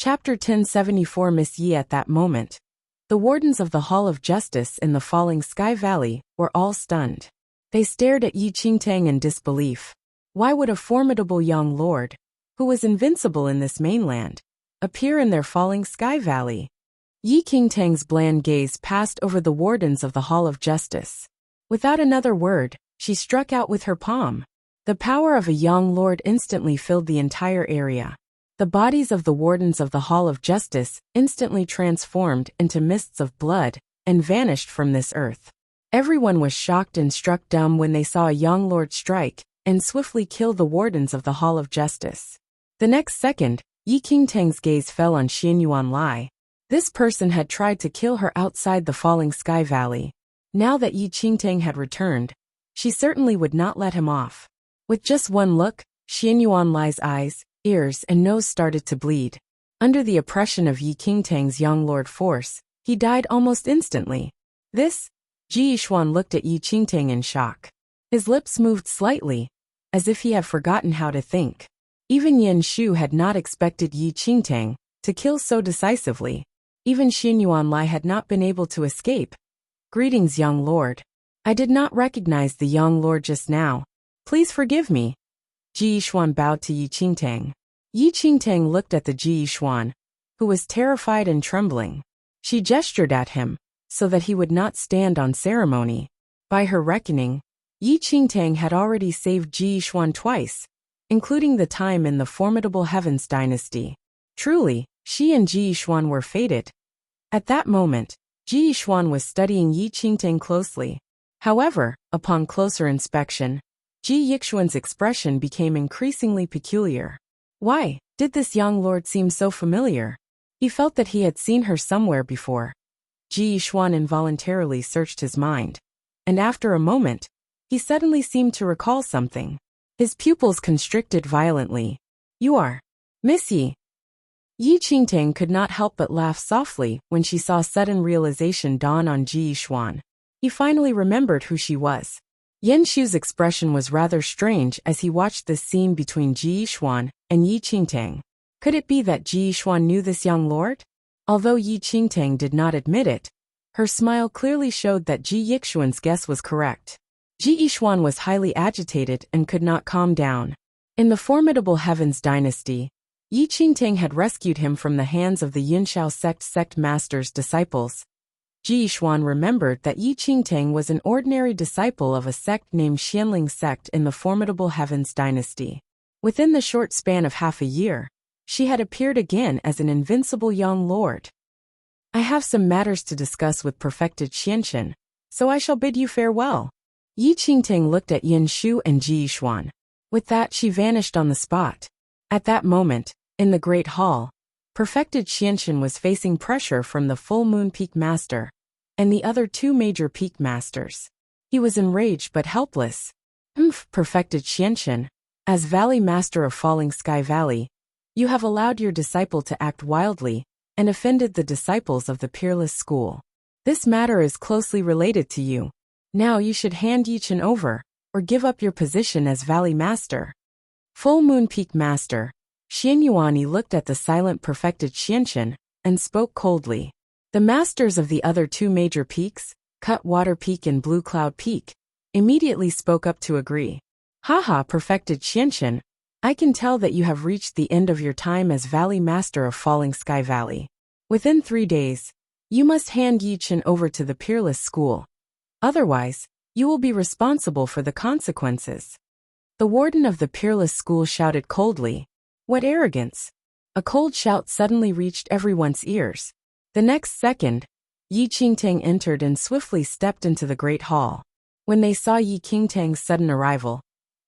Chapter 1074. Miss Yi. At that moment, the wardens of the Hall of Justice in the Falling Sky Valley were all stunned. They stared at Yi Qingtang in disbelief. Why would a formidable young lord, who was invincible in this mainland, appear in their Falling Sky Valley? Yi Qingtang's bland gaze passed over the wardens of the Hall of Justice. Without another word, she struck out with her palm. The power of a young lord instantly filled the entire area. The bodies of the wardens of the Hall of Justice instantly transformed into mists of blood and vanished from this earth. Everyone was shocked and struck dumb when they saw a young lord strike and swiftly kill the wardens of the Hall of Justice. The next second, Yi Qingtang's gaze fell on Xianyuan Lai. This person had tried to kill her outside the Falling Sky Valley. Now that Yi Qingtang had returned, she certainly would not let him off. With just one look, Xianyuan Lai's eyes, ears, and nose started to bleed. Under the oppression of Yi Qingtang's young lord force, he died almost instantly. This? Ji Yixuan looked at Yi Qingtang in shock. His lips moved slightly, as if he had forgotten how to think. Even Yin Shu had not expected Yi Qingtang to kill so decisively. Even Xianyuan Lai had not been able to escape. Greetings, young lord. I did not recognize the young lord just now. Please forgive me. Ji Yixuan bowed to Yi Qingtang. Yi Qingtang looked at the Ji Yixuan, who was terrified and trembling. She gestured at him, so that he would not stand on ceremony. By her reckoning, Yi Qingtang had already saved Ji Yixuan twice, including the time in the formidable Heavens dynasty. Truly, she and Ji Yixuan were fated. At that moment, Ji Yixuan was studying Yi Qingtang closely. However, upon closer inspection, Ji Yixuan's expression became increasingly peculiar. Why did this young lord seem so familiar? He felt that he had seen her somewhere before. Ji Yixuan involuntarily searched his mind, and after a moment, he suddenly seemed to recall something. His pupils constricted violently. You are Miss Yi. Yi Qingtang could not help but laugh softly when she saw sudden realization dawn on Ji Yixuan. He finally remembered who she was. Yen Shu's expression was rather strange as he watched this scene between Ji Yixuan and Yi Qingtang. Could it be that Ji Yixuan knew this young lord? Although Yi Qingtang did not admit it, her smile clearly showed that Ji Yixuan's guess was correct. Ji Yixuan was highly agitated and could not calm down. In the formidable Heavens dynasty, Yi Qingtang had rescued him from the hands of the Yunshao sect master's disciples. Ji Yixuan remembered that Yi Qingtang was an ordinary disciple of a sect named Xianling sect in the formidable Heavens dynasty. Within the short span of half a year, she had appeared again as an invincible young lord. I have some matters to discuss with perfected Xianchen, so I shall bid you farewell. Yi Qingtang looked at Yin Shu and Ji Yixuan. With that, she vanished on the spot. At that moment, in the Great Hall, perfected Xianchen was facing pressure from the Full Moon Peak Master and the other two major peak masters. He was enraged but helpless. Perfected Xianchen, as Valley Master of Falling Sky Valley, you have allowed your disciple to act wildly and offended the disciples of the Peerless School. This matter is closely related to you. Now you should hand Yichen over, or give up your position as Valley Master. Full Moon Peak Master, Xianyuan looked at the silent perfected Xianchen and spoke coldly. The masters of the other two major peaks, Cutwater Peak and Blue Cloud Peak, immediately spoke up to agree. Haha, perfected Xianchen, I can tell that you have reached the end of your time as Valley Master of Falling Sky Valley. Within 3 days, you must hand Yichen over to the Peerless School. Otherwise, you will be responsible for the consequences. The warden of the Peerless School shouted coldly. What arrogance! A cold shout suddenly reached everyone's ears. The next second, Yi Qingtang entered and swiftly stepped into the Great Hall. When they saw Yi Qingtang's sudden arrival,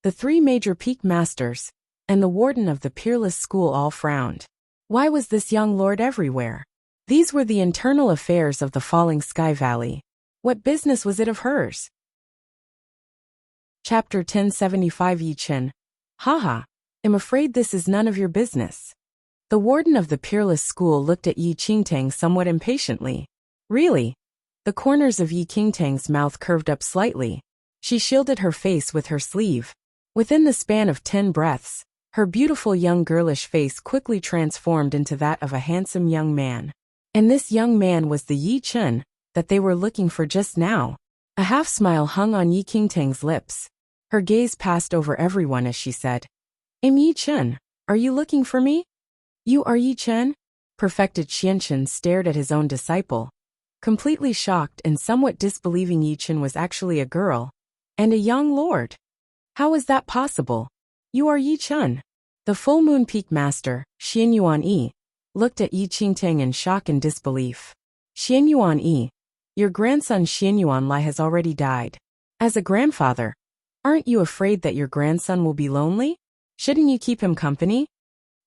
the three major peak masters and the warden of the Peerless School all frowned. Why was this young lord everywhere? These were the internal affairs of the Falling Sky Valley. What business was it of hers? Chapter 1075. Yichen. Haha, I'm afraid this is none of your business. The warden of the Peerless School looked at Yi Qingtang somewhat impatiently. Really? The corners of Yi Qingtang's mouth curved up slightly. She shielded her face with her sleeve. Within the span of 10 breaths, Her beautiful young girlish face quickly transformed into that of a handsome young man. And this young man was the Yi Chen that they were looking for just now. A half-smile hung on Yi Qingtang's lips. Her gaze passed over everyone as she said, Yi Chen, are you looking for me? You are Yi Chen? Perfected Xianchen stared at his own disciple. Completely shocked and somewhat disbelieving, Yi Chen was actually a girl. And a young lord. How is that possible? You are Yi Chen. The Full Moon Peak Master, Xianyuan Yi, looked at Yi Qingtang in shock and disbelief. Xianyuan Yi, your grandson Xianyuan Lai has already died. As a grandfather, aren't you afraid that your grandson will be lonely? Shouldn't you keep him company?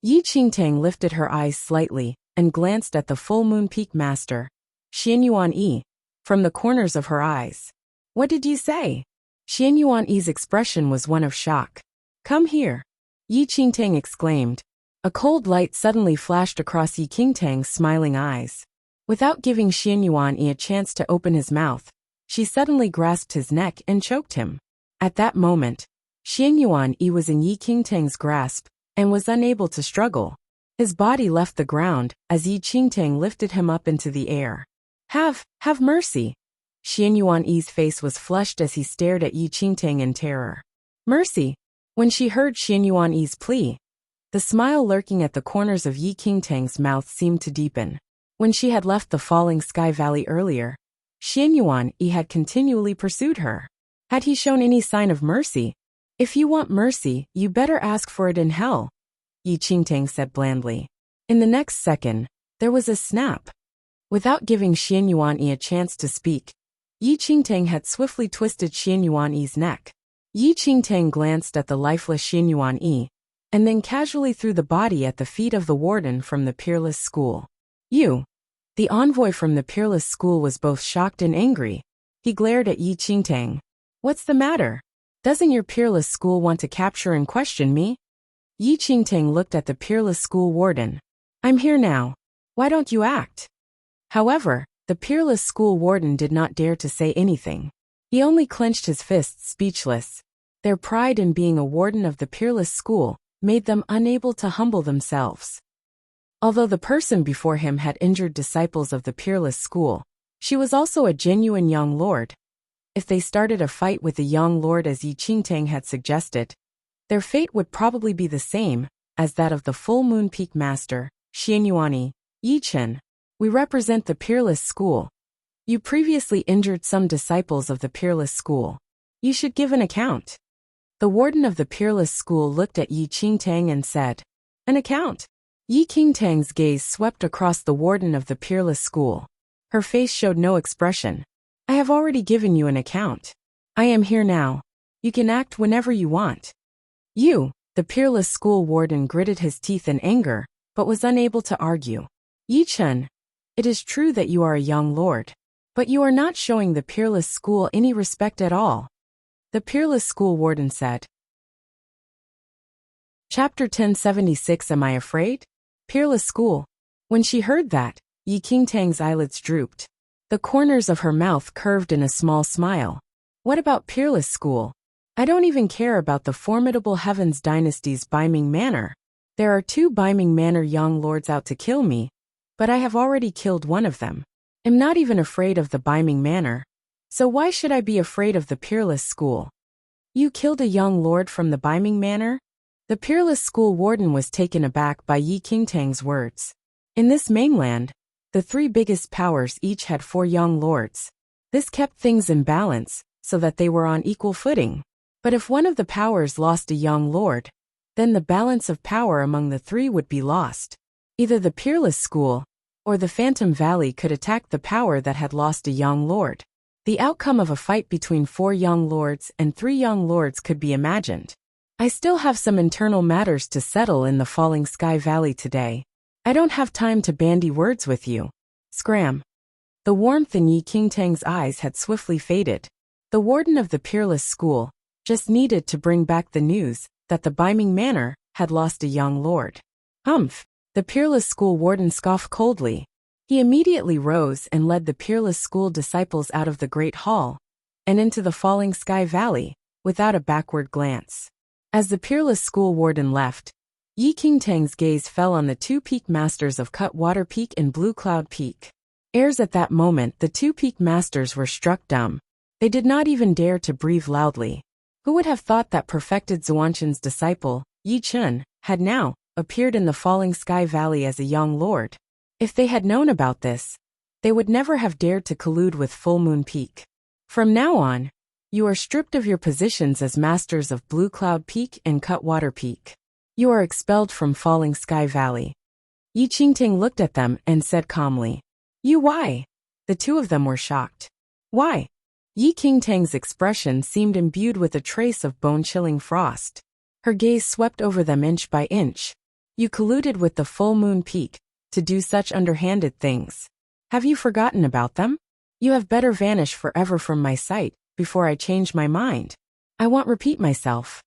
Yi Qingtang lifted her eyes slightly and glanced at the Full Moon Peak Master, Xianyuan Yi, from the corners of her eyes. What did you say? Xianyuan Yi's expression was one of shock. Come here. Yi Qingtang exclaimed. A cold light suddenly flashed across Yi Qingtang's smiling eyes. Without giving Xianyuan Yi a chance to open his mouth, she suddenly grasped his neck and choked him. At that moment, Xianyuan Yi was in Yi Qingtang's grasp and was unable to struggle. His body left the ground as Yi Qingtang lifted him up into the air. Have mercy. Xianyuan Yi's face was flushed as he stared at Yi Qingtang in terror. Mercy. When she heard Xianyuan Yi's plea, the smile lurking at the corners of Yi Qingtang's mouth seemed to deepen. When she had left the Falling Sky Valley earlier, Xianyuan Yi had continually pursued her. Had he shown any sign of mercy? If you want mercy, you better ask for it in hell, Yi Qingtang said blandly. In the next second, there was a snap. Without giving Xianyuan Yi a chance to speak, Yi Qingtang had swiftly twisted Xianyuan Yi's neck. Yi Qingtang glanced at the lifeless Xianyuan Yi, and then casually threw the body at the feet of the warden from the Peerless School. You. The envoy from the Peerless School was both shocked and angry. He glared at Yi Qingtang. What's the matter? Doesn't your Peerless School want to capture and question me? Yi Qingtang looked at the Peerless School warden. I'm here now. Why don't you act? However, the Peerless School warden did not dare to say anything. He only clenched his fists, speechless. Their pride in being a warden of the Peerless School made them unable to humble themselves. Although the person before him had injured disciples of the Peerless School, she was also a genuine young lord. If they started a fight with the young lord as Yi Qingtang had suggested, their fate would probably be the same as that of the Full Moon Peak Master, Xianyuan Yi Chen. We represent the Peerless School. You previously injured some disciples of the Peerless School. You should give an account. The warden of the Peerless School looked at Yi Qingtang and said, An account? Yi Qingtang's gaze swept across the warden of the Peerless School. Her face showed no expression. I have already given you an account. I am here now. You can act whenever you want. You, the Peerless School warden, gritted his teeth in anger, but was unable to argue. Yi Chen, it is true that you are a young lord, but you are not showing the Peerless School any respect at all, the Peerless School warden said. Chapter 1076. Am I afraid? Peerless School. When she heard that, Yi Qingtang's eyelids drooped. The corners of her mouth curved in a small smile. What about Peerless School? I don't even care about the formidable Heavens Dynasty's Biming Manor. There are 2 Biming Manor young lords out to kill me, but I have already killed one of them. I'm not even afraid of the Biming Manor. So why should I be afraid of the Peerless School? You killed a young lord from the Biming Manor? The Peerless School warden was taken aback by Yi Qingtang's words. In this mainland, the 3 biggest powers each had 4 young lords. This kept things in balance, so that they were on equal footing. But if one of the powers lost a young lord, then the balance of power among the 3 would be lost. Either the Peerless School or the Phantom Valley could attack the power that had lost a young lord. The outcome of a fight between 4 young lords and 3 young lords could be imagined. I still have some internal matters to settle in the Falling Sky Valley today. I don't have time to bandy words with you. Scram. The warmth in Yi Qingtang's eyes had swiftly faded. The warden of the Peerless School just needed to bring back the news that the Biming Manor had lost a young lord. Humph. The Peerless School warden scoffed coldly. He immediately rose and led the Peerless School disciples out of the Great Hall and into the Falling Sky Valley, without a backward glance. As the peerless school warden left, Yi Qingtang's gaze fell on the two peak masters of Cutwater Peak and Blue Cloud Peak. Heirs at that moment, the two peak masters were struck dumb. They did not even dare to breathe loudly. Who would have thought that perfected Xuanzhen's disciple, Yi Chen, had now appeared in the Falling Sky Valley as a young lord? If they had known about this, they would never have dared to collude with Full Moon Peak. From now on, you are stripped of your positions as masters of Blue Cloud Peak and Cutwater Peak. You are expelled from Falling Sky Valley. Yi Qingtang looked at them and said calmly, "You why?" The two of them were shocked. Why? Yi Qingtang's expression seemed imbued with a trace of bone-chilling frost. Her gaze swept over them inch by inch. You colluded with the Full Moon Peak to do such underhanded things. Have you forgotten about them? You have better vanish forever from my sight before I change my mind. I won't repeat myself.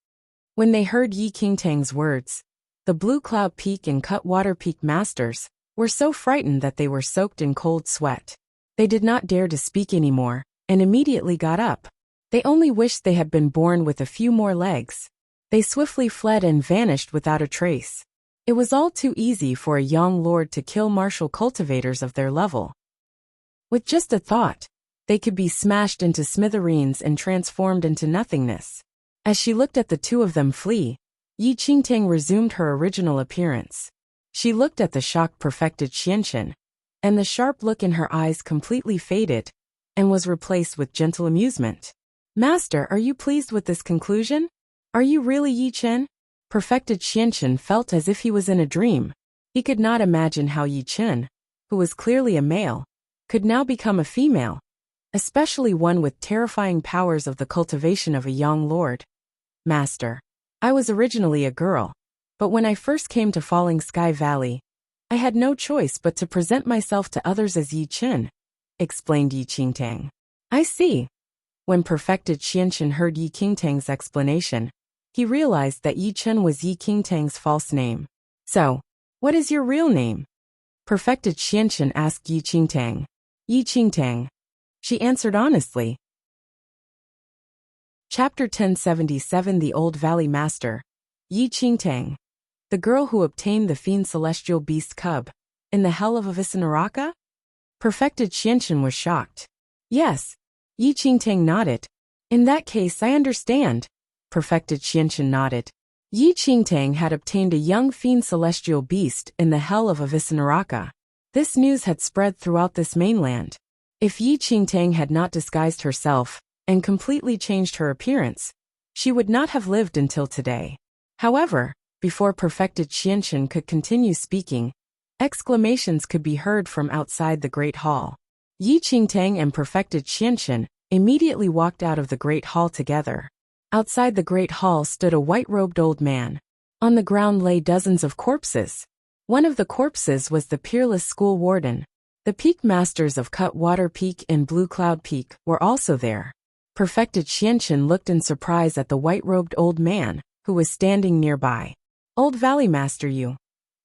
When they heard Yi Qingtang's words, the Blue Cloud Peak and Cutwater Peak masters were so frightened that they were soaked in cold sweat. They did not dare to speak anymore, and immediately got up. They only wished they had been born with a few more legs. They swiftly fled and vanished without a trace. It was all too easy for a young lord to kill martial cultivators of their level. With just a thought, they could be smashed into smithereens and transformed into nothingness. As she looked at the two of them flee, Yi Qingtang resumed her original appearance. She looked at the shocked perfected Xianxin, and the sharp look in her eyes completely faded, and was replaced with gentle amusement. "Master, are you pleased with this conclusion? Are you really Yi Chen?" Perfected Xianxin felt as if he was in a dream. He could not imagine how Yi Chen, who was clearly a male, could now become a female, especially one with terrifying powers of the cultivation of a young lord. "Master, I was originally a girl, but when I first came to Falling Sky Valley, I had no choice but to present myself to others as Yi Chen," explained Yi Qingtang. "I see." When perfected Xianxin heard Yi Qingtang's explanation, he realized that Yi Chen was Yi Qingtang's false name. "So, what is your real name?" Perfected Xianxin asked Yi Qingtang. "Yi Qingtang," she answered honestly. Chapter 1077 The Old Valley Master, Yi Qingtang. The girl who obtained the fiend celestial beast cub, in the hell of Avicenaraka? Perfected Xianxin was shocked. "Yes." Yi Qingtang nodded. "In that case I understand." Perfected Xianxin nodded. Yi Qingtang had obtained a young fiend celestial beast in the hell of Avicenaraka. This news had spread throughout this mainland. If Yi Qingtang had not disguised herself and completely changed her appearance, she would not have lived until today. However, before perfected Xianxin could continue speaking, exclamations could be heard from outside the Great Hall. Yi Qingtang and perfected Xianxin immediately walked out of the Great Hall together. Outside the Great Hall stood a white-robed old man. On the ground lay dozens of corpses. One of the corpses was the peerless school warden. The peak masters of Cutwater Peak and Blue Cloud Peak were also there. Perfected Xianxin looked in surprise at the white-robed old man, who was standing nearby. "Old Valley Master, you."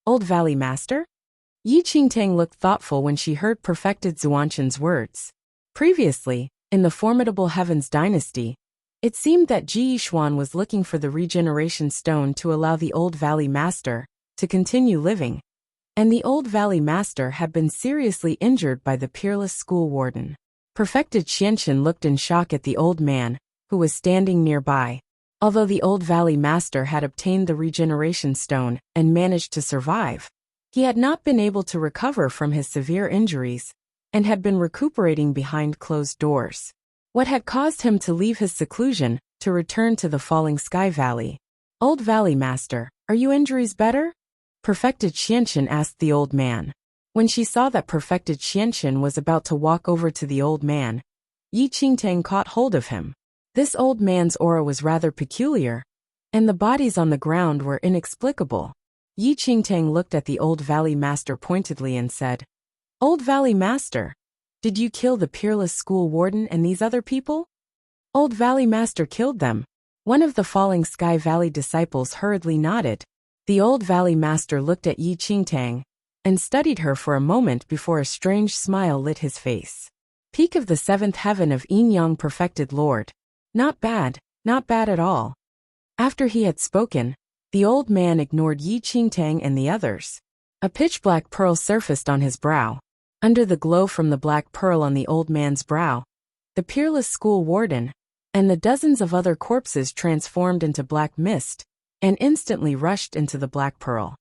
"Old Valley Master?" Yi Qingtang looked thoughtful when she heard perfected Xuanzhen's words. Previously, in the formidable Heavens dynasty, it seemed that Ji Yishuan was looking for the regeneration stone to allow the Old Valley Master to continue living, and the Old Valley Master had been seriously injured by the peerless school warden. Perfected Xianxin looked in shock at the old man, who was standing nearby. Although the Old Valley Master had obtained the regeneration stone and managed to survive, he had not been able to recover from his severe injuries, and had been recuperating behind closed doors. What had caused him to leave his seclusion to return to the Falling Sky Valley? "Old Valley Master, are your injuries better?" Perfected Xianxin asked the old man. When she saw that perfected Xianxin was about to walk over to the old man, Yi Qingtang caught hold of him. This old man's aura was rather peculiar, and the bodies on the ground were inexplicable. Yi Qingtang looked at the Old Valley Master pointedly and said, "Old Valley Master, did you kill the peerless school warden and these other people?" "Old Valley Master killed them." One of the Falling Sky Valley disciples hurriedly nodded. The Old Valley Master looked at Yi Qingtang and studied her for a moment before a strange smile lit his face. "Peak of the seventh heaven of Yin Yang perfected Lord. Not bad at all." After he had spoken, the old man ignored Yi Qingtang and the others. A pitch-black pearl surfaced on his brow. Under the glow from the black pearl on the old man's brow, the peerless school warden and the dozens of other corpses transformed into black mist and instantly rushed into the black pearl.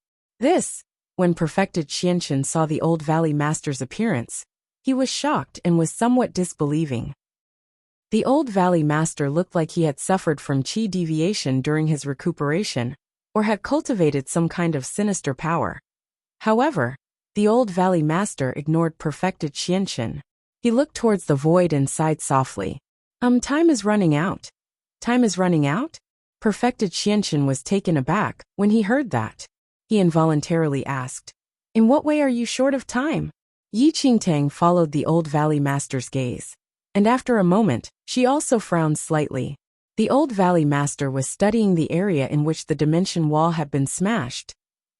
When perfected Qianchen saw the old valley master's appearance, he was shocked and was somewhat disbelieving. The old valley master looked like he had suffered from qi deviation during his recuperation, or had cultivated some kind of sinister power. However, the old valley master ignored perfected Qianchen. He looked towards the void and sighed softly. Time is running out. Time is running out? Perfected Qianchen was taken aback when he heard that. He involuntarily asked, "In what way are you short of time?" Yi Qingtang followed the old valley master's gaze, and after a moment, she also frowned slightly. The old valley master was studying the area in which the dimension wall had been smashed,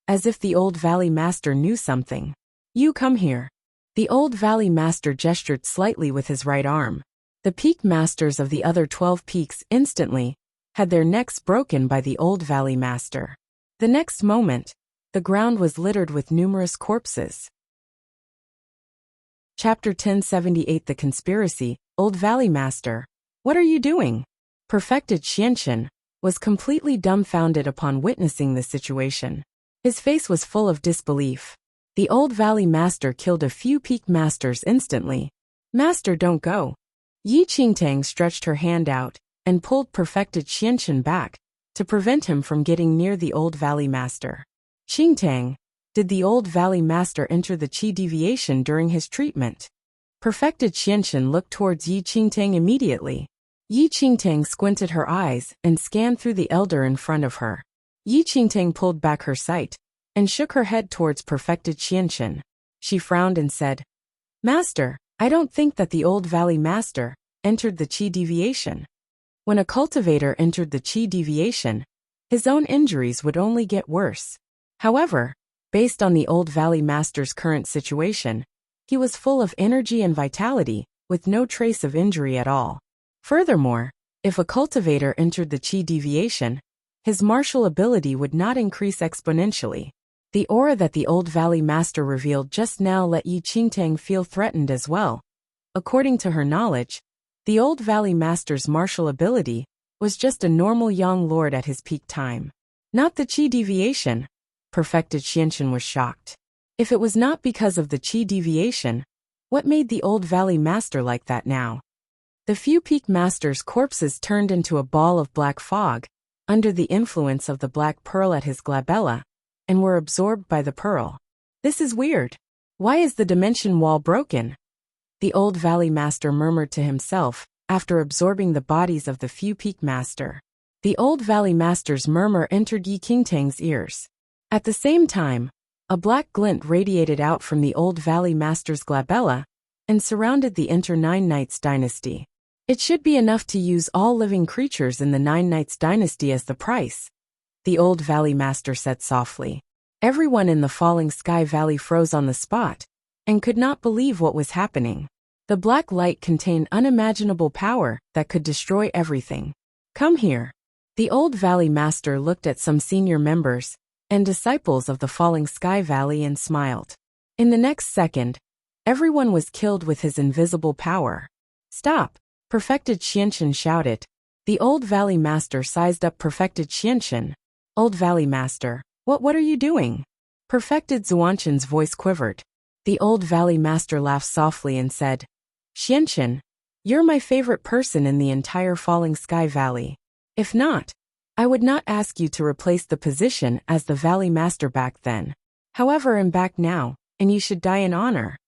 as if the old valley master knew something. "You come here." The old valley master gestured slightly with his right arm. The peak masters of the other 12 peaks instantly had their necks broken by the old valley master. The next moment, the ground was littered with numerous corpses. Chapter 1078 The Conspiracy. Old Valley Master, what are you doing? Perfected Qianchen was completely dumbfounded upon witnessing the situation. His face was full of disbelief. The old valley master killed a few peak masters instantly. "Master, don't go." Yi Qingtang stretched her hand out and pulled perfected Qianchen back to prevent him from getting near the old valley master. "Qingtang, did the old valley master enter the qi deviation during his treatment?" Perfected Qianchen looked towards Yi Qingtang immediately. Yi Qingtang squinted her eyes and scanned through the elder in front of her. Yi Qingtang pulled back her sight and shook her head towards perfected Qianchen. She frowned and said, "Master, I don't think that the old valley master entered the qi deviation. When a cultivator entered the qi deviation, his own injuries would only get worse. However, based on the old valley master's current situation, he was full of energy and vitality, with no trace of injury at all. Furthermore, if a cultivator entered the qi deviation, his martial ability would not increase exponentially." The aura that the old valley master revealed just now let Yi Qingtang feel threatened as well. According to her knowledge, the old valley master's martial ability was just a normal young lord at his peak time. Not the qi deviation. Perfected Qianchen was shocked. If it was not because of the qi deviation, what made the old valley master like that now? The few peak masters' corpses turned into a ball of black fog, under the influence of the black pearl at his glabella, and were absorbed by the pearl. "This is weird. Why is the dimension wall broken?" The old valley master murmured to himself, after absorbing the bodies of the few peak master. The old valley master's murmur entered Yi Qingtang's ears. At the same time, a black glint radiated out from the old valley master's glabella and surrounded the Nine Knights dynasty. "It should be enough to use all living creatures in the Nine Knights dynasty as the price," the old valley master said softly. Everyone in the Falling Sky Valley froze on the spot and could not believe what was happening. The black light contained unimaginable power that could destroy everything. "Come here." The old valley master looked at some senior members and disciples of the Falling Sky Valley and smiled. In the next second, everyone was killed with his invisible power. "Stop!" Perfected Qianchen shouted. The old valley master sized up Perfected Qianchen. "Old valley master, what are you doing?" Perfected Zuanchen's voice quivered. The old valley master laughed softly and said, "Qianchen, you're my favorite person in the entire Falling Sky Valley. If not, I would not ask you to replace the position as the valley master back then. However, I'm back now, and you should die in honor."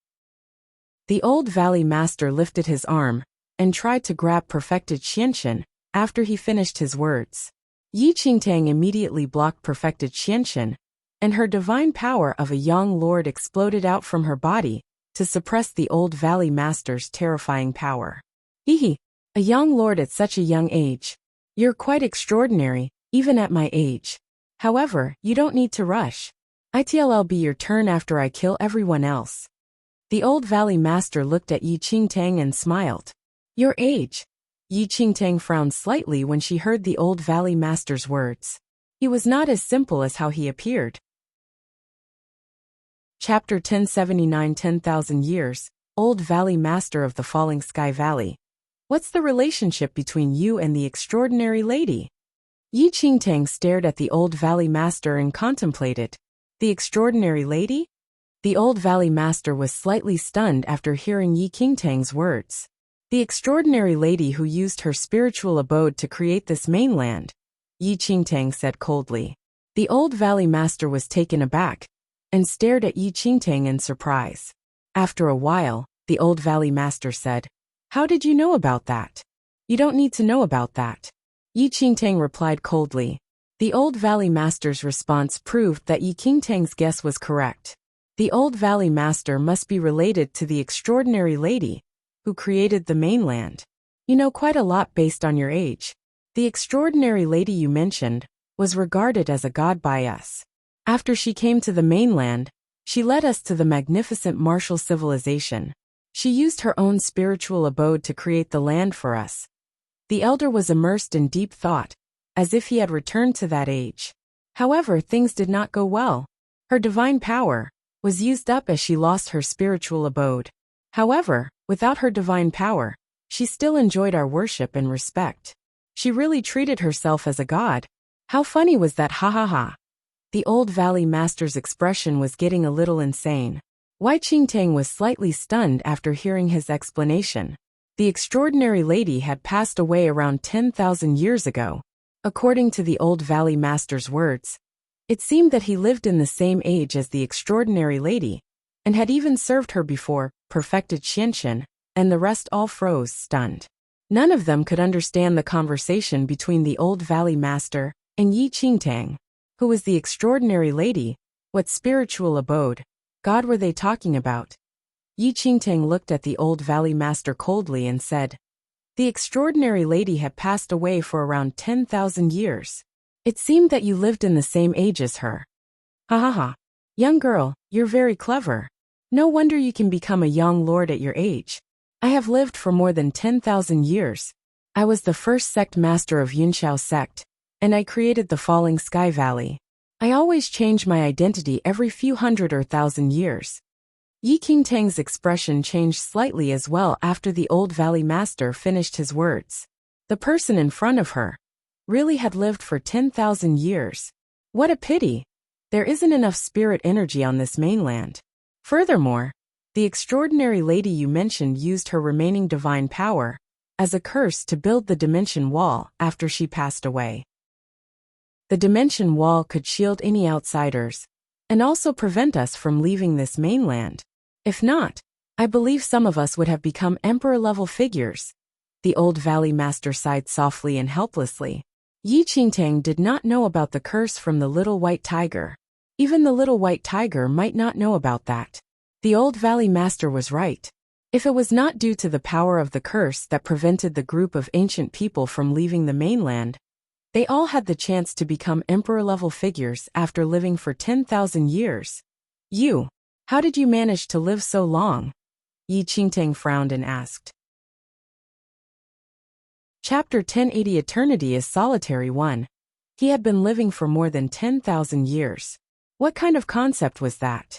The old valley master lifted his arm and tried to grab Perfected Qianchen after he finished his words. Yi Qingtang immediately blocked Perfected Qianchen, and her divine power of a young lord exploded out from her body to suppress the old valley master's terrifying power. "Hehe, a young lord at such a young age. You're quite extraordinary, even at my age. However, you don't need to rush. It'll be your turn after I kill everyone else." The old valley master looked at Yi Qingtang and smiled. "Your age?" Yi Qingtang frowned slightly when she heard the Old Valley Master's words. He was not as simple as how he appeared. Chapter 1079 10,000 Years, Old Valley Master of the Falling Sky Valley. What's the relationship between you and the extraordinary lady? Yi Qingtang stared at the Old Valley Master and contemplated. The extraordinary lady? The Old Valley Master was slightly stunned after hearing Yi Qingtang's words. The extraordinary lady who used her spiritual abode to create this mainland, Yi Qingtang said coldly. The Old Valley Master was taken aback and stared at Yi Qingtang in surprise. After a while, the Old Valley Master said, "How did you know about that?" "You don't need to know about that," Yi Qingtang replied coldly. The Old Valley Master's response proved that Yi Qingtang's guess was correct. The Old Valley Master must be related to the extraordinary lady who created the mainland. You know quite a lot based on your age. The extraordinary lady you mentioned was regarded as a god by us. After she came to the mainland, she led us to the magnificent martial civilization. She used her own spiritual abode to create the land for us. The elder was immersed in deep thought, as if he had returned to that age. However, things did not go well. Her divine power was used up as she lost her spiritual abode. However, without her divine power, she still enjoyed our worship and respect. She really treated herself as a god. How funny was that, ha ha ha. The Old Valley Master's expression was getting a little insane. Yi Qingtang was slightly stunned after hearing his explanation. The extraordinary lady had passed away around 10,000 years ago. According to the Old Valley Master's words, it seemed that he lived in the same age as the extraordinary lady, and had even served her before, perfected Xianxian, and the rest all froze, stunned. None of them could understand the conversation between the Old Valley Master and Yi Qingtang. Who was the extraordinary lady? What spiritual abode, god were they talking about? Yi Qingtang looked at the Old Valley Master coldly and said, "The extraordinary lady had passed away for around 10,000 years. It seemed that you lived in the same age as her." Ha ha ha. Young girl, you're very clever. No wonder you can become a young lord at your age. I have lived for more than 10,000 years. I was the first sect master of Yunxiao sect, and I created the Falling Sky Valley. I always change my identity every few hundred or thousand years. Yi Qingtang's expression changed slightly as well after the Old Valley Master finished his words. The person in front of her really had lived for 10,000 years. What a pity. There isn't enough spirit energy on this mainland. Furthermore, the extraordinary lady you mentioned used her remaining divine power as a curse to build the dimension wall after she passed away. The dimension wall could shield any outsiders and also prevent us from leaving this mainland. If not, I believe some of us would have become emperor-level figures. The Old Valley Master sighed softly and helplessly. Yi Qingtang did not know about the curse from the little white tiger. Even the little white tiger might not know about that. The Old Valley Master was right. If it was not due to the power of the curse that prevented the group of ancient people from leaving the mainland, they all had the chance to become emperor-level figures after living for 10,000 years. You, how did you manage to live so long? Yi Qingtang frowned and asked. Chapter 1080 Eternity is Solitary 1. He had been living for more than 10,000 years. What kind of concept was that?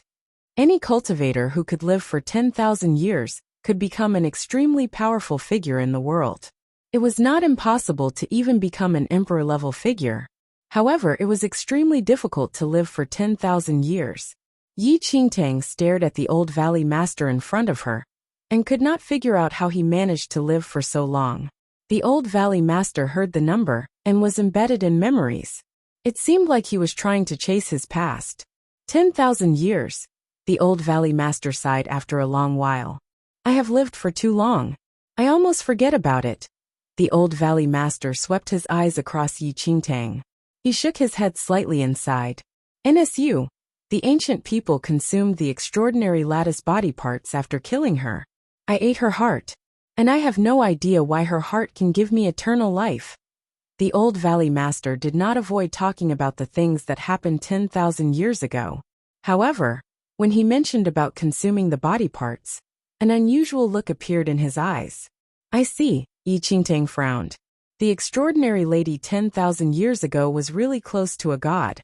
Any cultivator who could live for 10,000 years could become an extremely powerful figure in the world. It was not impossible to even become an emperor-level figure. However, it was extremely difficult to live for 10,000 years. Yi Qingtang stared at the Old Valley Master in front of her and could not figure out how he managed to live for so long. The Old Valley Master heard the number and was embedded in memories. It seemed like he was trying to chase his past. 10,000 years. The Old Valley Master sighed after a long while. I have lived for too long. I almost forget about it. The Old Valley Master swept his eyes across Yi Qingtang. He shook his head slightly and sighed. NSU. The ancient people consumed the extraordinary lattice body parts after killing her. I ate her heart. And I have no idea why her heart can give me eternal life. The Old Valley Master did not avoid talking about the things that happened 10,000 years ago. However, when he mentioned about consuming the body parts, an unusual look appeared in his eyes. I see, Yi Qingtang frowned. The extraordinary lady 10,000 years ago was really close to a god.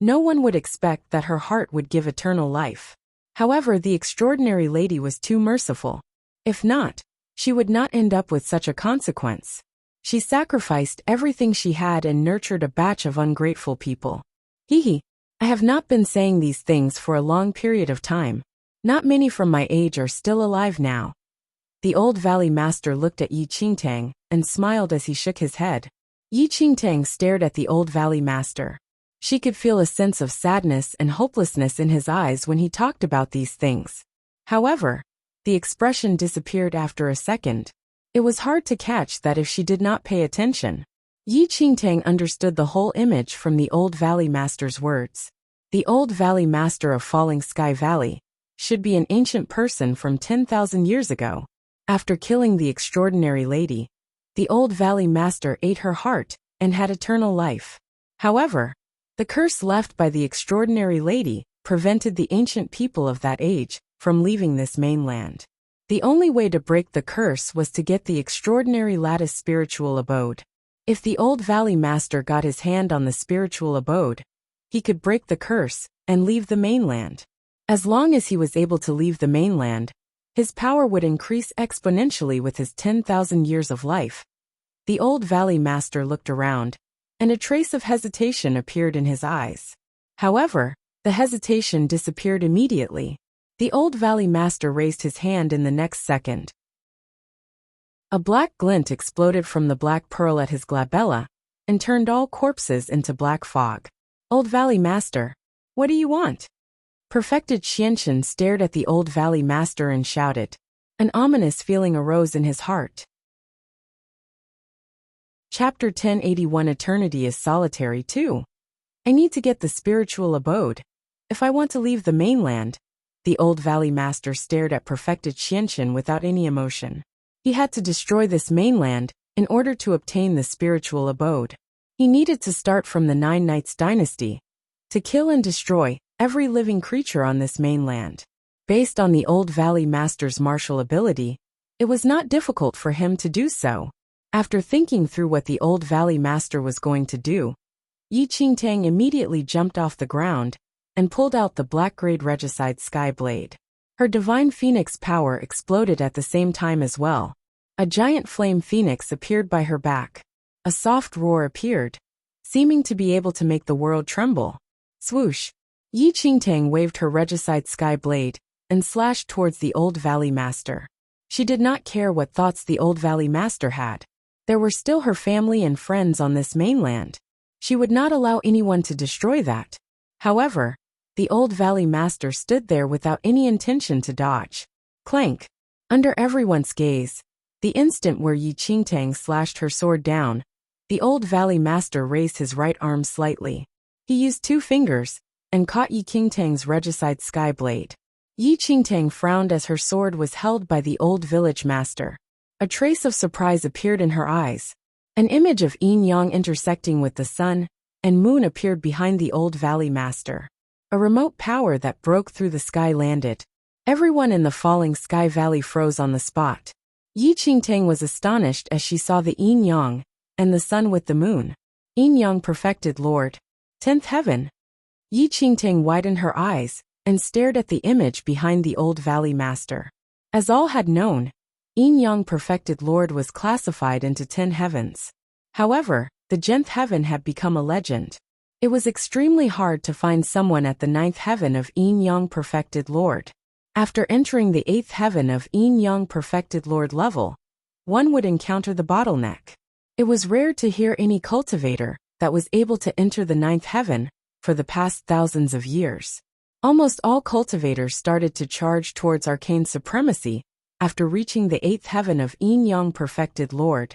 No one would expect that her heart would give eternal life. However, the extraordinary lady was too merciful. If not, she would not end up with such a consequence. She sacrificed everything she had and nurtured a batch of ungrateful people. Hee. I have not been saying these things for a long period of time. Not many from my age are still alive now. The old valley master looked at Yi Qingtang and smiled as he shook his head. Yi Qingtang stared at the old valley master. She could feel a sense of sadness and hopelessness in his eyes when he talked about these things. However, the expression disappeared after a second. It was hard to catch that if she did not pay attention. Yi Qingtang understood the whole image from the old valley master's words. The old valley master of Falling Sky Valley should be an ancient person from 10,000 years ago. After killing the extraordinary lady, the old valley master ate her heart and had eternal life. However, the curse left by the extraordinary lady prevented the ancient people of that age from leaving this mainland. The only way to break the curse was to get the extraordinary lattice spiritual abode. If the old valley master got his hand on the spiritual abode, he could break the curse and leave the mainland. As long as he was able to leave the mainland, his power would increase exponentially with his 10,000 years of life. The old valley master looked around, and a trace of hesitation appeared in his eyes. However, the hesitation disappeared immediately. The old valley master raised his hand in the next second. A black glint exploded from the black pearl at his glabella and turned all corpses into black fog. Old valley master, what do you want? Perfected Xianxian stared at the old valley master and shouted. An ominous feeling arose in his heart. Chapter 1081 Eternity is solitary too. I need to get the spiritual abode. If I want to leave the mainland. The old valley master stared at Perfected Xianxian without any emotion. He had to destroy this mainland in order to obtain the spiritual abode. He needed to start from the Nine Knights dynasty to kill and destroy every living creature on this mainland. Based on the old valley master's martial ability, it was not difficult for him to do so. After thinking through what the old valley master was going to do, Yi Qingtang immediately jumped off the ground and pulled out the black-grade regicide sky blade. Her divine phoenix power exploded at the same time as well. A giant flame phoenix appeared by her back. A soft roar appeared, seeming to be able to make the world tremble. Swoosh! Yi Qingtang waved her regicide sky blade and slashed towards the old valley master. She did not care what thoughts the old valley master had. There were still her family and friends on this mainland. She would not allow anyone to destroy that. However, the old valley master stood there without any intention to dodge. Clank! Under everyone's gaze, the instant where Yi Qingtang slashed her sword down, the old valley master raised his right arm slightly. He used 2 fingers and caught Yi Qingtang's regicide sky blade. Yi Qingtang frowned as her sword was held by the old village master. A trace of surprise appeared in her eyes. An image of yin-yang intersecting with the sun and moon appeared behind the old valley master. A remote power that broke through the sky landed. Everyone in the Falling Sky Valley froze on the spot. Yi Qingtang was astonished as she saw the yin-yang and the sun with the moon. Yin-yang perfected Lord. 10th heaven. Yi Qingtang widened her eyes and stared at the image behind the old valley master. As all had known, yin-yang perfected Lord was classified into 10 heavens. However, the 10th heaven had become a legend. It was extremely hard to find someone at the 9th heaven of yin-yang perfected Lord. After entering the 8th heaven of yin-yang perfected Lord level, one would encounter the bottleneck. It was rare to hear any cultivator that was able to enter the 9th heaven for the past thousands of years. Almost all cultivators started to charge towards arcane supremacy after reaching the 8th heaven of yin-yang perfected Lord.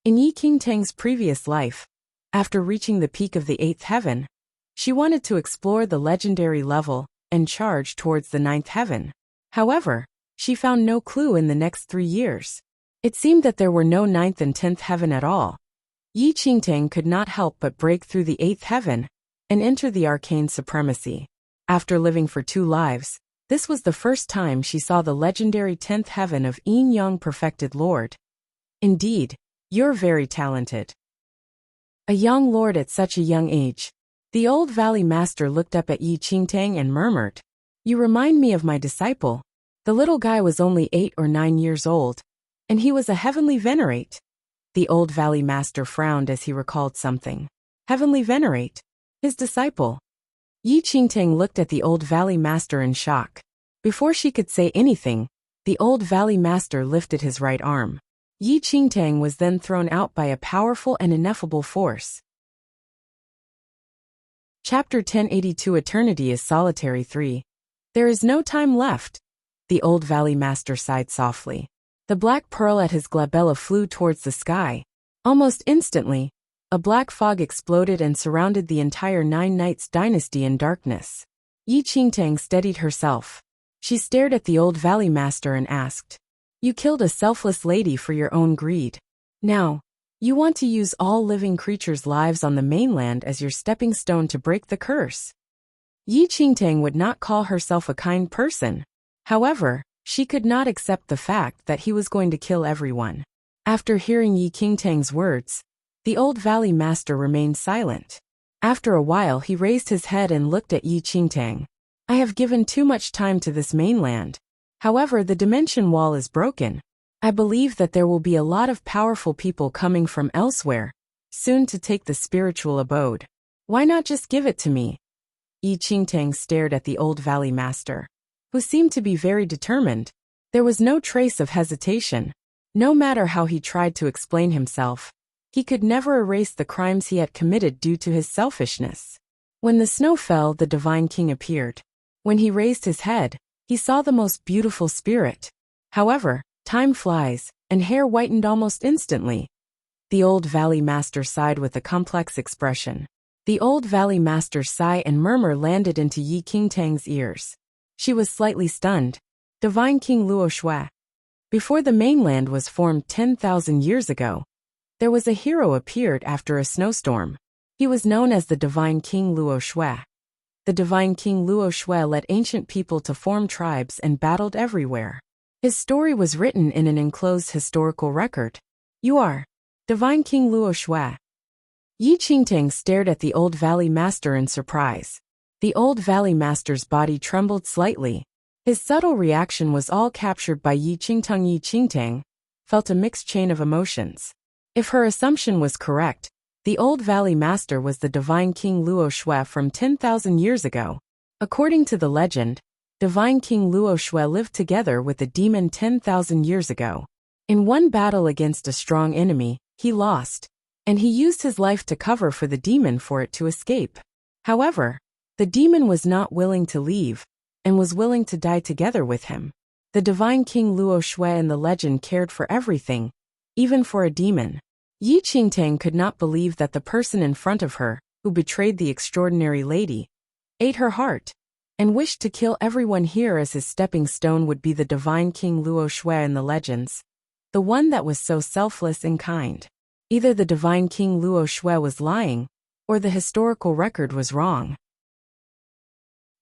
In Yi Qingtang's previous life, after reaching the peak of the 8th heaven, she wanted to explore the legendary level and charge towards the 9th heaven. However, she found no clue in the next 3 years. It seemed that there were no 9th and 10th heaven at all. Yi Qingtang could not help but break through the 8th heaven and enter the arcane supremacy. After living for 2 lives, this was the first time she saw the legendary 10th heaven of yin-yang perfected Lord. Indeed, you're very talented. A young lord at such a young age. The old valley master looked up at Yi Qingtang and murmured, "You remind me of my disciple." The little guy was only 8 or 9 years old, and he was a heavenly venerate. The old valley master frowned as he recalled something. Heavenly venerate? His disciple? Yi Qingtang looked at the old valley master in shock. Before she could say anything, the old valley master lifted his right arm. Yi Qingtang was then thrown out by a powerful and ineffable force. Chapter 1082 Eternity is Solitary 3. There is no time left. The old valley master sighed softly. The black pearl at his glabella flew towards the sky. Almost instantly, a black fog exploded and surrounded the entire Nine Knights dynasty in darkness. Yi Qingtang steadied herself. She stared at the old valley master and asked, "You killed a selfless lady for your own greed. Now, you want to use all living creatures' lives on the mainland as your stepping stone to break the curse." Yi Qingtang would not call herself a kind person. However, she could not accept the fact that he was going to kill everyone. After hearing Yi Qingtang's words, the old valley master remained silent. After a while he raised his head and looked at Yi Qingtang. "I have given too much time to this mainland. However, the dimension wall is broken. I believe that there will be a lot of powerful people coming from elsewhere, soon to take the spiritual abode. Why not just give it to me?" Yi Qingtang stared at the old valley master, who seemed to be very determined. There was no trace of hesitation. No matter how he tried to explain himself, he could never erase the crimes he had committed due to his selfishness. When the snow fell, the divine king appeared. When he raised his head, he saw the most beautiful spirit. However, time flies, and hair whitened almost instantly. The old valley master sighed with a complex expression. The old valley master's sigh and murmur landed into Yi Qingtang's ears. She was slightly stunned. Divine King Luo Shui. Before the mainland was formed 10,000 years ago, there was a hero appeared after a snowstorm. He was known as the Divine King Luo Shui. The Divine King Luo Shui led ancient people to form tribes and battled everywhere. His story was written in an enclosed historical record. "You are Divine King Luo Shui." Yi Qingtang stared at the old valley master in surprise. The old valley master's body trembled slightly. His subtle reaction was all captured by Yi Qingtang. Yi Qingtang felt a mixed chain of emotions. If her assumption was correct, the old valley master was the Divine King Luo Shui from 10,000 years ago. According to the legend, Divine King Luo Shui lived together with a demon 10,000 years ago. In one battle against a strong enemy, he lost, and he used his life to cover for the demon for it to escape. However, the demon was not willing to leave, and was willing to die together with him. The Divine King Luo Shui in the legend cared for everything, even for a demon. Yi Qingtang could not believe that the person in front of her, who betrayed the extraordinary lady, ate her heart, and wished to kill everyone here as his stepping stone would be the Divine King Luo Shui in the legends, the one that was so selfless and kind. Either the Divine King Luo Shui was lying, or the historical record was wrong.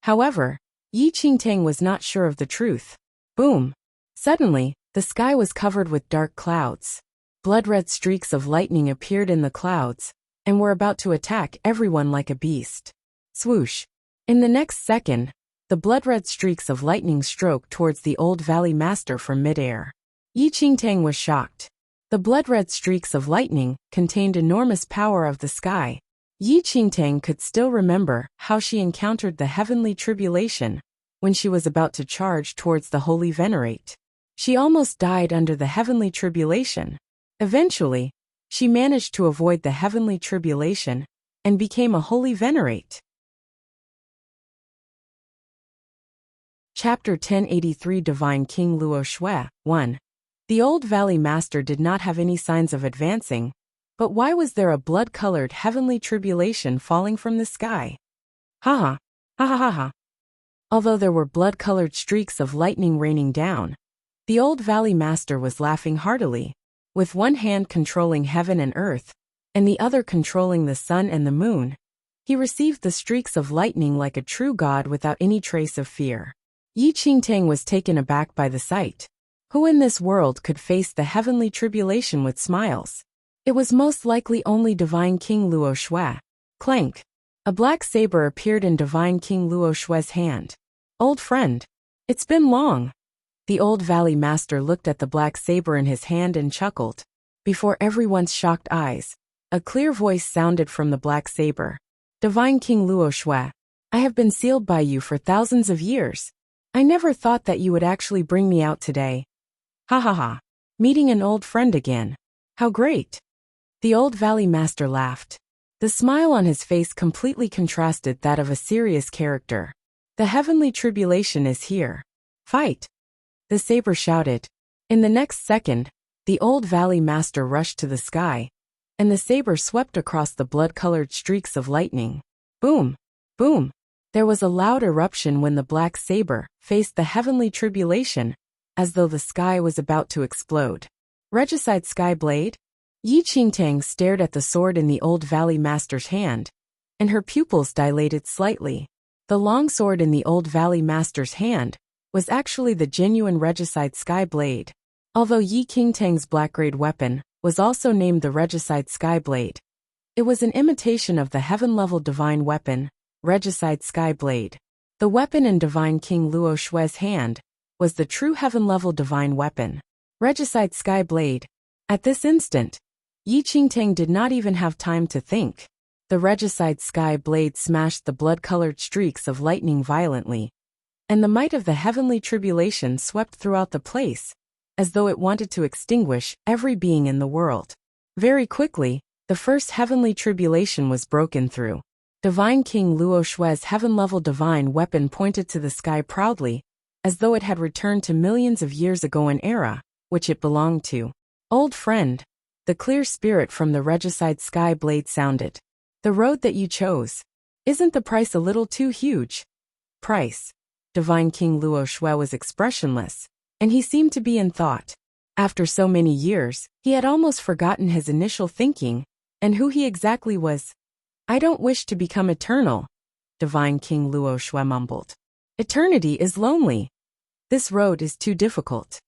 However, Yi Qingtang was not sure of the truth. Boom! Suddenly, the sky was covered with dark clouds. Blood-red streaks of lightning appeared in the clouds, and were about to attack everyone like a beast. Swoosh! In the next second, the blood-red streaks of lightning stroked towards the old valley master from midair. Yi Qingtang was shocked. The blood-red streaks of lightning contained enormous power of the sky. Yi Qingtang could still remember how she encountered the heavenly tribulation when she was about to charge towards the holy venerate. She almost died under the heavenly tribulation. Eventually, she managed to avoid the heavenly tribulation and became a holy venerate. Chapter 1083 Divine King Luo Shui 1. The old valley master did not have any signs of advancing, but why was there a blood-colored heavenly tribulation falling from the sky? Ha ha, ha ha ha ha. Although there were blood-colored streaks of lightning raining down, the old valley master was laughing heartily. With one hand controlling heaven and earth, and the other controlling the sun and the moon, he received the streaks of lightning like a true god without any trace of fear. Yi Qingtang was taken aback by the sight. Who in this world could face the heavenly tribulation with smiles? It was most likely only Divine King Luo Shui. Clank. A black saber appeared in Divine King Luo Shui's hand. Old friend. It's been long. The old valley master looked at the black saber in his hand and chuckled. Before everyone's shocked eyes, a clear voice sounded from the black saber. Divine King Luo Shui, I have been sealed by you for thousands of years. I never thought that you would actually bring me out today. Ha ha ha. Meeting an old friend again. How great. The old valley master laughed. The smile on his face completely contrasted that of a serious character. The heavenly tribulation is here. Fight. The saber shouted. In the next second, the old valley master rushed to the sky, and the saber swept across the blood-colored streaks of lightning. Boom! Boom! There was a loud eruption when the black saber faced the heavenly tribulation, as though the sky was about to explode. Regicide Sky Blade? Yi Qingtang stared at the sword in the old valley master's hand, and her pupils dilated slightly. The long sword in the old valley master's hand was actually the genuine Regicide Sky Blade. Although Yi Qingtang's black-grade weapon was also named the Regicide Sky Blade, it was an imitation of the heaven-level divine weapon, Regicide Sky Blade. The weapon in Divine King Luo Shui's hand was the true heaven-level divine weapon, Regicide Sky Blade. At this instant, Yi Qingtang did not even have time to think. The Regicide Sky Blade smashed the blood-colored streaks of lightning violently, and the might of the heavenly tribulation swept throughout the place, as though it wanted to extinguish every being in the world. Very quickly, the first heavenly tribulation was broken through. Divine King Luo Shui's heaven-level divine weapon pointed to the sky proudly, as though it had returned to millions of years ago an era, which it belonged to. Old friend, the clear spirit from the Regicide Sky Blade sounded. The road that you chose. Isn't the price a little too huge? Price. Divine King Luo Shui was expressionless, and he seemed to be in thought. After so many years, he had almost forgotten his initial thinking, and who he exactly was. I don't wish to become eternal, Divine King Luo Shui mumbled. Eternity is lonely. This road is too difficult.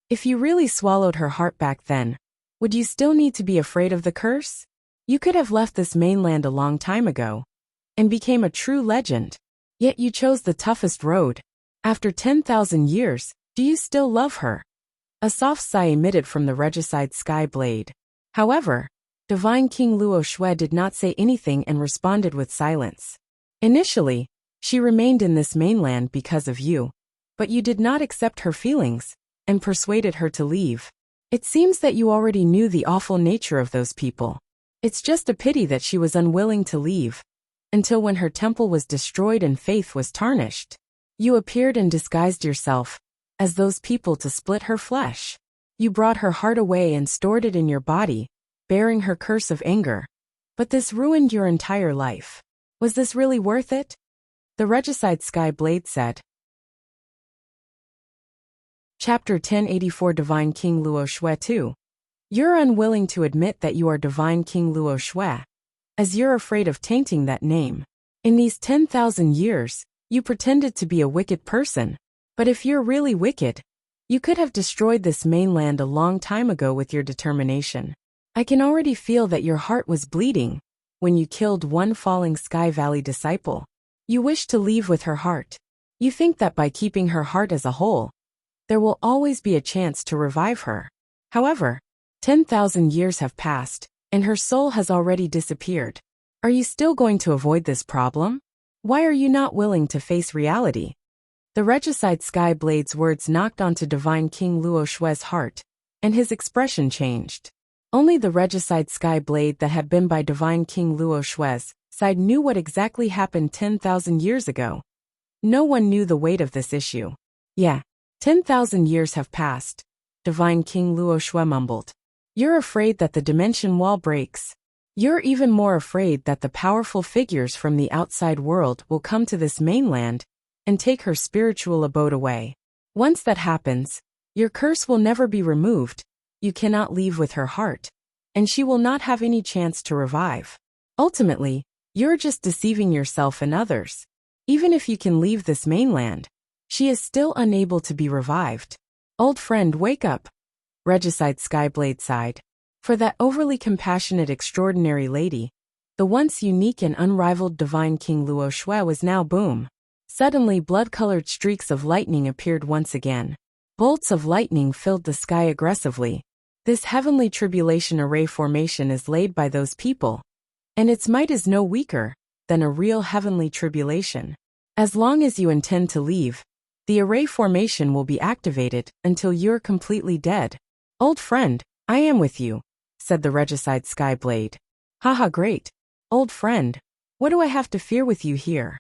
If you really swallowed her heart back then, would you still need to be afraid of the curse? You could have left this mainland a long time ago, and became a true legend. Yet you chose the toughest road. After 10,000 years, do you still love her? A soft sigh emitted from the Regicide Sky Blade. However, Divine King Luo Shui did not say anything and responded with silence. Initially, she remained in this mainland because of you, but you did not accept her feelings, and persuaded her to leave. It seems that you already knew the awful nature of those people. It's just a pity that she was unwilling to leave, until when her temple was destroyed and faith was tarnished. You appeared and disguised yourself as those people to split her flesh. You brought her heart away and stored it in your body, bearing her curse of anger. But this ruined your entire life. Was this really worth it? The Regicide Sky Blade said. Chapter 1084 Divine King Luo Shui 2. You're unwilling to admit that you are Divine King Luo Shui, as you're afraid of tainting that name. In these 10,000 years, you pretended to be a wicked person. But if you're really wicked, you could have destroyed this mainland a long time ago with your determination. I can already feel that your heart was bleeding when you killed one falling Sky Valley disciple. You wish to leave with her heart. You think that by keeping her heart as a whole, there will always be a chance to revive her. However, 10,000 years have passed, and her soul has already disappeared. Are you still going to avoid this problem? Why are you not willing to face reality? The Regicide Sky Blade's words knocked onto Divine King Luo Shui's heart, and his expression changed. Only the Regicide Sky Blade that had been by Divine King Luo Shui's side knew what exactly happened 10,000 years ago. No one knew the weight of this issue. Yeah, 10,000 years have passed, Divine King Luo Shui mumbled. You're afraid that the dimension wall breaks. You're even more afraid that the powerful figures from the outside world will come to this mainland and take her spiritual abode away. Once that happens, your curse will never be removed. You cannot leave with her heart, and she will not have any chance to revive. Ultimately, you're just deceiving yourself and others. Even if you can leave this mainland, she is still unable to be revived. Old friend, wake up, Regicide Skyblade sighed. For that overly compassionate extraordinary lady, the once unique and unrivaled divine King Luo Shui was now boom. Suddenly blood-colored streaks of lightning appeared once again. Bolts of lightning filled the sky aggressively. This heavenly tribulation array formation is laid by those people, and its might is no weaker than a real heavenly tribulation. As long as you intend to leave, the array formation will be activated until you're completely dead. Old friend, I am with you, said the regicide Skyblade. Haha, great. Old friend, what do I have to fear with you here?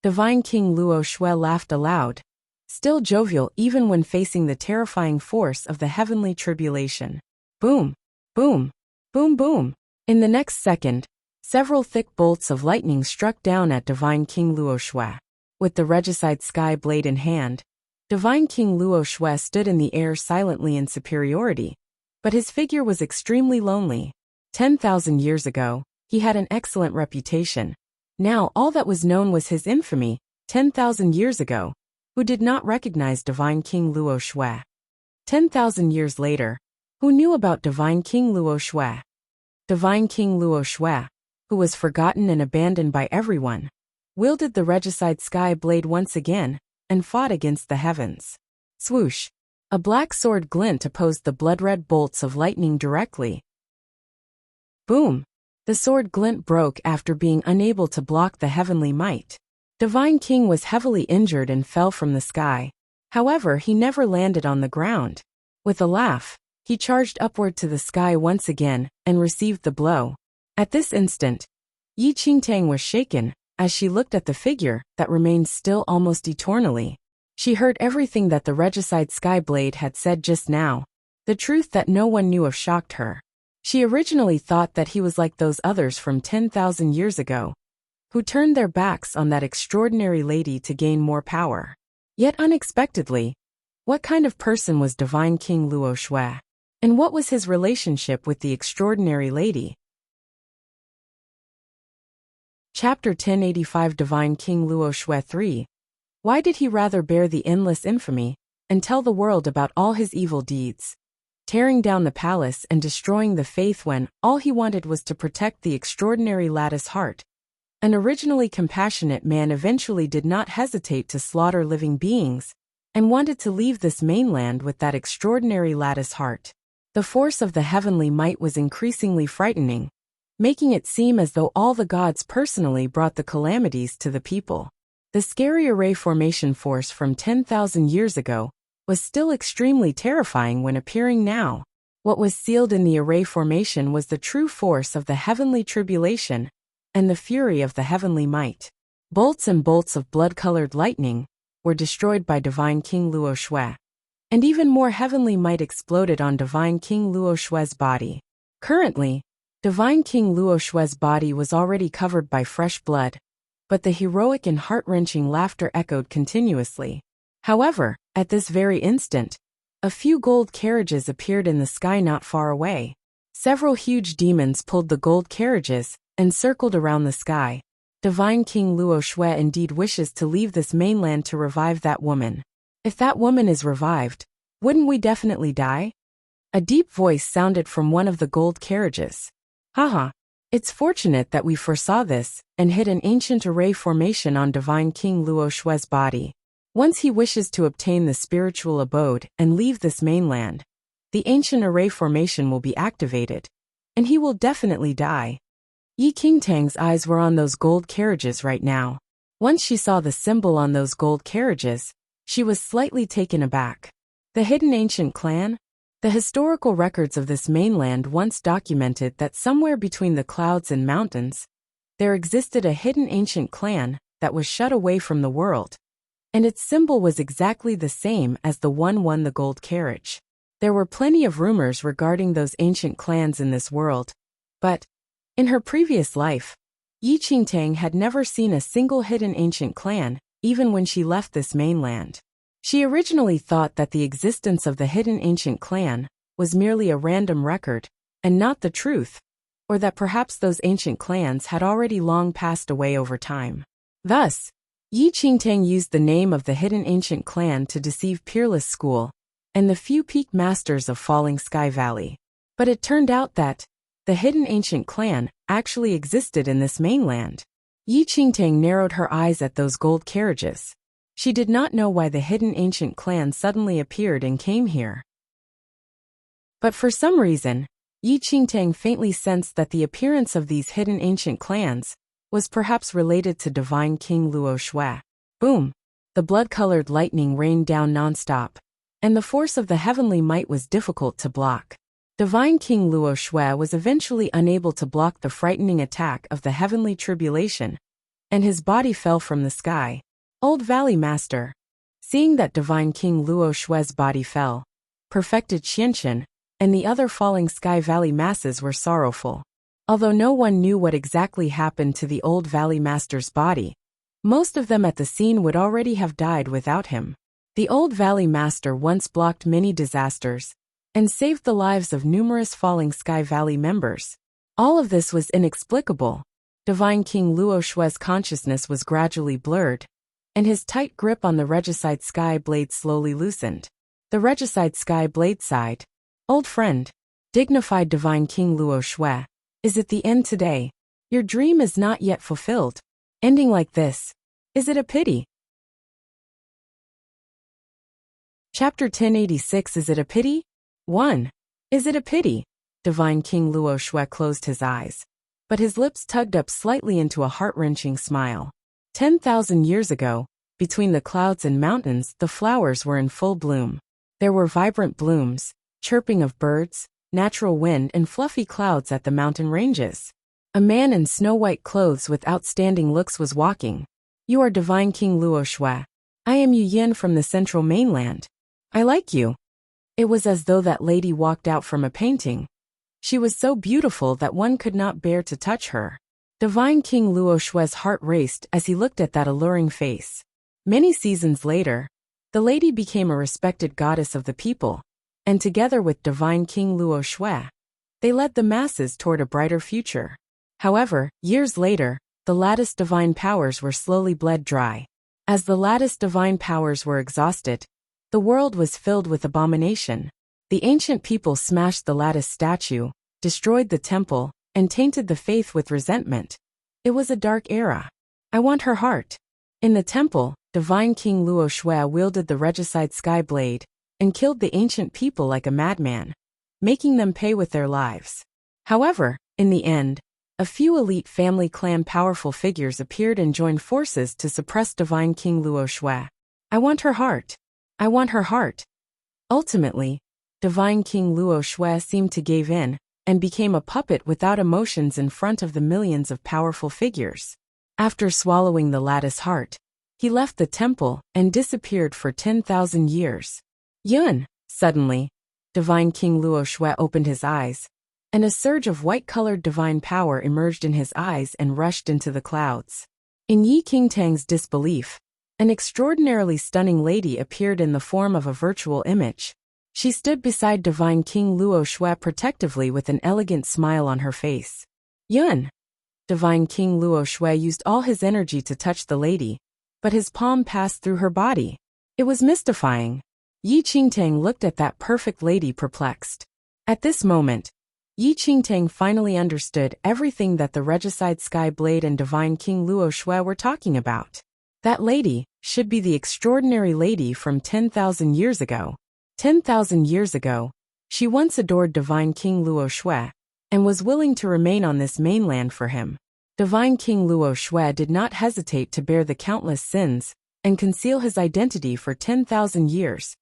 Divine King Luo Shui laughed aloud, still jovial even when facing the terrifying force of the heavenly tribulation. Boom, boom, boom, boom. In the next second, several thick bolts of lightning struck down at Divine King Luo Shui. With the regicide Skyblade in hand, Divine King Luo Shui stood in the air silently in superiority, but his figure was extremely lonely. 10,000 years ago, he had an excellent reputation. Now all that was known was his infamy. 10,000 years ago, who did not recognize Divine King Luo Shui? 10,000 years later, who knew about Divine King Luo Shui? Divine King Luo Shui, who was forgotten and abandoned by everyone, wielded the regicide Skyblade once again and fought against the heavens. Swoosh! A black sword glint opposed the blood-red bolts of lightning directly. Boom! The sword glint broke after being unable to block the heavenly might. Divine King was heavily injured and fell from the sky. However, he never landed on the ground. With a laugh, he charged upward to the sky once again and received the blow. At this instant, Yi Qingtang was shaken as she looked at the figure that remained still almost eternally. She heard everything that the regicide Skyblade had said just now. The truth that no one knew of shocked her. She originally thought that he was like those others from 10,000 years ago, who turned their backs on that extraordinary lady to gain more power. Yet unexpectedly, what kind of person was Divine King Luo Shui? And what was his relationship with the extraordinary lady? Chapter 1085 Divine King Luo Shui 3. Why did he rather bear the endless infamy and tell the world about all his evil deeds, tearing down the palace and destroying the faith when all he wanted was to protect the extraordinary lattice heart? An originally compassionate man eventually did not hesitate to slaughter living beings and wanted to leave this mainland with that extraordinary lattice heart. The force of the heavenly might was increasingly frightening, making it seem as though all the gods personally brought the calamities to the people. The scary array formation force from 10,000 years ago was still extremely terrifying when appearing now. What was sealed in the array formation was the true force of the heavenly tribulation and the fury of the heavenly might. Bolts and bolts of blood-colored lightning were destroyed by Divine King Luo Shui, and even more heavenly might exploded on Divine King Luo Shui's body. Currently, Divine King Luo Shui's body was already covered by fresh blood, but the heroic and heart-wrenching laughter echoed continuously. However, at this very instant, a few gold carriages appeared in the sky not far away. Several huge demons pulled the gold carriages and circled around the sky. Divine King Luo Shui indeed wishes to leave this mainland to revive that woman. If that woman is revived, wouldn't we definitely die? A deep voice sounded from one of the gold carriages. Haha, it's fortunate that we foresaw this and hid an ancient array formation on Divine King Luo Shui's body. Once he wishes to obtain the spiritual abode and leave this mainland, the ancient array formation will be activated, and he will definitely die. Yi Qingtang's eyes were on those gold carriages right now. Once she saw the symbol on those gold carriages, she was slightly taken aback. The hidden ancient clan? The historical records of this mainland once documented that somewhere between the clouds and mountains, there existed a hidden ancient clan that was shut away from the world, and its symbol was exactly the same as the one won the gold carriage. There were plenty of rumors regarding those ancient clans in this world, but in her previous life, Yi Qingtang had never seen a single hidden ancient clan, even when she left this mainland. She originally thought that the existence of the hidden ancient clan was merely a random record, and not the truth, or that perhaps those ancient clans had already long passed away over time. Thus, Yi Qingtang used the name of the hidden ancient clan to deceive Peerless School and the few peak masters of Falling Sky Valley. But it turned out that the hidden ancient clan actually existed in this mainland. Yi Qingtang narrowed her eyes at those gold carriages. She did not know why the hidden ancient clan suddenly appeared and came here. But for some reason, Yi Qingtang faintly sensed that the appearance of these hidden ancient clans was perhaps related to Divine King Luo Shui. Boom! The blood-colored lightning rained down non-stop, and the force of the heavenly might was difficult to block. Divine King Luo Shui was eventually unable to block the frightening attack of the heavenly tribulation, and his body fell from the sky. Old Valley Master, seeing that Divine King Luo Shui's body fell, perfected Xianxian, and the other Falling Sky Valley masses were sorrowful. Although no one knew what exactly happened to the Old Valley Master's body, most of them at the scene would already have died without him. The Old Valley Master once blocked many disasters and saved the lives of numerous Falling Sky Valley members. All of this was inexplicable. Divine King Luo Shui's consciousness was gradually blurred, and his tight grip on the Regicide Sky Blade slowly loosened. The Regicide Sky Blade sighed. Old friend, dignified Divine King Luo Shui, is it the end today? Your dream is not yet fulfilled. Ending like this, is it a pity? Chapter 1086. Is it a pity? 1. Is it a pity? Divine King Luo Shui closed his eyes, but his lips tugged up slightly into a heart-wrenching smile. 10,000 years ago, between the clouds and mountains, the flowers were in full bloom. There were vibrant blooms, chirping of birds, natural wind, and fluffy clouds at the mountain ranges. A man in snow-white clothes with outstanding looks was walking. You are Divine King Luo Shui. I am Yu Yin from the central mainland. I like you. It was as though that lady walked out from a painting. She was so beautiful that one could not bear to touch her. Divine King Luo Shui's heart raced as he looked at that alluring face. Many seasons later, the lady became a respected goddess of the people, and together with Divine King Luo Shui, they led the masses toward a brighter future. However, years later, the lattice divine powers were slowly bled dry. As the lattice divine powers were exhausted, the world was filled with abomination. The ancient people smashed the lattice statue, destroyed the temple, and tainted the faith with resentment. It was a dark era. I want her heart. In the temple, Divine King Luo Shui wielded the Regicide Sky Blade and killed the ancient people like a madman, making them pay with their lives. However, in the end, a few elite family clan powerful figures appeared and joined forces to suppress Divine King Luo Shui. I want her heart. I want her heart. Ultimately, Divine King Luo Shui seemed to give in and became a puppet without emotions in front of the millions of powerful figures. After swallowing the lattice heart, he left the temple and disappeared for 10,000 years. Yun! Suddenly, Divine King Luo Shui opened his eyes, and a surge of white-colored divine power emerged in his eyes and rushed into the clouds. In Yi Qingtang's disbelief, an extraordinarily stunning lady appeared in the form of a virtual image. She stood beside Divine King Luo Shui protectively with an elegant smile on her face. Yun! Divine King Luo Shui used all his energy to touch the lady, but his palm passed through her body. It was mystifying. Yi Qingtang looked at that perfect lady perplexed. At this moment, Yi Qingtang finally understood everything that the Regicide Sky Blade and Divine King Luo Shui were talking about. That lady should be the extraordinary lady from 10,000 years ago. 10,000 years ago, she once adored Divine King Luo Shui and was willing to remain on this mainland for him. Divine King Luo Shui did not hesitate to bear the countless sins and conceal his identity for 10,000 years,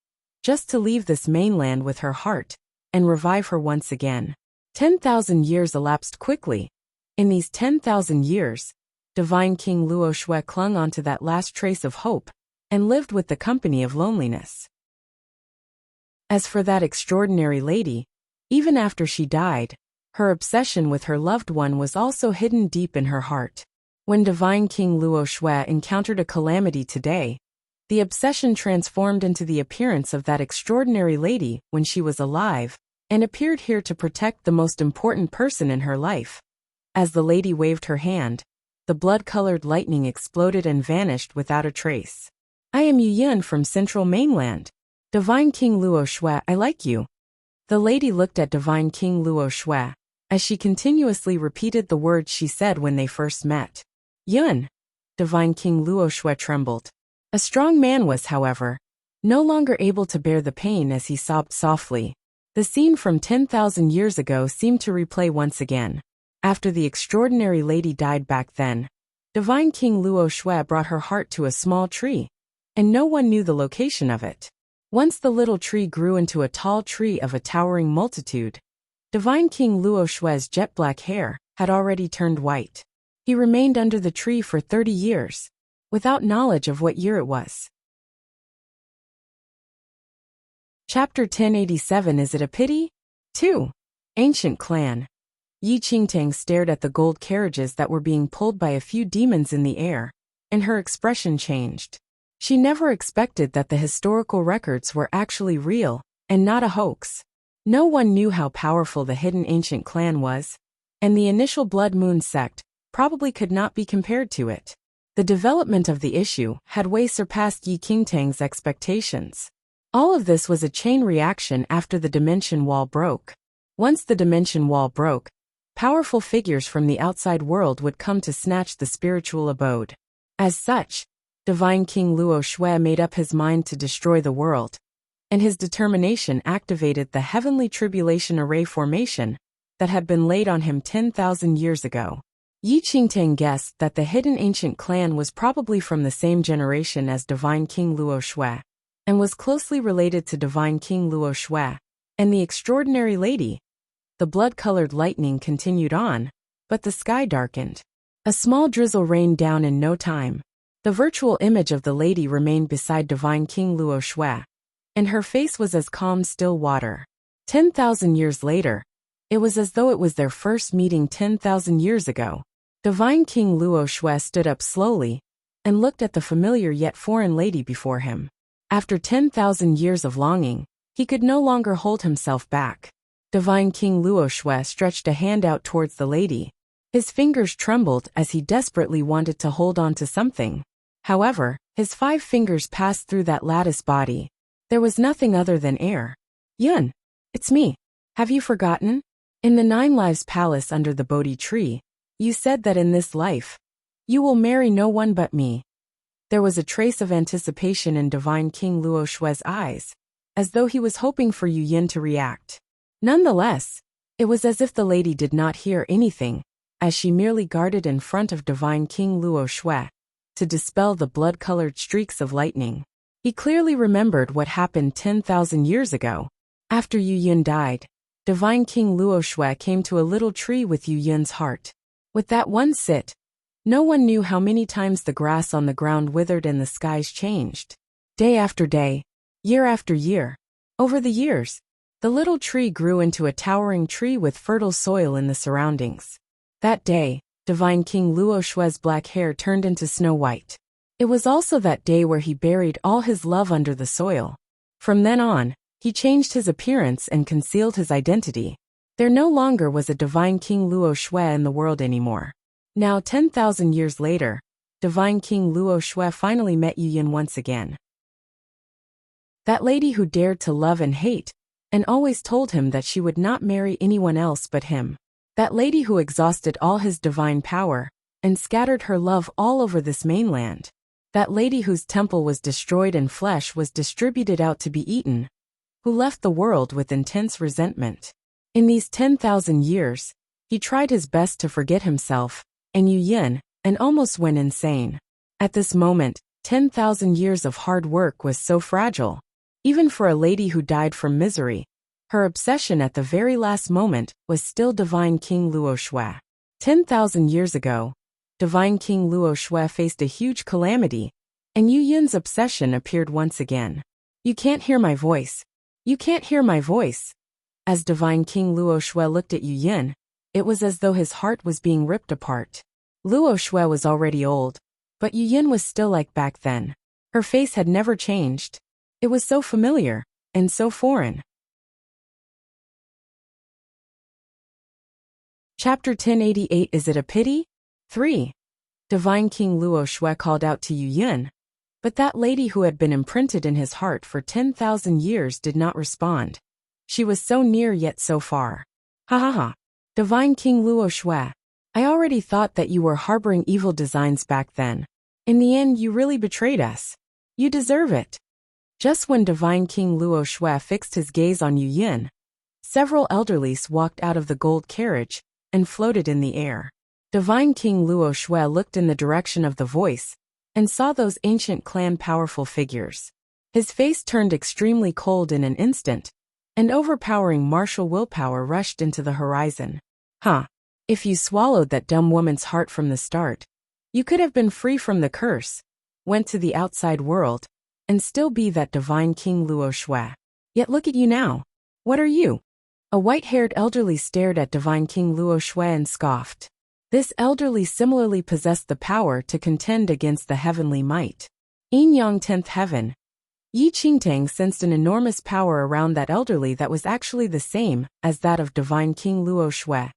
just to leave this mainland with her heart and revive her once again. 10,000 years elapsed quickly. In these 10,000 years, Divine King Luo Shui clung onto that last trace of hope and lived with the company of loneliness. As for that extraordinary lady, even after she died, her obsession with her loved one was also hidden deep in her heart. When Divine King Luo Shui encountered a calamity today, the obsession transformed into the appearance of that extraordinary lady when she was alive, and appeared here to protect the most important person in her life. As the lady waved her hand, the blood-colored lightning exploded and vanished without a trace. I am Yu Yin from Central Mainland. Divine King Luo Shui, I like you. The lady looked at Divine King Luo Shui, as she continuously repeated the words she said when they first met. Yun. Divine King Luo Shui trembled. A strong man was, however, no longer able to bear the pain as he sobbed softly. The scene from 10,000 years ago seemed to replay once again. After the extraordinary lady died back then, Divine King Luo Shui brought her heart to a small tree, and no one knew the location of it. Once the little tree grew into a tall tree of a towering multitude, Divine King Luo Shui's jet-black hair had already turned white. He remained under the tree for 30 years, without knowledge of what year it was. Chapter 1087. Is it a pity? 2. Ancient Clan. Yi Qingtang stared at the gold carriages that were being pulled by a few demons in the air, and her expression changed. She never expected that the historical records were actually real, and not a hoax. No one knew how powerful the hidden ancient clan was, and the initial Blood Moon sect probably could not be compared to it. The development of the issue had way surpassed Yi Qingtang's expectations. All of this was a chain reaction after the dimension wall broke. Once the dimension wall broke, powerful figures from the outside world would come to snatch the spiritual abode. As such, Divine King Luo Shui made up his mind to destroy the world, and his determination activated the heavenly tribulation array formation that had been laid on him 10,000 years ago. Yi Qingtang guessed that the hidden ancient clan was probably from the same generation as Divine King Luo Shui, and was closely related to Divine King Luo Shui and the extraordinary lady. The blood-colored lightning continued on, but the sky darkened. A small drizzle rained down in no time. The virtual image of the lady remained beside Divine King Luo Shui, and her face was as calm still water. 10,000 years later, it was as though it was their first meeting 10,000 years ago. Divine King Luo Shui stood up slowly and looked at the familiar yet foreign lady before him. After 10,000 years of longing, he could no longer hold himself back. Divine King Luo Shui stretched a hand out towards the lady. His fingers trembled as he desperately wanted to hold on to something. However, his 5 fingers passed through that lattice body. There was nothing other than air. Yun, it's me. Have you forgotten? In the 9 Lives Palace under the Bodhi tree, you said that in this life, you will marry no one but me. There was a trace of anticipation in Divine King Luo Shui's eyes, as though he was hoping for Yu Yin to react. Nonetheless, it was as if the lady did not hear anything, as she merely guarded in front of Divine King Luo Shui to dispel the blood-colored streaks of lightning. He clearly remembered what happened 10,000 years ago. After Yu Yin died, Divine King Luo Shui came to a little tree with Yu Yin's heart. With that one sit, no one knew how many times the grass on the ground withered and the skies changed. Day after day, year after year, over the years, the little tree grew into a towering tree with fertile soil in the surroundings. That day, Divine King Luo Shui's black hair turned into snow white. It was also that day where he buried all his love under the soil. From then on, he changed his appearance and concealed his identity. There no longer was a Divine King Luo Shui in the world anymore. Now 10,000 years later, Divine King Luo Shui finally met Yu Yin once again. That lady who dared to love and hate, and always told him that she would not marry anyone else but him. That lady who exhausted all his divine power, and scattered her love all over this mainland. That lady whose temple was destroyed and flesh was distributed out to be eaten, who left the world with intense resentment. In these 10,000 years, he tried his best to forget himself and Yu Yin, and almost went insane. At this moment, 10,000 years of hard work was so fragile. Even for a lady who died from misery, her obsession at the very last moment was still Divine King Luo Shui. 10,000 years ago, Divine King Luo Shui faced a huge calamity, and Yu Yin's obsession appeared once again. You can't hear my voice. You can't hear my voice. As Divine King Luo Shui looked at Yu Yin, it was as though his heart was being ripped apart. Luo Shui was already old, but Yu Yin was still like back then. Her face had never changed. It was so familiar, and so foreign. Chapter 1088. Is it a pity? 3. Divine King Luo Shui called out to Yu Yin. But that lady who had been imprinted in his heart for 10,000 years did not respond. She was so near yet so far. Ha ha ha. Divine King Luo Shui. I already thought that you were harboring evil designs back then. In the end, you really betrayed us. You deserve it. Just when Divine King Luo Shui fixed his gaze on Yu Yin, several elderlies walked out of the gold carriage and floated in the air. Divine King Luo Shui looked in the direction of the voice and saw those ancient clan powerful figures. His face turned extremely cold in an instant, and overpowering martial willpower rushed into the horizon. Huh. If you swallowed that dumb woman's heart from the start, you could have been free from the curse, went to the outside world, and still be that Divine King Luo Shui. Yet look at you now. What are you? A white-haired elderly stared at Divine King Luo Shui and scoffed. This elderly similarly possessed the power to contend against the heavenly might. Yin Yang 10th Heaven. Yi Qingtang sensed an enormous power around that elderly that was actually the same as that of Divine King Luo Shui.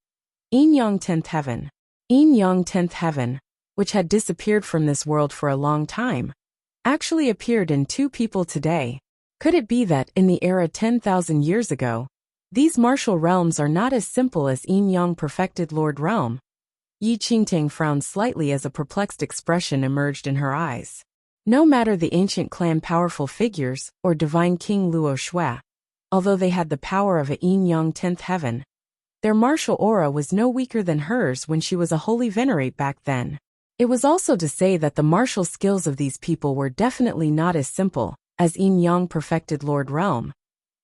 Yin Yang 10th Heaven. Yin Yang 10th Heaven, which had disappeared from this world for a long time, actually appeared in two people today. Could it be that, in the era 10,000 years ago, these martial realms are not as simple as Yin Yang Perfected Lord Realm? Yi Qingtang frowned slightly as a perplexed expression emerged in her eyes. No matter the ancient clan powerful figures or Divine King Luo Shui, although they had the power of a Yin Yang 10th Heaven, their martial aura was no weaker than hers when she was a holy venerate back then. It was also to say that the martial skills of these people were definitely not as simple as Yin Yang Perfected Lord Realm.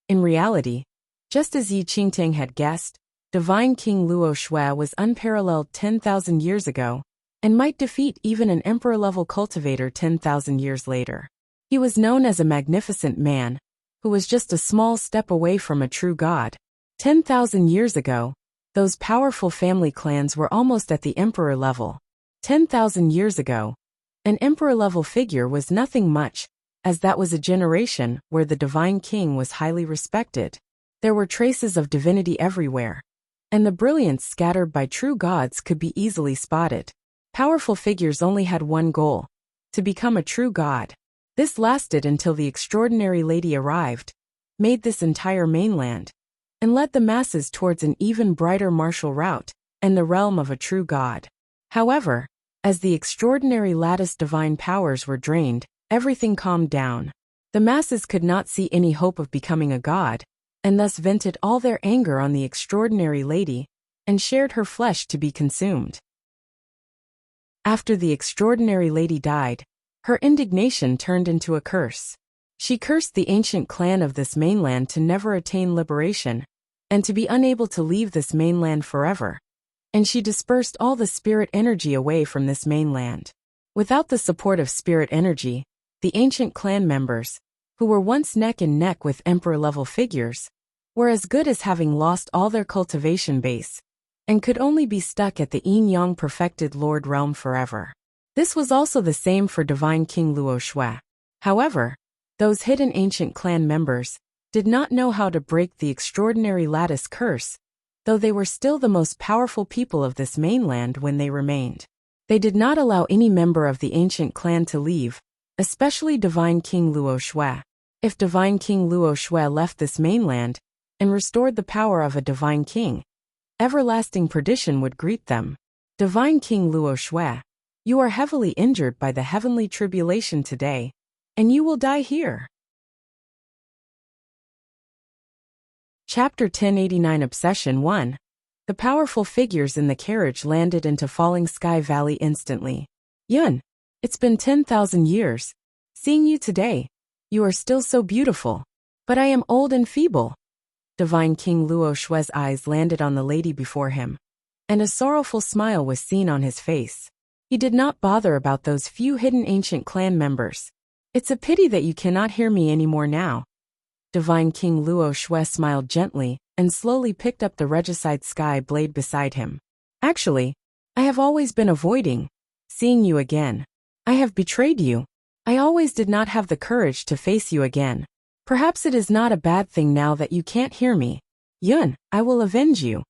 In reality, just as Yi Qingtang had guessed, Divine King Luo Shui was unparalleled 10,000 years ago, and might defeat even an emperor-level cultivator 10,000 years later. He was known as a magnificent man, who was just a small step away from a true god. 10,000 years ago, those powerful family clans were almost at the emperor level. 10,000 years ago, an emperor-level figure was nothing much, as that was a generation where the divine king was highly respected. There were traces of divinity everywhere, and the brilliance scattered by true gods could be easily spotted. Powerful figures only had one goal: to become a true god. This lasted until the extraordinary lady arrived, made this entire mainland, and led the masses towards an even brighter martial route and the realm of a true god. However, as the extraordinary lattice divine powers were drained, everything calmed down. The masses could not see any hope of becoming a god, and thus vented all their anger on the extraordinary lady and shared her flesh to be consumed. After the extraordinary lady died, her indignation turned into a curse. She cursed the ancient clan of this mainland to never attain liberation, and to be unable to leave this mainland forever. And she dispersed all the spirit energy away from this mainland. Without the support of spirit energy, the ancient clan members, who were once neck and neck with emperor-level figures, were as good as having lost all their cultivation base, and could only be stuck at the Yin Yang Perfected Lord Realm forever. This was also the same for Divine King Luo Shui. However, those hidden ancient clan members did not know how to break the extraordinary lattice curse, though they were still the most powerful people of this mainland when they remained. They did not allow any member of the ancient clan to leave, especially Divine King Luo Shui. If Divine King Luo Shui left this mainland and restored the power of a divine king, everlasting perdition would greet them. Divine King Luo Shui, you are heavily injured by the heavenly tribulation today, and you will die here. Chapter 1089 Obsession 1. The powerful figures in the carriage landed into Falling Sky Valley instantly. Yun, it's been 10,000 years. Seeing you today, you are still so beautiful. But I am old and feeble. Divine King Luo Shui's eyes landed on the lady before him, and a sorrowful smile was seen on his face. He did not bother about those few hidden ancient clan members. It's a pity that you cannot hear me anymore now. Divine King Luo Shui smiled gently and slowly picked up the regicide sky blade beside him. Actually, I have always been avoiding seeing you again. I have betrayed you. I always did not have the courage to face you again. Perhaps it is not a bad thing now that you can't hear me. Yun, I will avenge you.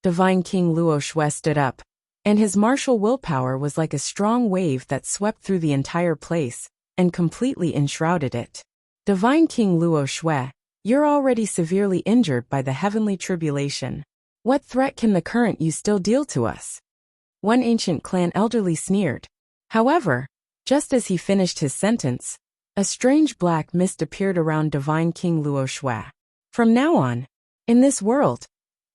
Divine King Luo Shui stood up, and his martial willpower was like a strong wave that swept through the entire place, and completely enshrouded it. Divine King Luo Shui, you're already severely injured by the heavenly tribulation. What threat can the current you still deal to us? One ancient clan elderly sneered. However, just as he finished his sentence, a strange black mist appeared around Divine King Luo Shui. From now on, in this world.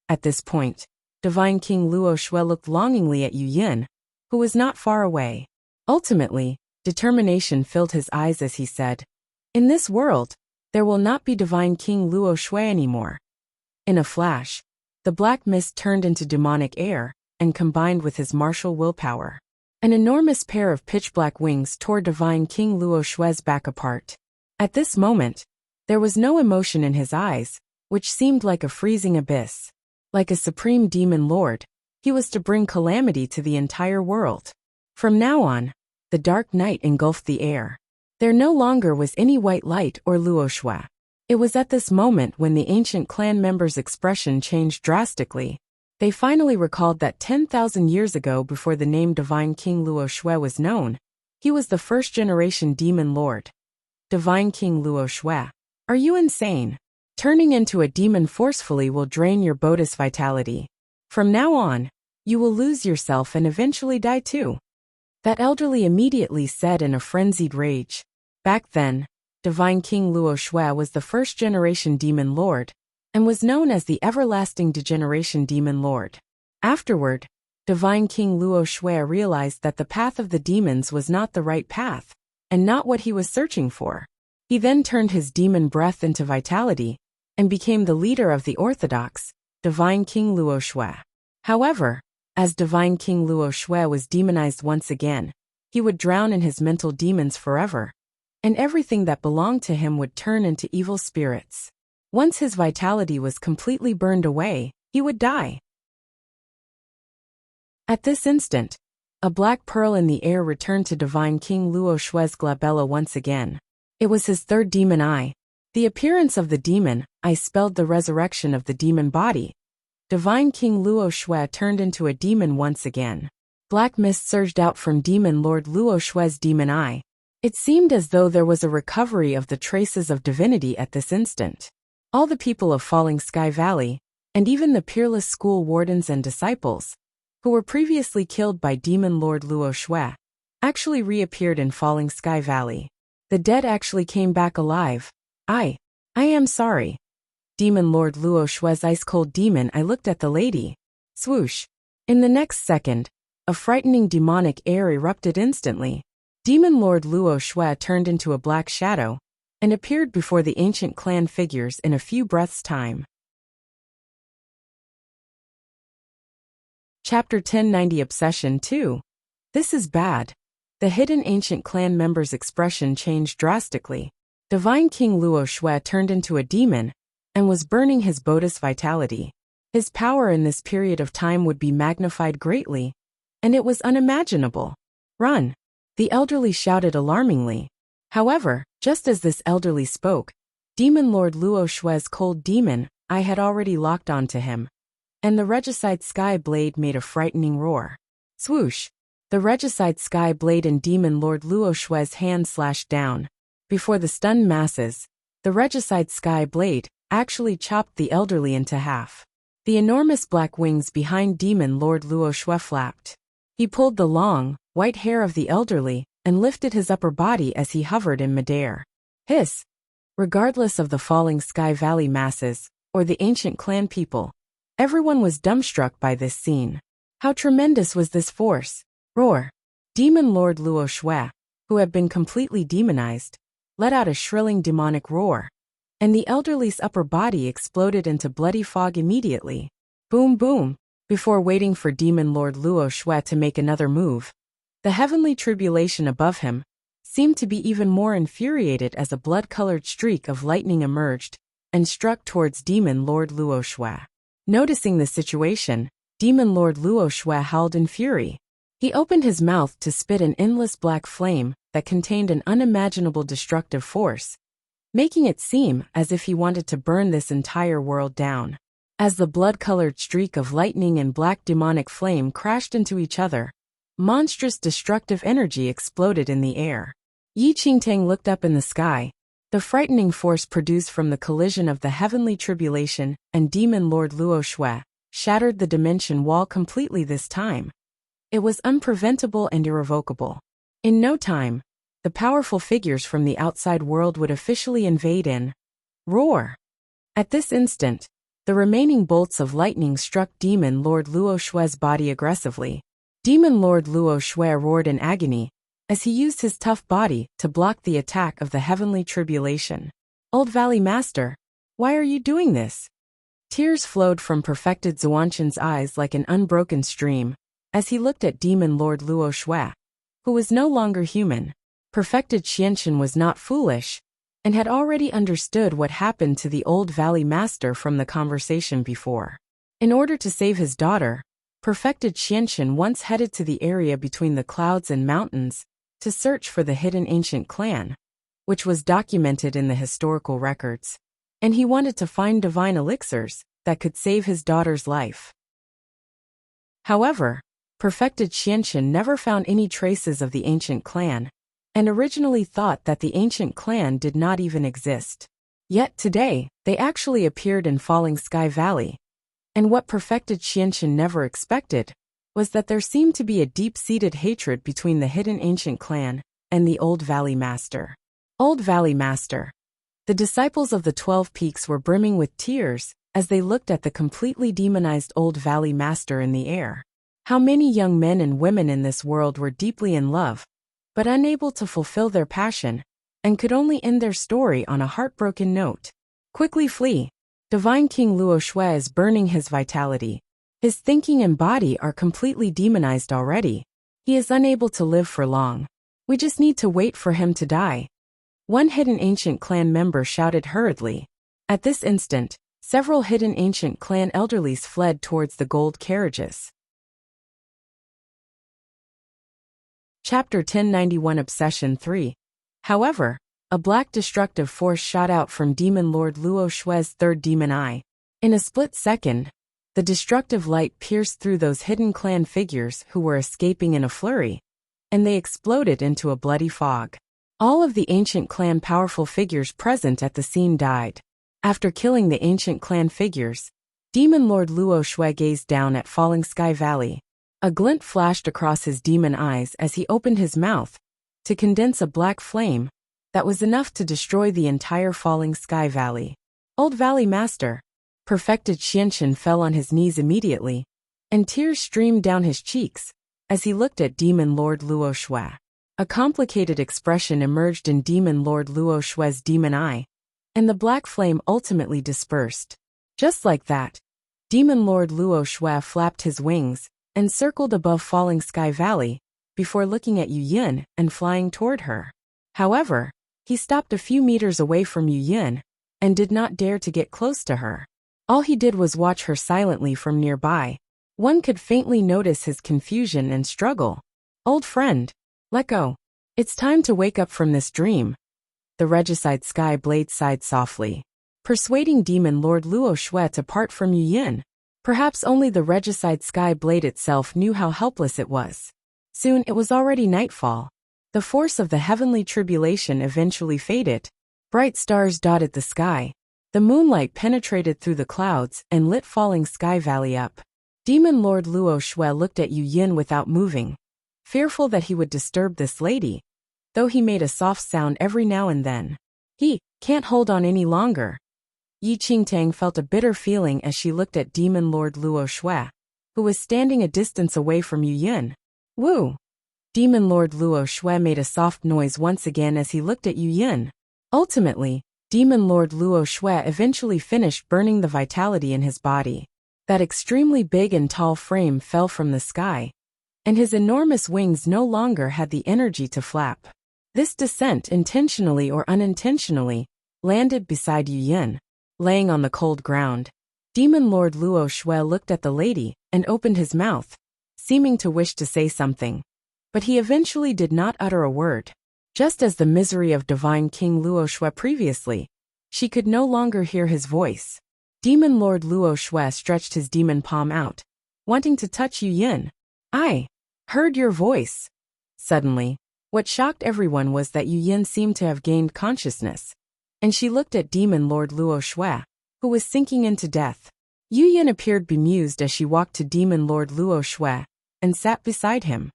At this point, Divine King Luo Shui looked longingly at Yu Yin, who was not far away. Ultimately, determination filled his eyes as he said, "In this world, there will not be Divine King Luo Shui anymore." In a flash, the black mist turned into demonic air and combined with his martial willpower. An enormous pair of pitch-black wings tore Divine King Luo Shui's back apart. At this moment, there was no emotion in his eyes, which seemed like a freezing abyss. Like a supreme demon lord, he was to bring calamity to the entire world. From now on, the dark night engulfed the air. There no longer was any white light or Luo Shui. It was at this moment when the ancient clan members' expression changed drastically. They finally recalled that 10,000 years ago, before the name Divine King Luo Shui was known, he was the first-generation demon lord. Divine King Luo Shui, are you insane? Turning into a demon forcefully will drain your Bodhi's vitality. From now on, you will lose yourself and eventually die too. That elderly immediately said in a frenzied rage. Back then, Divine King Luo Shui was the first-generation demon lord, and was known as the everlasting degeneration demon lord. Afterward, Divine King Luo Shui realized that the path of the demons was not the right path, and not what he was searching for. He then turned his demon breath into vitality, and became the leader of the orthodox, Divine King Luo Shui. However, as Divine King Luo Shui was demonized once again, he would drown in his mental demons forever, and everything that belonged to him would turn into evil spirits. Once his vitality was completely burned away, he would die. At this instant, a black pearl in the air returned to Divine King Luo Shui's glabella once again. It was his third demon eye. The appearance of the demon eye spelled the resurrection of the demon body. Divine King Luo Shui turned into a demon once again. Black mist surged out from Demon Lord Luo Shui's demon eye. It seemed as though there was a recovery of the traces of divinity at this instant. All the people of Falling Sky Valley, and even the peerless school wardens and disciples, who were previously killed by Demon Lord Luo Shui, actually reappeared in Falling Sky Valley. The dead actually came back alive. I am sorry. Demon Lord Luo Shui's ice-cold demon eye looked at the lady. Swoosh. In the next second, a frightening demonic air erupted instantly. Demon Lord Luo Shui turned into a black shadow, and appeared before the ancient clan figures in a few breaths' time. Chapter 1090 Obsession 2. This is bad. The hidden ancient clan member's expression changed drastically. Divine King Luo Shui turned into a demon, and was burning his Bodhi's vitality. His power in this period of time would be magnified greatly, and it was unimaginable. Run! The elderly shouted alarmingly. However, just as this elderly spoke, Demon Lord Luo Shui's cold demon eye had already locked onto him, and the regicide sky blade made a frightening roar. Swoosh! The regicide sky blade in Demon Lord Luo Shui's hand slashed down. Before the stunned masses, the regicide sky blade actually chopped the elderly into half. The enormous black wings behind Demon Lord Luo Shui flapped. He pulled the long, white hair of the elderly and lifted his upper body as he hovered in midair. Hiss! Regardless of the Falling Sky Valley masses, or the ancient clan people, everyone was dumbstruck by this scene. How tremendous was this force? Roar! Demon Lord Luo Shui, who had been completely demonized, let out a shrilling demonic roar, and the elderly's upper body exploded into bloody fog immediately. Boom boom! Before waiting for Demon Lord Luo Shui to make another move, the heavenly tribulation above him seemed to be even more infuriated as a blood-colored streak of lightning emerged and struck towards Demon Lord Luo Shui. Noticing the situation, Demon Lord Luo Shui howled in fury. He opened his mouth to spit an endless black flame that contained an unimaginable destructive force, making it seem as if he wanted to burn this entire world down. As the blood-colored streak of lightning and black demonic flame crashed into each other, monstrous destructive energy exploded in the air. Yi Qingtang looked up in the sky. The frightening force produced from the collision of the heavenly tribulation and demon Lord Luo Shui shattered the dimension wall completely this time. It was unpreventable and irrevocable. In no time, the powerful figures from the outside world would officially invade in roar. At this instant, the remaining bolts of lightning struck demon Lord Luo Shui's body aggressively. Demon Lord Luo Shui roared in agony as he used his tough body to block the attack of the heavenly tribulation. Old Valley Master, why are you doing this? Tears flowed from perfected Zuanshan's eyes like an unbroken stream as he looked at demon Lord Luo Shui, who was no longer human. Perfected Xianshan was not foolish and had already understood what happened to the Old Valley Master from the conversation before. In order to save his daughter, Perfected Xianshan once headed to the area between the clouds and mountains to search for the hidden ancient clan, which was documented in the historical records, and he wanted to find divine elixirs that could save his daughter's life. However, Perfected Xianshan never found any traces of the ancient clan, and originally thought that the ancient clan did not even exist. Yet today, they actually appeared in Falling Sky Valley, and what Perfected Xianshan never expected was that there seemed to be a deep-seated hatred between the hidden ancient clan and the Old Valley Master. Old Valley Master. The disciples of the 12 Peaks were brimming with tears as they looked at the completely demonized Old Valley Master in the air. How many young men and women in this world were deeply in love, but unable to fulfill their passion, and could only end their story on a heartbroken note. Quickly flee. Divine King Luo Shui is burning his vitality. His thinking and body are completely demonized already. He is unable to live for long. We just need to wait for him to die. One hidden ancient clan member shouted hurriedly. At this instant, several hidden ancient clan elderlies fled towards the gold carriages. Chapter 1091 Obsession 3. However, a black destructive force shot out from Demon Lord Luo Shui's third demon eye. In a split second, the destructive light pierced through those hidden clan figures who were escaping in a flurry, and they exploded into a bloody fog. All of the ancient clan powerful figures present at the scene died. After killing the ancient clan figures, Demon Lord Luo Shui gazed down at Falling Sky Valley. A glint flashed across his demon eyes as he opened his mouth to condense a black flame that was enough to destroy the entire Falling Sky Valley. Old Valley Master. Perfected Xianshan fell on his knees immediately, and tears streamed down his cheeks as he looked at Demon Lord Luo Shui. A complicated expression emerged in Demon Lord Luo Shui's demon eye, and the black flame ultimately dispersed. Just like that, Demon Lord Luo Shui flapped his wings and circled above Falling Sky Valley before looking at Yu Yin and flying toward her. However, he stopped a few meters away from Yu Yin and did not dare to get close to her. All he did was watch her silently from nearby. One could faintly notice his confusion and struggle. Old friend, let go. It's time to wake up from this dream. The regicide sky blade sighed softly, persuading Demon Lord Luo Shui to part from Yu Yin. Perhaps only the regicide sky blade itself knew how helpless it was. Soon it was already nightfall. The force of the heavenly tribulation eventually faded. Bright stars dotted the sky. The moonlight penetrated through the clouds and lit Falling Sky Valley up. Demon Lord Luo Shui looked at Yu Yin without moving, fearful that he would disturb this lady, though he made a soft sound every now and then. He can't hold on any longer. Yi Qingtang felt a bitter feeling as she looked at Demon Lord Luo Shui, who was standing a distance away from Yu Yin. Woo! Demon Lord Luo Shui made a soft noise once again as he looked at Yu Yin. Ultimately, Demon Lord Luo Shui eventually finished burning the vitality in his body. That extremely big and tall frame fell from the sky, and his enormous wings no longer had the energy to flap. This descent, intentionally or unintentionally, landed beside Yu Yin. Laying on the cold ground, Demon Lord Luo Shui looked at the lady and opened his mouth, seeming to wish to say something, but he eventually did not utter a word. Just as the misery of Divine King Luo Shui previously, she could no longer hear his voice. Demon Lord Luo Shui stretched his demon palm out, wanting to touch Yu Yin. I heard your voice. Suddenly, What shocked everyone was that Yu Yin seemed to have gained consciousness, and she looked at Demon Lord Luo Shui, who was sinking into death. Yu Yin appeared bemused as she walked to Demon Lord Luo Shui and sat beside him.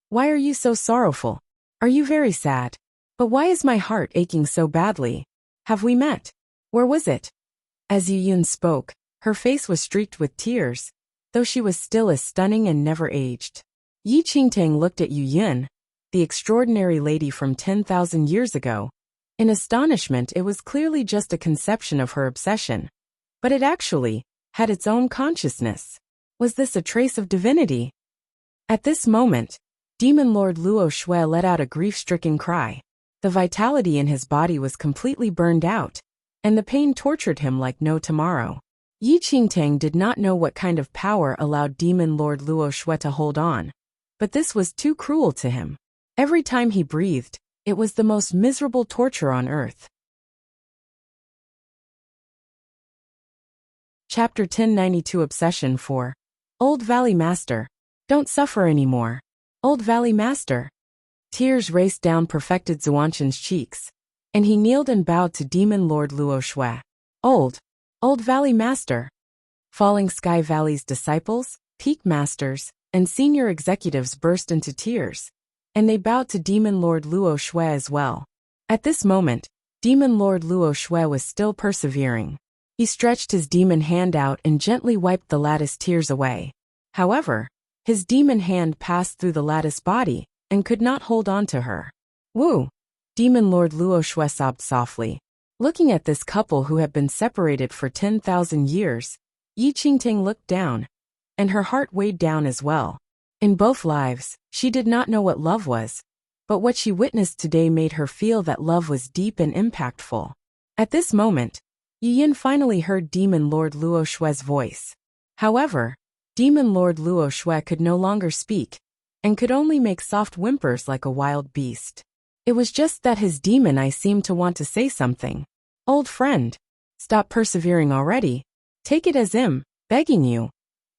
"Why are you so sorrowful? Are you very sad? But why is my heart aching so badly? Have we met? Where was it?" As Yu Yin spoke, her face was streaked with tears, though she was still as stunning and never aged. Yi Qingtang looked at Yu Yin, the extraordinary lady from 10,000 years ago. In astonishment, it was clearly just a conception of her obsession, but it actually had its own consciousness. Was this a trace of divinity? At this moment, Demon Lord Luo Shui let out a grief-stricken cry. The vitality in his body was completely burned out, and the pain tortured him like no tomorrow. Yi Qingtang did not know what kind of power allowed Demon Lord Luo Shui to hold on, but this was too cruel to him. Every time he breathed, it was the most miserable torture on earth. Chapter 1092 Obsession 4. Old Valley Master. Don't suffer anymore. Old Valley Master. Tears raced down Perfected Zuanshan's cheeks, and he kneeled and bowed to Demon Lord Luo Shui. Old Valley Master. Falling Sky Valley's disciples, peak masters, and senior executives burst into tears, and they bowed to Demon Lord Luo Shui as well. At this moment, Demon Lord Luo Shui was still persevering. He stretched his demon hand out and gently wiped the lattice tears away. However, his demon hand passed through the lattice body and could not hold on to her. "Woo!" Demon Lord Luo Shui sobbed softly. Looking at this couple who had been separated for 10,000 years, Yi Qingtang looked down, and her heart weighed down as well. In both lives, she did not know what love was, but what she witnessed today made her feel that love was deep and impactful. At this moment, Yu Yin finally heard Demon Lord Luo Shui's voice. However, Demon Lord Luo Shui could no longer speak, and could only make soft whimpers like a wild beast. It was just that his demon eye seemed to want to say something. "Old friend, stop persevering already. Take it as I'm begging you,"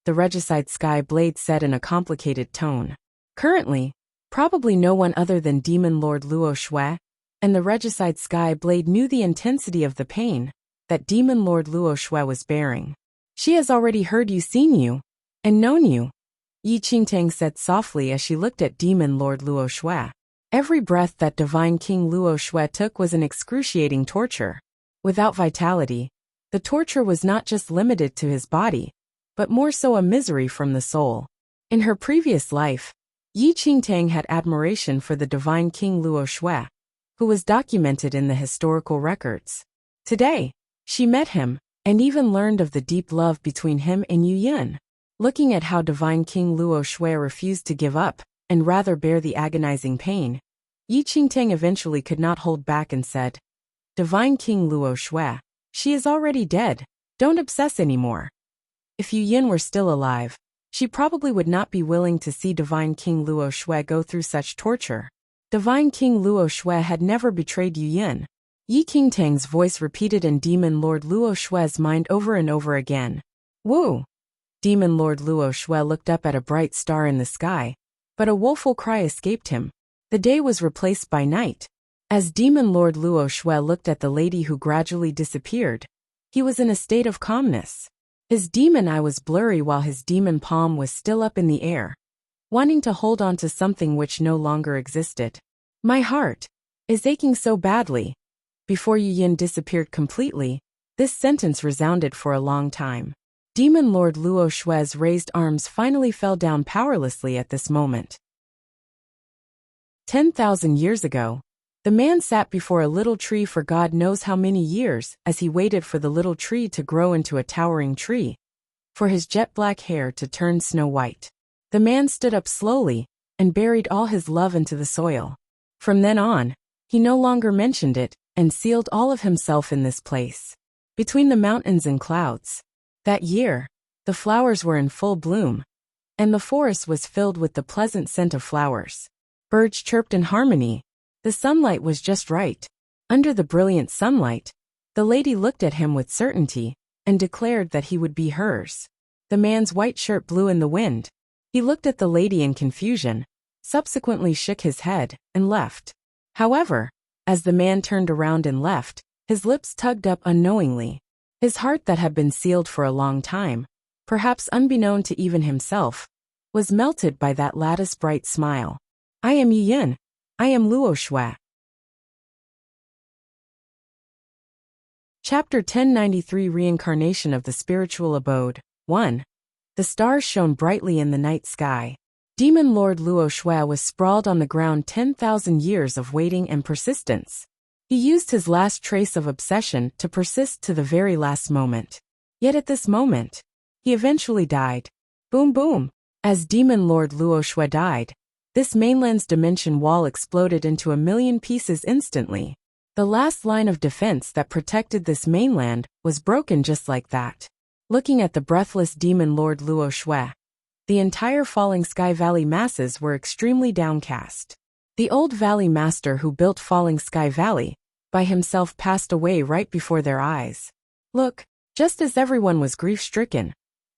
the Regicide Sky Blade said in a complicated tone. Currently, probably no one other than Demon Lord Luo Shui and the Regicide Sky Blade knew the intensity of the pain that Demon Lord Luo Shui was bearing. "She has already heard you, seen you, and known you," Yi Qingtang said softly as she looked at Demon Lord Luo Shui. Every breath that Divine King Luo Shui took was an excruciating torture. Without vitality, the torture was not just limited to his body, but more so a misery from the soul. In her previous life, Yi Qingtang had admiration for the Divine King Luo Shui, who was documented in the historical records. Today, she met him, and even learned of the deep love between him and Yu Yin. Looking at how Divine King Luo Shui refused to give up, and rather bear the agonizing pain, Yi Qingtang eventually could not hold back and said, "Divine King Luo Shui, she is already dead. Don't obsess anymore." If Yu Yin were still alive, she probably would not be willing to see Divine King Luo Shui go through such torture. Divine King Luo Shui had never betrayed Yu Yin. Yi Qingtang's voice repeated in Demon Lord Luo Shui's mind over and over again. "Woo!" Demon Lord Luo Shui looked up at a bright star in the sky, but a woeful cry escaped him. The day was replaced by night. As Demon Lord Luo Shui looked at the lady who gradually disappeared, he was in a state of calmness. His demon eye was blurry while his demon palm was still up in the air, wanting to hold on to something which no longer existed. "My heart is aching so badly." Before Yu Yin disappeared completely, this sentence resounded for a long time. Demon Lord Luo Shui's raised arms finally fell down powerlessly at this moment. 10,000 years ago, the man sat before a little tree for God knows how many years as he waited for the little tree to grow into a towering tree, for his jet-black hair to turn snow white. The man stood up slowly and buried all his love into the soil. From then on, he no longer mentioned it and sealed all of himself in this place. Between the mountains and clouds, that year, the flowers were in full bloom, and the forest was filled with the pleasant scent of flowers. Birds chirped in harmony. The sunlight was just right. Under the brilliant sunlight, the lady looked at him with certainty and declared that he would be hers. The man's white shirt blew in the wind. He looked at the lady in confusion, subsequently shook his head and left. However, as the man turned around and left, his lips tugged up unknowingly. His heart that had been sealed for a long time, perhaps unbeknown to even himself, was melted by that lattice-bright smile. I am Yin. I am Luo Shui. Chapter 1093 Reincarnation of the Spiritual Abode. 1. The stars shone brightly in the night sky. Demon Lord Luo Shui was sprawled on the ground 10,000 years of waiting and persistence. He used his last trace of obsession to persist to the very last moment. Yet at this moment, he eventually died. Boom boom. As Demon Lord Luo Shui died, this mainland's dimension wall exploded into a million pieces instantly. The last line of defense that protected this mainland was broken just like that. Looking at the breathless Demon Lord Luo Shui, the entire Falling Sky Valley masses were extremely downcast. The old valley master who built Falling Sky Valley by himself passed away right before their eyes. Look, just as everyone was grief-stricken,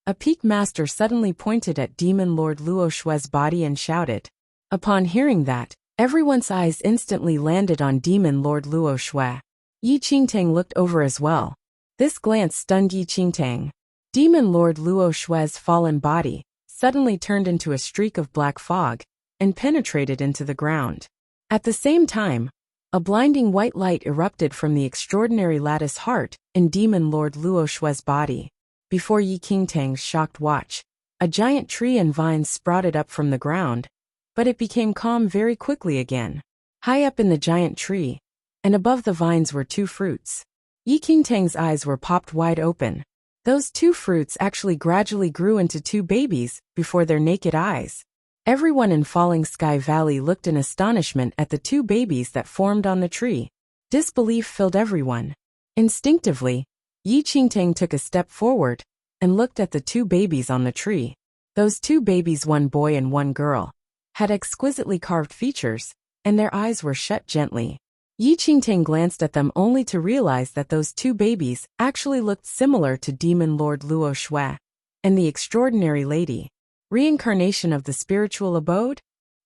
a peak master suddenly pointed at Demon Lord Luo Shui's body and shouted. Upon hearing that, everyone's eyes instantly landed on Demon Lord Luo Shui. Yi Qingtang looked over as well. This glance stunned Yi Qingtang. Demon Lord Luo Shui's fallen body suddenly turned into a streak of black fog and penetrated into the ground. At the same time, a blinding white light erupted from the extraordinary lattice heart in Demon Lord Luo Shui's body. Before Yi Qingtang's shocked watch, a giant tree and vines sprouted up from the ground, but it became calm very quickly again. High up in the giant tree, and above the vines were two fruits. Yi Qingtang's eyes were popped wide open. Those two fruits actually gradually grew into two babies before their naked eyes. Everyone in Falling Sky Valley looked in astonishment at the two babies that formed on the tree. Disbelief filled everyone. Instinctively, Yi Qingtang took a step forward and looked at the two babies on the tree. Those two babies, one boy and one girl, had exquisitely carved features, and their eyes were shut gently. Yi Qingtang glanced at them only to realize that those two babies actually looked similar to Demon Lord Luo Shui and the extraordinary lady. Reincarnation of the spiritual abode?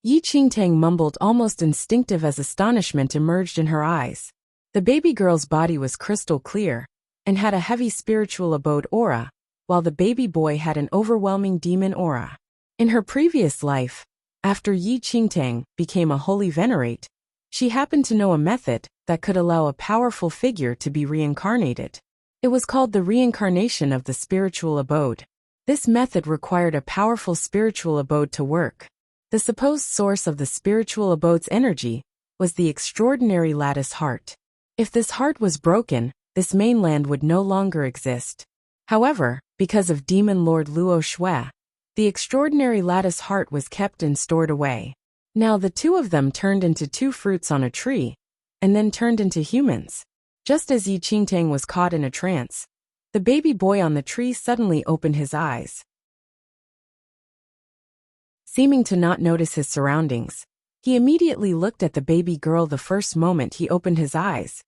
Yi Qingtang mumbled, almost instinctive as astonishment emerged in her eyes. The baby girl's body was crystal clear and had a heavy spiritual abode aura, while the baby boy had an overwhelming demon aura. In her previous life, after Yi Qingtang became a holy venerate, she happened to know a method that could allow a powerful figure to be reincarnated. It was called the reincarnation of the spiritual abode. This method required a powerful spiritual abode to work. The supposed source of the spiritual abode's energy was the extraordinary lattice heart. If this heart was broken, this mainland would no longer exist. However, because of Demon Lord Luo Shui, the extraordinary lattice heart was kept and stored away. Now the two of them turned into two fruits on a tree, and then turned into humans. Just as Yi Qingtang was caught in a trance, the baby boy on the tree suddenly opened his eyes. Seeming to not notice his surroundings, he immediately looked at the baby girl the first moment he opened his eyes,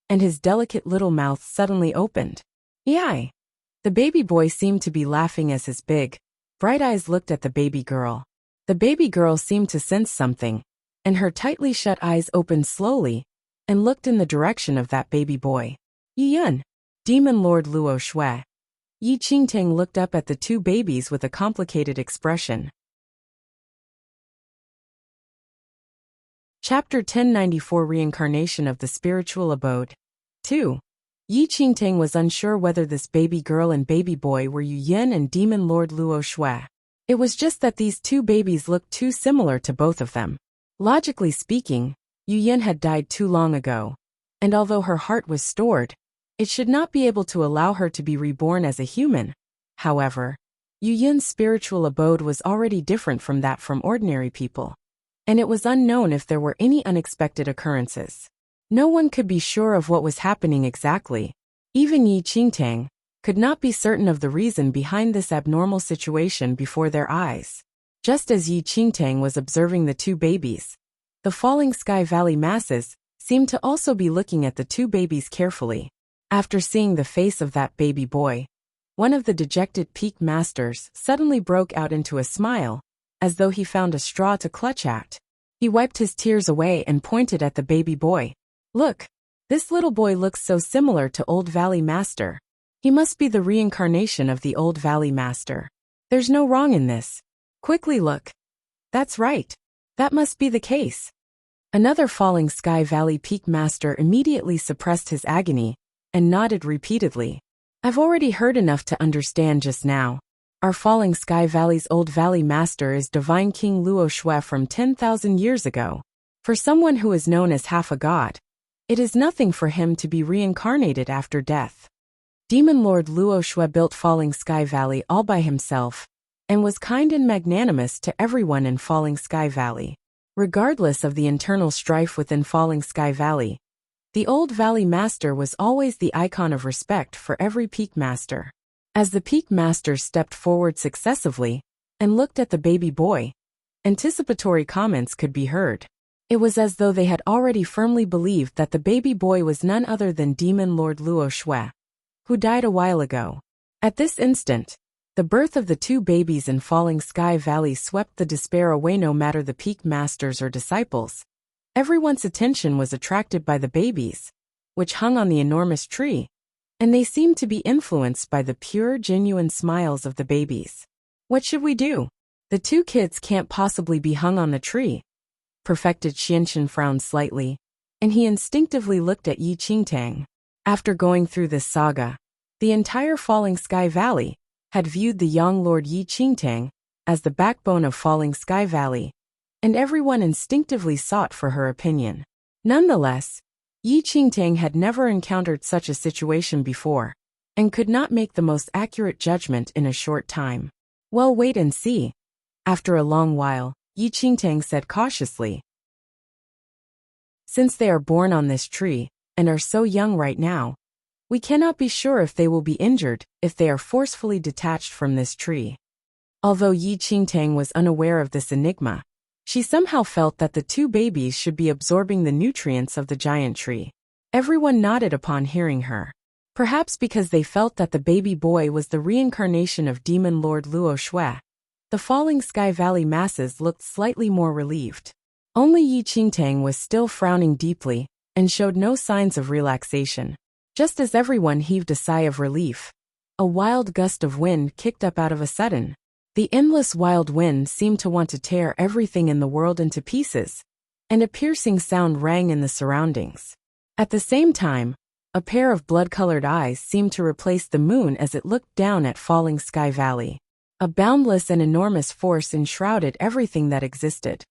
and his delicate little mouth suddenly opened. Yai! The baby boy seemed to be laughing as his big, bright eyes looked at the baby girl. The baby girl seemed to sense something, and her tightly shut eyes opened slowly and looked in the direction of that baby boy. Yun! Demon Lord Luo Shui. Yi Qingtang looked up at the two babies with a complicated expression. Chapter 1094 Reincarnation of the Spiritual Abode. 2. Yi Qingtang was unsure whether this baby girl and baby boy were Yu Yin and Demon Lord Luo Shui. It was just that these two babies looked too similar to both of them. Logically speaking, Yu Yin had died too long ago, and although her heart was stored, it should not be able to allow her to be reborn as a human. However, Yu Yin's spiritual abode was already different from that from ordinary people, and it was unknown if there were any unexpected occurrences. No one could be sure of what was happening exactly. Even Yi Qingtang could not be certain of the reason behind this abnormal situation before their eyes. Just as Yi Qingtang was observing the two babies, the Falling Sky Valley masses seemed to also be looking at the two babies carefully. After seeing the face of that baby boy, one of the dejected peak masters suddenly broke out into a smile as though he found a straw to clutch at. He wiped his tears away and pointed at the baby boy. Look, this little boy looks so similar to Old Valley Master. He must be the reincarnation of the Old Valley Master. There's no wrong in this. Quickly look. That's right. That must be the case. Another Falling Sky Valley Peak Master immediately suppressed his agony and nodded repeatedly. I've already heard enough to understand just now. Our Falling Sky Valley's Old Valley Master is Divine King Luo Shui from 10,000 years ago. For someone who is known as half a god, it is nothing for him to be reincarnated after death. Demon Lord Luo Shui built Falling Sky Valley all by himself, and was kind and magnanimous to everyone in Falling Sky Valley. Regardless of the internal strife within Falling Sky Valley, the Old Valley Master was always the icon of respect for every Peak Master. As the Peak Masters stepped forward successively and looked at the baby boy, anticipatory comments could be heard. It was as though they had already firmly believed that the baby boy was none other than Demon Lord Luo Shui, who died a while ago. At this instant, the birth of the two babies in Falling Sky Valley swept the despair away. No matter the Peak Masters or disciples, everyone's attention was attracted by the babies, which hung on the enormous tree, and they seemed to be influenced by the pure, genuine smiles of the babies. What should we do? The two kids can't possibly be hung on the tree. Perfected Xianxin frowned slightly, and he instinctively looked at Yi Qingtang. After going through this saga, the entire Falling Sky Valley had viewed the young Lord Yi Qingtang as the backbone of Falling Sky Valley, and everyone instinctively sought for her opinion. Nonetheless, Yi Qingtang had never encountered such a situation before, and could not make the most accurate judgment in a short time. Well, wait and see. After a long while, Yi Qingtang said cautiously, since they are born on this tree, and are so young right now, we cannot be sure if they will be injured if they are forcefully detached from this tree. Although Yi Qingtang was unaware of this enigma, she somehow felt that the two babies should be absorbing the nutrients of the giant tree. Everyone nodded upon hearing her. Perhaps because they felt that the baby boy was the reincarnation of Demon Lord Luo Shui, the Falling Sky Valley masses looked slightly more relieved. Only Yi Qingtang was still frowning deeply and showed no signs of relaxation. Just as everyone heaved a sigh of relief, a wild gust of wind kicked up out of a sudden. The endless wild wind seemed to want to tear everything in the world into pieces, and a piercing sound rang in the surroundings. At the same time, a pair of blood-colored eyes seemed to replace the moon as it looked down at Falling Sky Valley. A boundless and enormous force enshrouded everything that existed.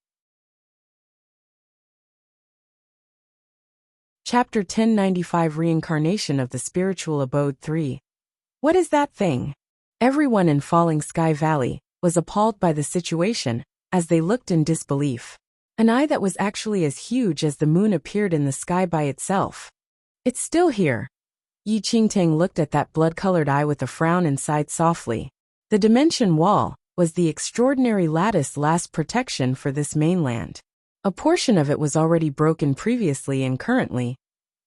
Chapter 1095 Reincarnation of the Spiritual Abode 3. What is that thing? Everyone in Falling Sky Valley was appalled by the situation as they looked in disbelief. An eye that was actually as huge as the moon appeared in the sky by itself. It's still here. Yi Qingtang looked at that blood-colored eye with a frown and sighed softly. The dimension wall was the extraordinary lattice last protection for this mainland. A portion of it was already broken previously and currently.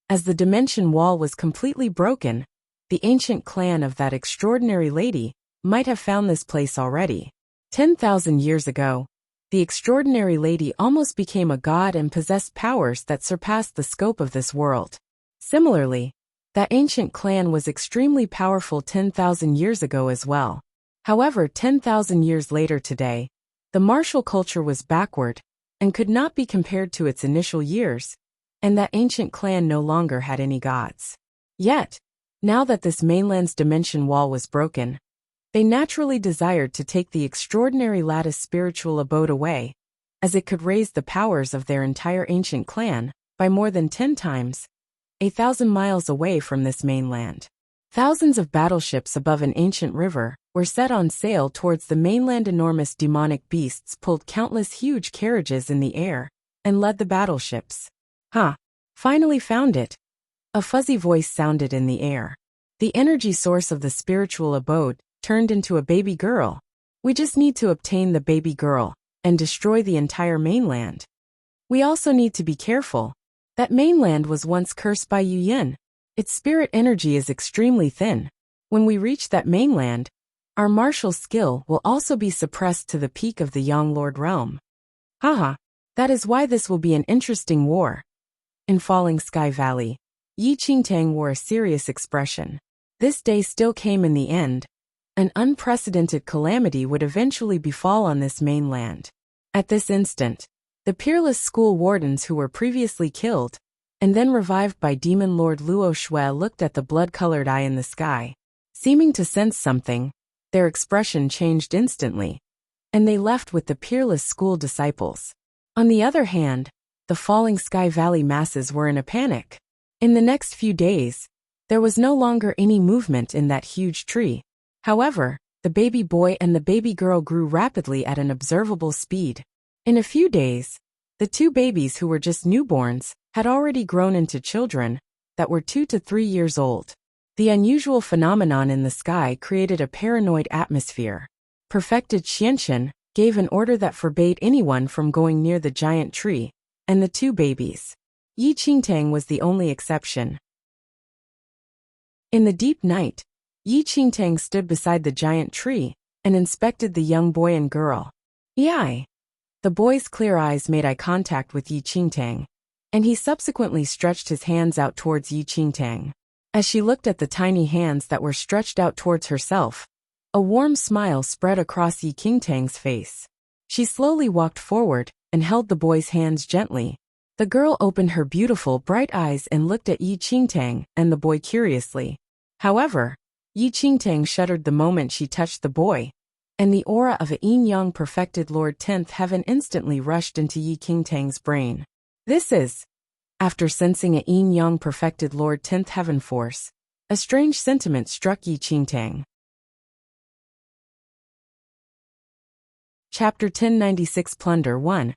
As the dimension wall was completely broken, the ancient clan of that extraordinary lady might have found this place already. 10,000 years ago, the extraordinary lady almost became a god and possessed powers that surpassed the scope of this world. Similarly, that ancient clan was extremely powerful 10,000 years ago as well. However, 10,000 years later today, the martial culture was backward and could not be compared to its initial years, and that ancient clan no longer had any gods. Yet, now that this mainland's dimension wall was broken, they naturally desired to take the extraordinary lattice spiritual abode away, as it could raise the powers of their entire ancient clan by more than 10 times, 1,000 miles away from this mainland. Thousands of battleships above an ancient river were set on sail towards the mainland. Enormous demonic beasts pulled countless huge carriages in the air and led the battleships. Finally found it. A fuzzy voice sounded in the air. The energy source of the spiritual abode turned into a baby girl. We just need to obtain the baby girl and destroy the entire mainland. We also need to be careful. That mainland was once cursed by Yu Yin. Its spirit energy is extremely thin. When we reach that mainland, Our martial skill will also be suppressed to the peak of the Young Lord realm. Haha, that is why this will be an interesting war. In Falling Sky Valley, Yi Qingtang wore a serious expression. This day still came in the end. An unprecedented calamity would eventually befall on this mainland. At this instant, the peerless school wardens who were previously killed, and then revived by Demon Lord Luo Shui, looked at the blood-colored eye in the sky. Seeming to sense something, their expression changed instantly, and they left with the peerless school disciples. On the other hand, the Falling Sky Valley masses were in a panic. In the next few days, there was no longer any movement in that huge tree. However, the baby boy and the baby girl grew rapidly at an observable speed. In a few days, the two babies who were just newborns had already grown into children that were 2 to 3 years old. The unusual phenomenon in the sky created a paranoid atmosphere. Perfected Xianxian gave an order that forbade anyone from going near the giant tree, and the two babies. Yi Qingtang was the only exception. In the deep night, Yi Qingtang stood beside the giant tree and inspected the young boy and girl. Yai! The boy's clear eyes made eye contact with Yi Qingtang, and he subsequently stretched his hands out towards Yi Qingtang. As she looked at the tiny hands that were stretched out towards herself, a warm smile spread across Yi Qingtang's face. She slowly walked forward and held the boy's hands gently. The girl opened her beautiful bright eyes and looked at Yi Qingtang and the boy curiously. However, Yi Qingtang shuddered the moment she touched the boy, and the aura of a yin-yang perfected Lord 10th Heaven instantly rushed into Yi Qingtang's brain. This is, after sensing a yin-yang perfected Lord 10th Heaven force, a strange sentiment struck Yi Qingtang. Chapter 1096 Plunder 1.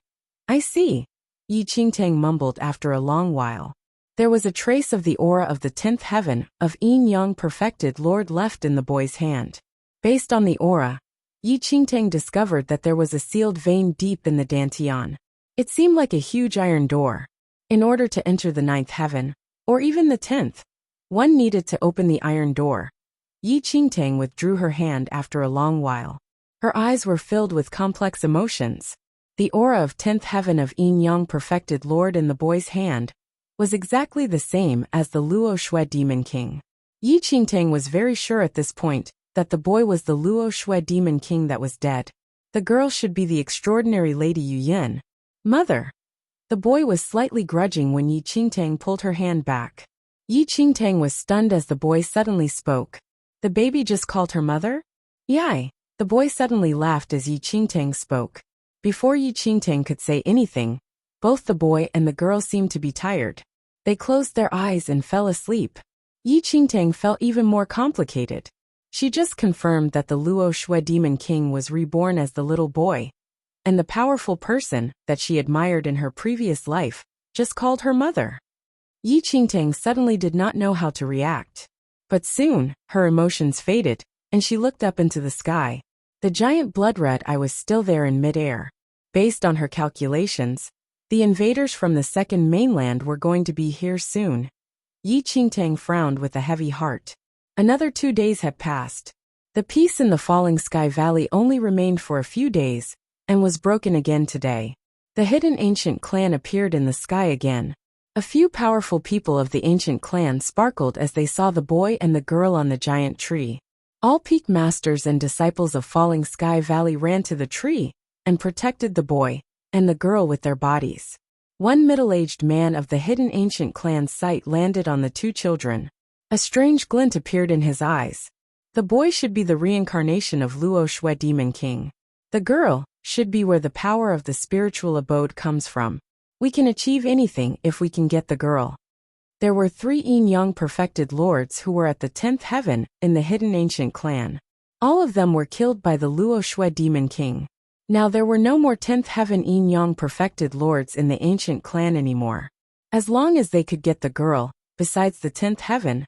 I see, Yi Qingtang mumbled after a long while. There was a trace of the aura of the 10th heaven of yin-yang perfected Lord left in the boy's hand. Based on the aura, Yi Qingtang discovered that there was a sealed vein deep in the dantian. It seemed like a huge iron door. In order to enter the 9th heaven, or even the 10th, one needed to open the iron door. Yi Qingtang withdrew her hand after a long while. Her eyes were filled with complex emotions. The aura of 10th heaven of yin-yang perfected Lord in the boy's hand was exactly the same as the Luo Shui Demon King. Yi Qingtang was very sure at this point that the boy was the Luo Shui Demon King that was dead. The girl should be the extraordinary Lady Yu Yin. Mother. The boy was slightly grudging when Yi Qingtang pulled her hand back. Yi Qingtang was stunned as the boy suddenly spoke. The baby just called her mother? Yai. The boy suddenly laughed as Yi Qingtang spoke. Before Yi Qingtang could say anything, both the boy and the girl seemed to be tired. They closed their eyes and fell asleep. Yi Qingtang felt even more complicated. She just confirmed that the Luo Shui Demon King was reborn as the little boy, and the powerful person that she admired in her previous life just called her mother. Yi Qingtang suddenly did not know how to react. But soon, her emotions faded, and she looked up into the sky. The giant blood-red eye was still there in mid-air. Based on her calculations, the invaders from the second mainland were going to be here soon. Yi Qingtang frowned with a heavy heart. Another 2 days had passed. The peace in the Falling Sky Valley only remained for a few days, and was broken again today. The hidden ancient clan appeared in the sky again. A few powerful people of the ancient clan sparkled as they saw the boy and the girl on the giant tree. All peak masters and disciples of Falling Sky Valley ran to the tree and protected the boy and the girl with their bodies. One middle-aged man of the hidden ancient clan's sight landed on the two children. A strange glint appeared in his eyes. The boy should be the reincarnation of Luo Shui Demon King. The girl should be where the power of the spiritual abode comes from. We can achieve anything if we can get the girl. There were 3 yin-yang perfected lords who were at the 10th heaven in the hidden ancient clan. All of them were killed by the Luo Shui Demon King. Now there were no more 10th heaven yin-yang perfected lords in the ancient clan anymore. As long as they could get the girl, besides the 10th heaven,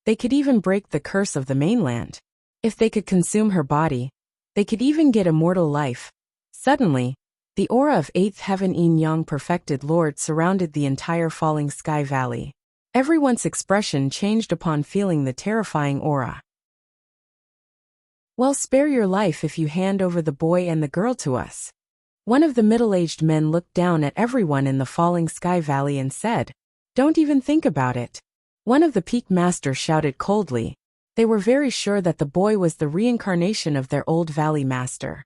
they could even break the curse of the mainland. If they could consume her body, they could even get immortal life. Suddenly, the aura of 8th heaven yin-yang perfected lord surrounded the entire Falling Sky Valley. Everyone's expression changed upon feeling the terrifying aura. Well, spare your life if you hand over the boy and the girl to us. One of the middle-aged men looked down at everyone in the falling sky valley and said, "Don't even think about it." One of the peak masters shouted coldly. They were very sure that the boy was the reincarnation of their old valley master.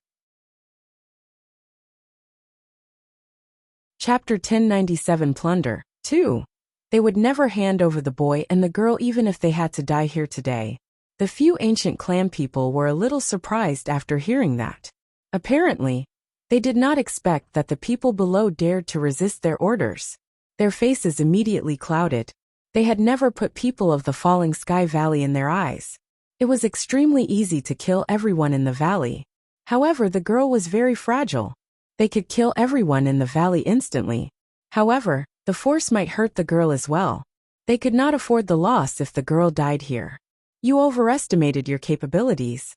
Chapter 1097 Plunder 2. They would never hand over the boy and the girl even if they had to die here today. The few ancient clan people were a little surprised after hearing that. Apparently, they did not expect that the people below dared to resist their orders. Their faces immediately clouded. They had never put people of the falling sky valley in their eyes. It was extremely easy to kill everyone in the valley. However, the girl was very fragile. They could kill everyone in the valley instantly. However, the force might hurt the girl as well. They could not afford the loss if the girl died here. You overestimated your capabilities.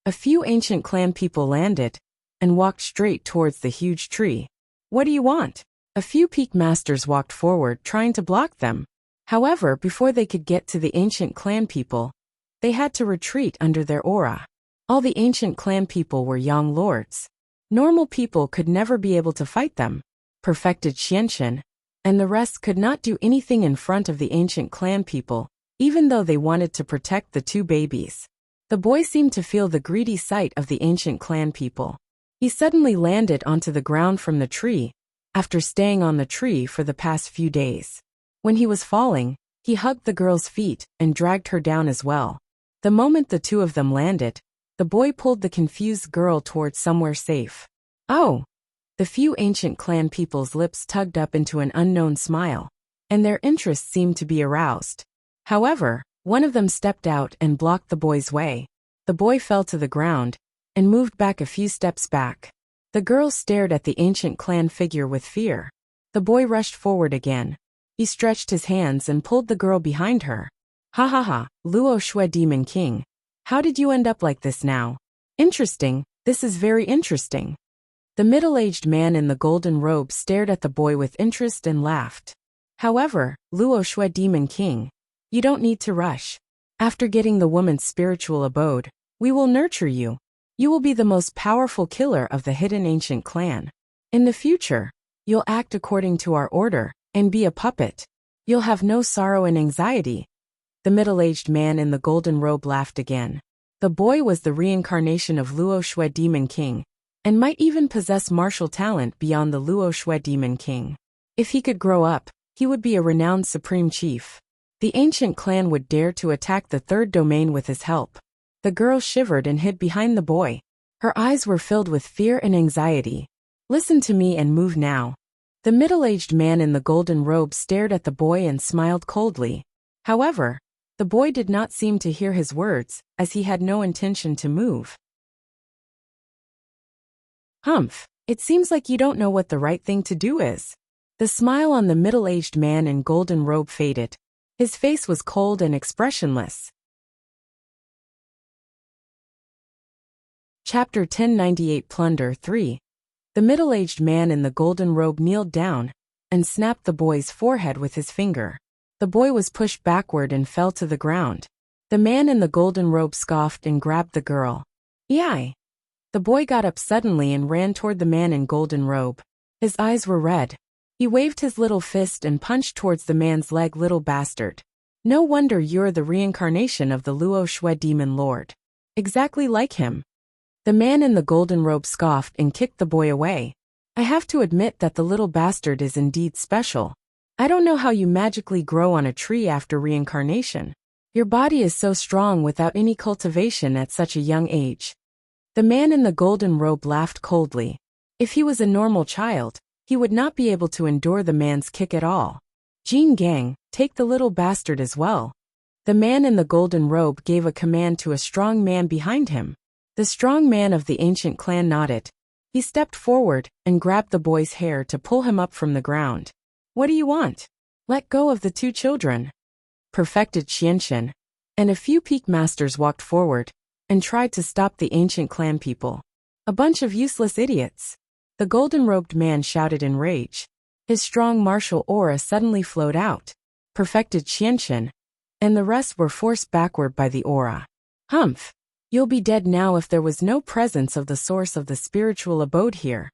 A few ancient clan people landed and walked straight towards the huge tree. What do you want? A few peak masters walked forward trying to block them. However, before they could get to the ancient clan people, they had to retreat under their aura. All the ancient clan people were young lords. Normal people could never be able to fight them. Perfected Xianshan and the rest could not do anything in front of the ancient clan people, even though they wanted to protect the two babies. The boy seemed to feel the greedy sight of the ancient clan people. He suddenly landed onto the ground from the tree, after staying on the tree for the past few days. When he was falling, he hugged the girl's feet and dragged her down as well. The moment the two of them landed, the boy pulled the confused girl towards somewhere safe. Oh! The few ancient clan people's lips tugged up into an unknown smile, and their interest seemed to be aroused. However, one of them stepped out and blocked the boy's way. The boy fell to the ground and moved back a few steps back. The girl stared at the ancient clan figure with fear. The boy rushed forward again. He stretched his hands and pulled the girl behind her. Ha ha ha, Luo Shui Demon King. How did you end up like this now? Interesting, this is very interesting. The middle-aged man in the golden robe stared at the boy with interest and laughed. However, Luo Shui Demon King, you don't need to rush. After getting the woman's spiritual abode, we will nurture you. You will be the most powerful killer of the hidden ancient clan. In the future, you'll act according to our order and be a puppet. You'll have no sorrow and anxiety. The middle-aged man in the golden robe laughed again. The boy was the reincarnation of Luo Shui Demon King, and might even possess martial talent beyond the Luo Shui Demon King. If he could grow up, he would be a renowned supreme chief. The ancient clan would dare to attack the third domain with his help. The girl shivered and hid behind the boy. Her eyes were filled with fear and anxiety. Listen to me and move now. The middle-aged man in the golden robe stared at the boy and smiled coldly. However, the boy did not seem to hear his words, as he had no intention to move. Humph, it seems like you don't know what the right thing to do is. The smile on the middle-aged man in golden robe faded. His face was cold and expressionless. Chapter 1098 Plunder 3. The middle-aged man in the golden robe kneeled down and snapped the boy's forehead with his finger. The boy was pushed backward and fell to the ground. The man in the golden robe scoffed and grabbed the girl. Yai! The boy got up suddenly and ran toward the man in golden robe. His eyes were red. He waved his little fist and punched towards the man's leg. Little bastard. No wonder you're the reincarnation of the Luo Shui Demon Lord. Exactly like him. The man in the golden robe scoffed and kicked the boy away. I have to admit that the little bastard is indeed special. I don't know how you magically grow on a tree after reincarnation. Your body is so strong without any cultivation at such a young age. The man in the golden robe laughed coldly. If he was a normal child, he would not be able to endure the man's kick at all. Jin Gang, take the little bastard as well. The man in the golden robe gave a command to a strong man behind him. The strong man of the ancient clan nodded. He stepped forward and grabbed the boy's hair to pull him up from the ground. What do you want? Let go of the two children. Perfected Xianshan and a few peak masters walked forward and tried to stop the ancient clan people. A bunch of useless idiots. The golden-robed man shouted in rage. His strong martial aura suddenly flowed out. Perfected Xianshan and the rest were forced backward by the aura. Humph! You'll be dead now if there was no presence of the source of the spiritual abode here.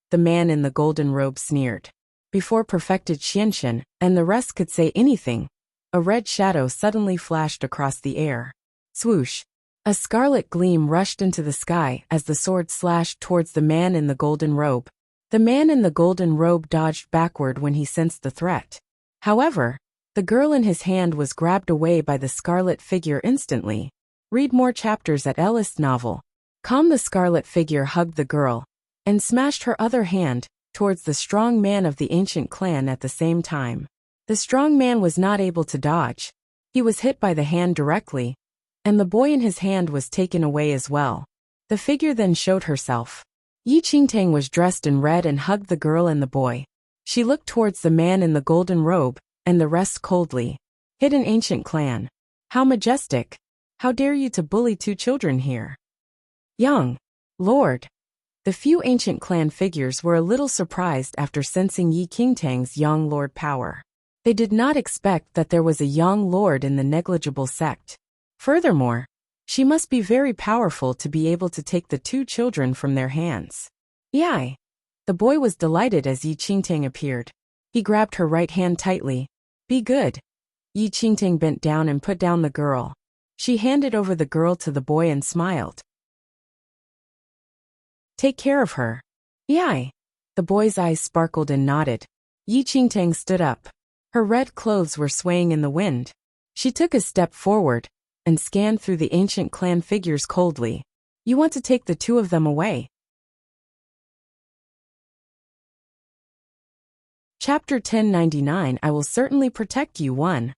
The man in the golden robe sneered. Before perfected Xianxian and the rest could say anything, a red shadow suddenly flashed across the air. Swoosh! A scarlet gleam rushed into the sky as the sword slashed towards the man in the golden robe. The man in the golden robe dodged backward when he sensed the threat. However, the girl in his hand was grabbed away by the scarlet figure instantly. Read more chapters at Ellis novel. The scarlet figure hugged the girl and smashed her other hand towards the strong man of the ancient clan at the same time. The strong man was not able to dodge. He was hit by the hand directly, and the boy in his hand was taken away as well. The figure then showed herself. Yi Qingtang was dressed in red and hugged the girl and the boy. She looked towards the man in the golden robe, and the rest coldly. Hidden ancient clan. How majestic. How dare you to bully 2 children here? Young Lord. The few ancient clan figures were a little surprised after sensing Yi Qingtang's young lord power. They did not expect that there was a young lord in the negligible sect. Furthermore, she must be very powerful to be able to take the 2 children from their hands. Yai! The boy was delighted as Yi Qingtang appeared. He grabbed her right hand tightly. Be good. Yi Qingtang bent down and put down the girl. She handed over the girl to the boy and smiled. Take care of her. Yai! The boy's eyes sparkled and nodded. Yi Qingtang stood up. Her red clothes were swaying in the wind. She took a step forward and scanned through the ancient clan figures coldly. You want to take the 2 of them away? Chapter 1099 I will certainly protect you. 1.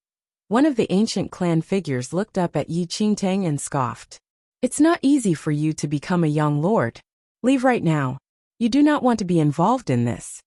One of the ancient clan figures looked up at Yi Qingtang and scoffed. It's not easy for you to become a young lord. Leave right now. You do not want to be involved in this.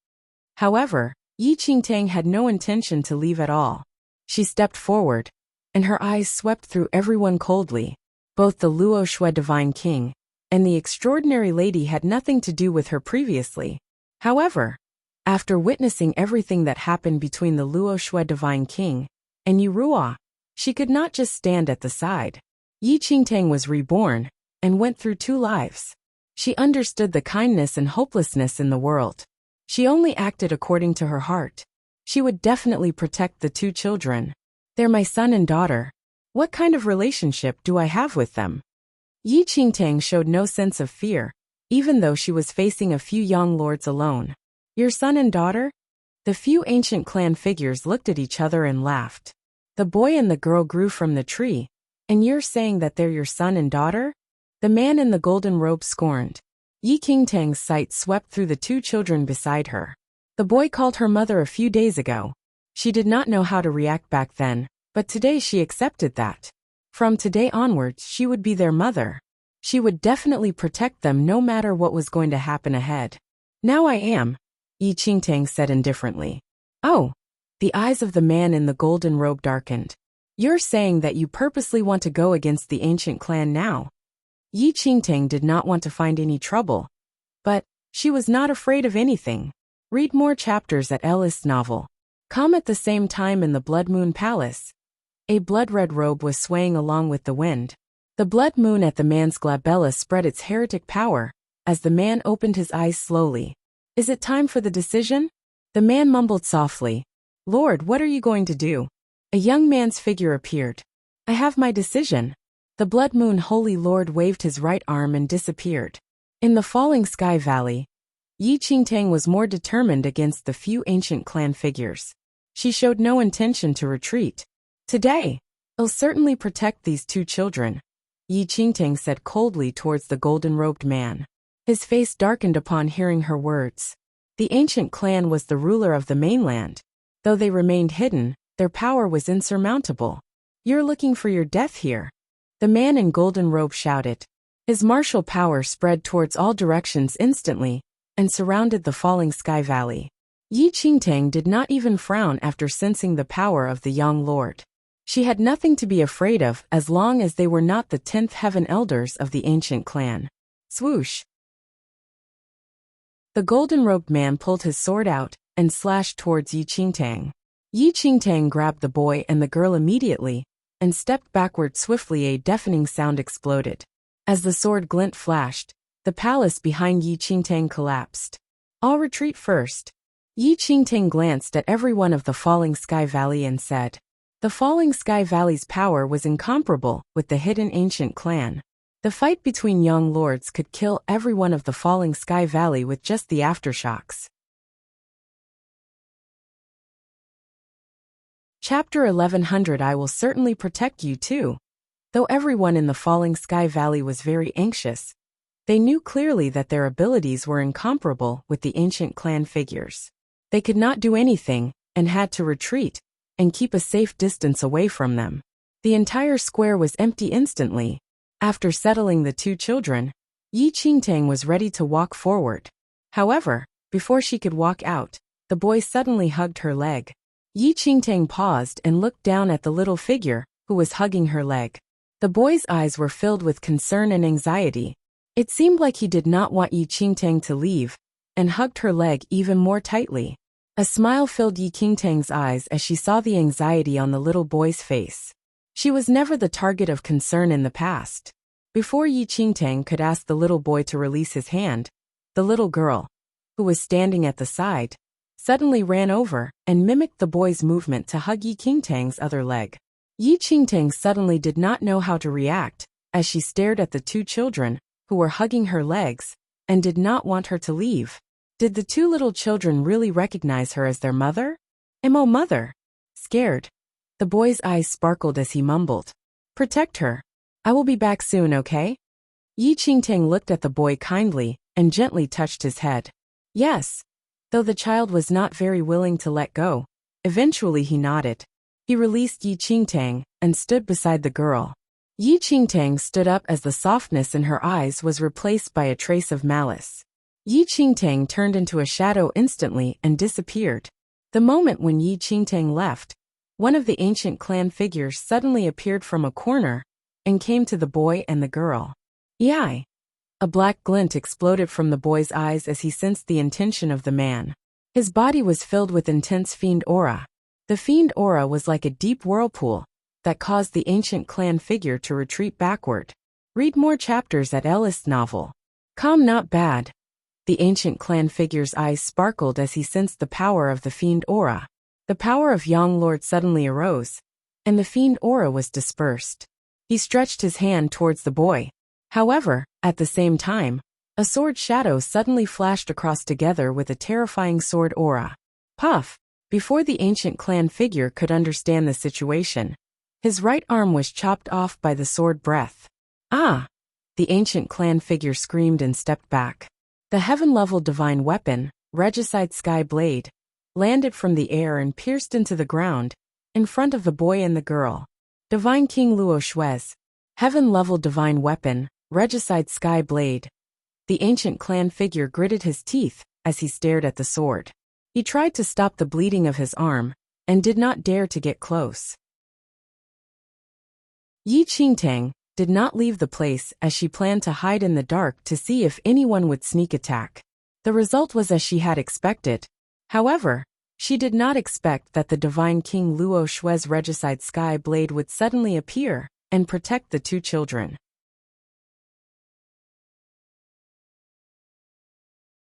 However, Yi Qingtang had no intention to leave at all. She stepped forward, and her eyes swept through everyone coldly. Both the Luo Shui Divine King and the extraordinary lady had nothing to do with her previously. However, after witnessing everything that happened between the Luo Shui Divine King and Yu Ruo, she could not just stand at the side. Yi Qingtang was reborn and went through 2 lives. She understood the kindness and hopelessness in the world. She only acted according to her heart. She would definitely protect the 2 children. They're my son and daughter. What kind of relationship do I have with them? Yi Qingtang showed no sense of fear, even though she was facing a few young lords alone. Your son and daughter? The few ancient clan figures looked at each other and laughed. The boy and the girl grew from the tree, and you're saying that they're your son and daughter? The man in the golden robe scorned. Yi Qingtang's sight swept through the 2 children beside her. The boy called her mother a few days ago. She did not know how to react back then, but today she accepted that. From today onwards she would be their mother. She would definitely protect them no matter what was going to happen ahead. Now I am, Yi Qingtang said indifferently. Oh. The eyes of the man in the golden robe darkened. You're saying that you purposely want to go against the ancient clan now? Yi Qingtang did not want to find any trouble, but she was not afraid of anything. Read more chapters at Ellis novel. At the same time in the Blood Moon Palace. A blood-red robe was swaying along with the wind. The blood moon at the man's glabella spread its heretic power, as the man opened his eyes slowly. Is it time for the decision? The man mumbled softly. Lord, what are you going to do? A young man's figure appeared. I have my decision. The Blood Moon Holy Lord waved his right arm and disappeared. In the falling sky valley, Yi Qingtang was more determined against the few ancient clan figures. She showed no intention to retreat. Today, I'll certainly protect these 2 children, Yi Qingtang said coldly towards the golden-robed man. His face darkened upon hearing her words. The ancient clan was the ruler of the mainland. Though they remained hidden, their power was insurmountable. You're looking for your death here. The man in golden robe shouted. His martial power spread towards all directions instantly and surrounded the falling sky valley. Yi Qingtang did not even frown after sensing the power of the young lord. She had nothing to be afraid of as long as they were not the 10th heaven elders of the ancient clan. Swoosh! The golden-robed man pulled his sword out and slashed towards Yi Qingtang. Yi Qingtang grabbed the boy and the girl immediately and stepped backward swiftly. A deafening sound exploded. As the sword glint flashed, the palace behind Yi Qingtang collapsed. "I'll retreat first." Yi Qingtang glanced at every one of the Falling Sky Valley and said. The Falling Sky Valley's power was incomparable with the hidden ancient clan. The fight between young lords could kill every one of the Falling Sky Valley with just the aftershocks. Chapter 1100. I will certainly protect you too. Though everyone in the Falling Sky Valley was very anxious, they knew clearly that their abilities were incomparable with the ancient clan figures. They could not do anything, and had to retreat, and keep a safe distance away from them. The entire square was empty instantly. After settling the two children, Yi Qingtang was ready to walk forward. However, before she could walk out, the boy suddenly hugged her leg. Yi Qingtang paused and looked down at the little figure, who was hugging her leg. The boy's eyes were filled with concern and anxiety. It seemed like he did not want Yi Qingtang to leave, and hugged her leg even more tightly. A smile filled Yi Qingtang's eyes as she saw the anxiety on the little boy's face. She was never the target of concern in the past. Before Yi Qingtang could ask the little boy to release his hand, the little girl, who was standing at the side, suddenly ran over and mimicked the boy's movement to hug Yi Qingtang's other leg. Yi Qingtang suddenly did not know how to react, as she stared at the two children, who were hugging her legs, and did not want her to leave. Did the two little children really recognize her as their mother? "Oh, mother." Scared, the boy's eyes sparkled as he mumbled, "Protect her. I will be back soon, okay?" Yi Qingtang looked at the boy kindly, and gently touched his head. Yes. Though the child was not very willing to let go, eventually he nodded. He released Yi Qingtang, and stood beside the girl. Yi Qingtang stood up as the softness in her eyes was replaced by a trace of malice. Yi Qingtang turned into a shadow instantly and disappeared. The moment when Yi Qingtang left, one of the ancient clan figures suddenly appeared from a corner, and came to the boy and the girl. "Yai!" A black glint exploded from the boy's eyes as he sensed the intention of the man. His body was filled with intense fiend aura. The fiend aura was like a deep whirlpool that caused the ancient clan figure to retreat backward. Read more chapters at Ellis novel. Not bad. The ancient clan figure's eyes sparkled as he sensed the power of the fiend aura. The power of Young Lord suddenly arose, and the fiend aura was dispersed. He stretched his hand towards the boy. However, at the same time, a sword shadow suddenly flashed across together with a terrifying sword aura. Puff! Before the ancient clan figure could understand the situation, his right arm was chopped off by the sword breath. Ah! The ancient clan figure screamed and stepped back. The heaven-level divine weapon, Regicide Sky Blade, landed from the air and pierced into the ground, in front of the boy and the girl. Divine King Luo Shui's heaven-level divine weapon, Regicide Sky Blade. The ancient clan figure gritted his teeth as he stared at the sword. He tried to stop the bleeding of his arm, and did not dare to get close. Yi Qingtang did not leave the place as she planned to hide in the dark to see if anyone would sneak attack. The result was as she had expected. However, she did not expect that the divine King Luo Shui's Regicide Sky Blade would suddenly appear and protect the two children.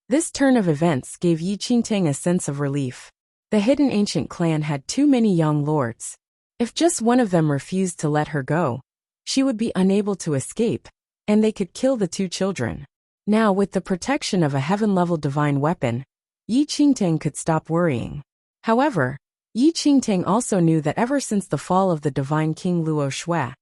This turn of events gave Yi Qingtang a sense of relief. The hidden ancient clan had too many young lords. If just one of them refused to let her go, she would be unable to escape, and they could kill the two children. Now, with the protection of a heaven-level divine weapon, Yi Qingtang could stop worrying. However, Yi Qingtang also knew that ever since the fall of the divine King Luo Shui,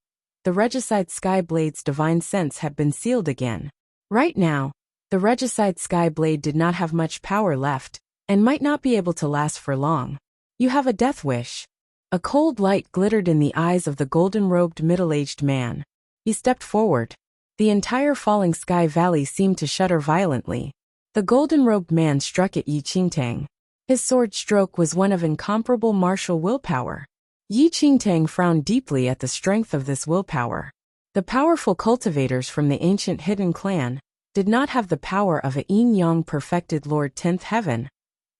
the Regicide Sky Blade's divine sense had been sealed again. Right now, the Regicide Sky Blade did not have much power left, and might not be able to last for long. "You have a death wish." A cold light glittered in the eyes of the golden-robed middle-aged man. He stepped forward. The entire Falling Sky Valley seemed to shudder violently. The golden-robed man struck at Yi Qingtang. His sword stroke was one of incomparable martial willpower. Yi Qingtang frowned deeply at the strength of this willpower. The powerful cultivators from the ancient hidden clan did not have the power of a yin-yang perfected Lord 10th Heaven,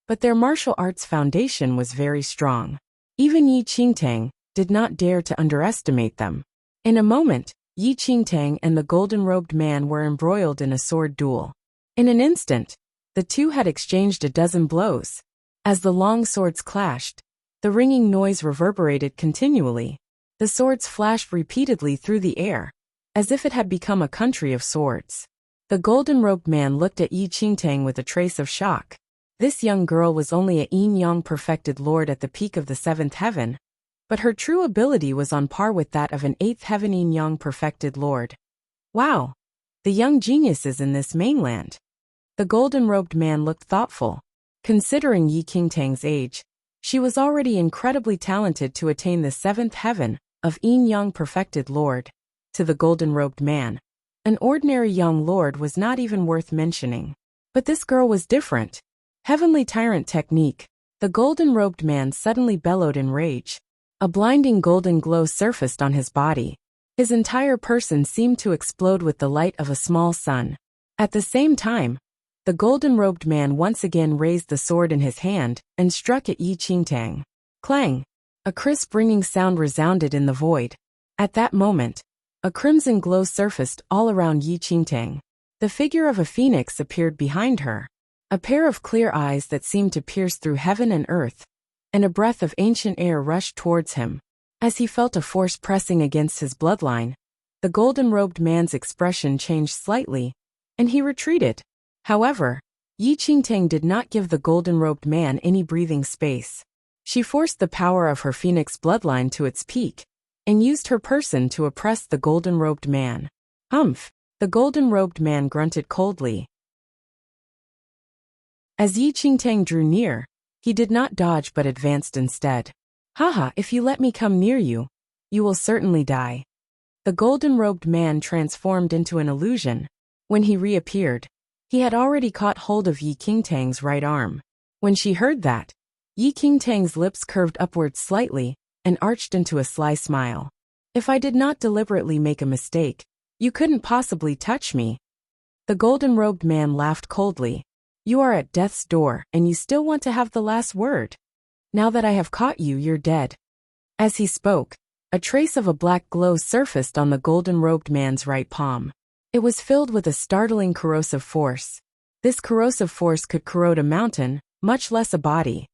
but their martial arts foundation was very strong. Even Yi Qingtang did not dare to underestimate them. In a moment, Yi Qingtang and the golden-robed man were embroiled in a sword duel. In an instant, the two had exchanged a dozen blows. As the long swords clashed, the ringing noise reverberated continually. The swords flashed repeatedly through the air, as if it had become a country of swords. The golden-robed man looked at Yi Qingtang with a trace of shock. This young girl was only a yin-yang perfected lord at the peak of the seventh heaven, but her true ability was on par with that of an eighth heaven yin-yang perfected lord. Wow! The young geniuses in this mainland. The golden-robed man looked thoughtful. Considering Yi Qingtang's age, she was already incredibly talented to attain the seventh heaven of yin-yang perfected lord. To the golden-robed man, an ordinary young lord was not even worth mentioning. But this girl was different. Heavenly tyrant technique. The golden-robed man suddenly bellowed in rage. A blinding golden glow surfaced on his body. His entire person seemed to explode with the light of a small sun. At the same time, the golden-robed man once again raised the sword in his hand and struck at Yi Qingtang. Clang! A crisp ringing sound resounded in the void. At that moment, a crimson glow surfaced all around Yi Qingtang. The figure of a phoenix appeared behind her. A pair of clear eyes that seemed to pierce through heaven and earth, and a breath of ancient air rushed towards him. As he felt a force pressing against his bloodline, the golden-robed man's expression changed slightly, and he retreated. However, Yi Qingtang did not give the golden-robed man any breathing space. She forced the power of her phoenix bloodline to its peak, and used her person to oppress the golden-robed man. Humph! The golden-robed man grunted coldly. As Yi Qingtang drew near, he did not dodge but advanced instead. Haha, if you let me come near you, you will certainly die. The golden-robed man transformed into an illusion. When he reappeared, he had already caught hold of Yi Qingtang's right arm. When she heard that, Yi Qingtang's lips curved upwards slightly and arched into a sly smile. If I did not deliberately make a mistake, you couldn't possibly touch me. The golden-robed man laughed coldly. You are at death's door, and you still want to have the last word. Now that I have caught you, you're dead. As he spoke, a trace of a black glow surfaced on the golden-robed man's right palm. It was filled with a startling corrosive force. This corrosive force could corrode a mountain, much less a body.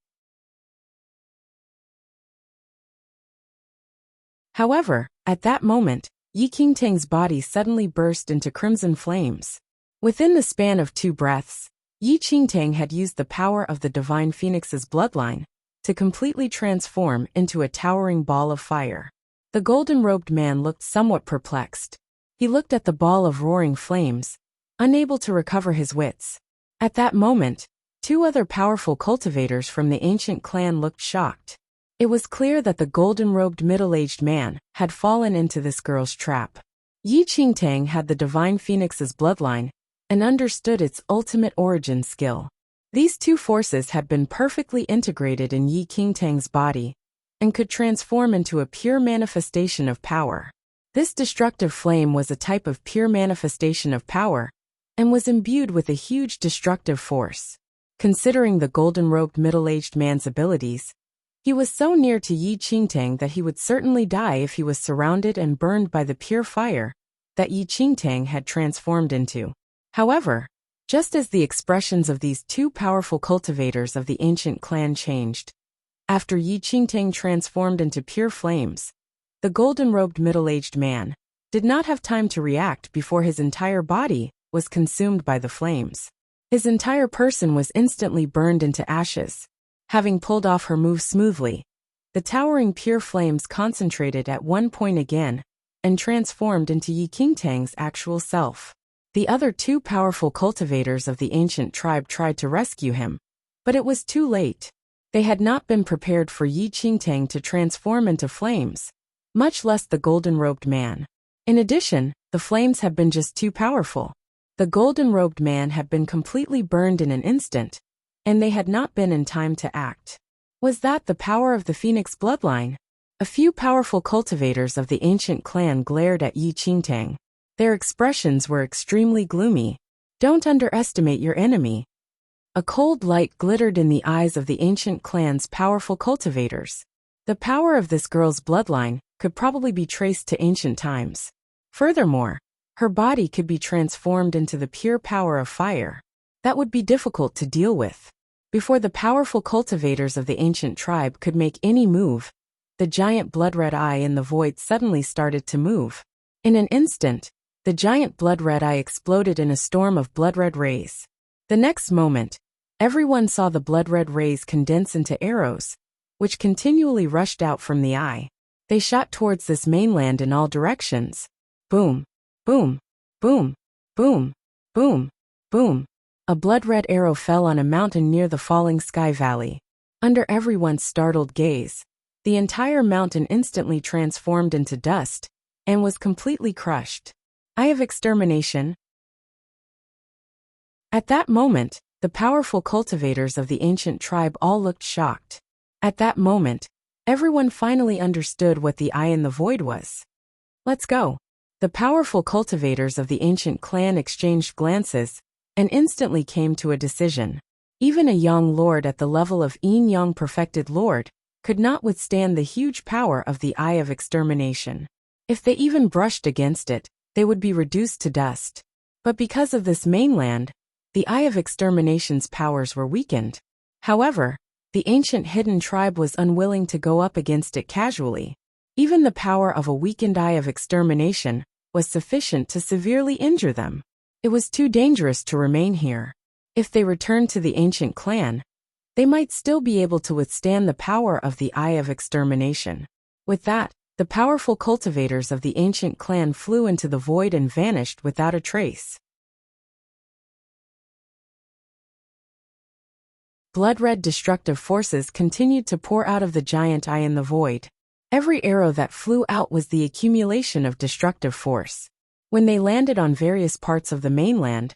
However, at that moment, Yi Qingtang's body suddenly burst into crimson flames. Within the span of 2 breaths, Yi Qingtang had used the power of the divine phoenix's bloodline to completely transform into a towering ball of fire. The golden-robed man looked somewhat perplexed. He looked at the ball of roaring flames, unable to recover his wits. At that moment, 2 other powerful cultivators from the ancient clan looked shocked. It was clear that the golden-robed middle-aged man had fallen into this girl's trap. Yi Qingtang had the divine phoenix's bloodline and understood its ultimate origin skill. These 2 forces had been perfectly integrated in Yi Qingtang's body and could transform into a pure manifestation of power. This destructive flame was a type of pure manifestation of power and was imbued with a huge destructive force. Considering the golden-robed middle-aged man's abilities, he was so near to Yi Qingtang that he would certainly die if he was surrounded and burned by the pure fire that Yi Qingtang had transformed into. However, just as the expressions of these 2 powerful cultivators of the ancient clan changed, after Yi Qingtang transformed into pure flames, the golden-robed middle-aged man did not have time to react before his entire body was consumed by the flames. His entire person was instantly burned into ashes. Having pulled off her move smoothly, the towering pure flames concentrated at one point again and transformed into Yi Qingtang's actual self. The other 2 powerful cultivators of the ancient tribe tried to rescue him, but it was too late. They had not been prepared for Yi Qingtang to transform into flames, much less the golden-robed man. In addition, the flames had been just too powerful. The golden-robed man had been completely burned in an instant, and they had not been in time to act. Was that the power of the Phoenix bloodline? A few powerful cultivators of the ancient clan glared at Yi Qingtang. Their expressions were extremely gloomy. Don't underestimate your enemy. A cold light glittered in the eyes of the ancient clan's powerful cultivators. The power of this girl's bloodline could probably be traced to ancient times. Furthermore, her body could be transformed into the pure power of fire. That would be difficult to deal with. Before the powerful cultivators of the ancient tribe could make any move, the giant blood-red eye in the void suddenly started to move. In an instant, the giant blood-red eye exploded in a storm of blood-red rays. The next moment, everyone saw the blood-red rays condense into arrows, which continually rushed out from the eye. They shot towards this mainland in all directions. Boom, boom, boom, boom, boom, boom. A blood-red arrow fell on a mountain near the falling sky valley. Under everyone's startled gaze, the entire mountain instantly transformed into dust and was completely crushed. Eye of extermination. At that moment, the powerful cultivators of the ancient tribe all looked shocked. At that moment, everyone finally understood what the eye in the void was. Let's go. The powerful cultivators of the ancient clan exchanged glances and instantly came to a decision. Even a young lord at the level of Yin Yang perfected lord could not withstand the huge power of the Eye of Extermination. If they even brushed against it, they would be reduced to dust. But because of this mainland, the Eye of Extermination's powers were weakened. However, the ancient hidden tribe was unwilling to go up against it casually. Even the power of a weakened Eye of Extermination was sufficient to severely injure them. It was too dangerous to remain here. If they returned to the ancient clan, they might still be able to withstand the power of the Eye of Extermination. With that, the powerful cultivators of the ancient clan flew into the void and vanished without a trace. Blood-red destructive forces continued to pour out of the giant eye in the void. Every arrow that flew out was the accumulation of destructive force. When they landed on various parts of the mainland,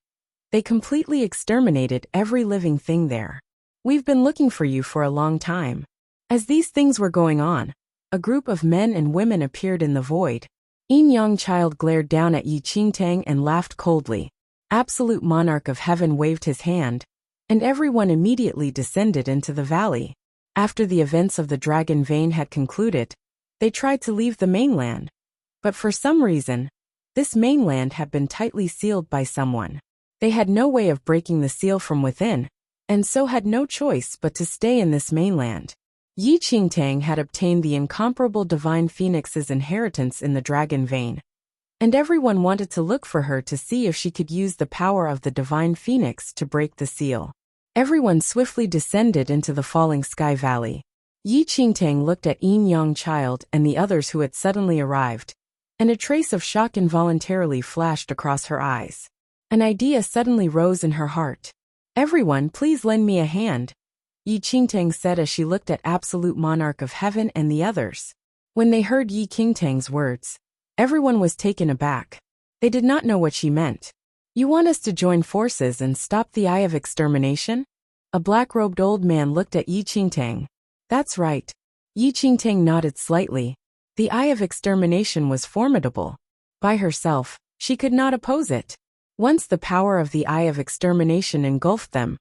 they completely exterminated every living thing there. We've been looking for you for a long time. As these things were going on, a group of men and women appeared in the void. Yin Yang Child glared down at Yi Qingtang and laughed coldly. Absolute Monarch of Heaven waved his hand, and everyone immediately descended into the valley. After the events of the Dragon Vein had concluded, they tried to leave the mainland. But for some reason, this mainland had been tightly sealed by someone. They had no way of breaking the seal from within, and so had no choice but to stay in this mainland. Yi Qingtang had obtained the incomparable Divine Phoenix's inheritance in the Dragon Vein, and everyone wanted to look for her to see if she could use the power of the Divine Phoenix to break the seal. Everyone swiftly descended into the falling sky valley. Yi Qingtang looked at Yin Yang Child and the others who had suddenly arrived, and a trace of shock involuntarily flashed across her eyes. An idea suddenly rose in her heart. Everyone, please lend me a hand, Yi Qingtang said as she looked at Absolute Monarch of Heaven and the others. When they heard Yi Qingtang's words, everyone was taken aback. They did not know what she meant. You want us to join forces and stop the Eye of Extermination? A black-robed old man looked at Yi Qingtang. That's right. Yi Qingtang nodded slightly. The Eye of Extermination was formidable. By herself, she could not oppose it. Once the power of the Eye of Extermination engulfed them,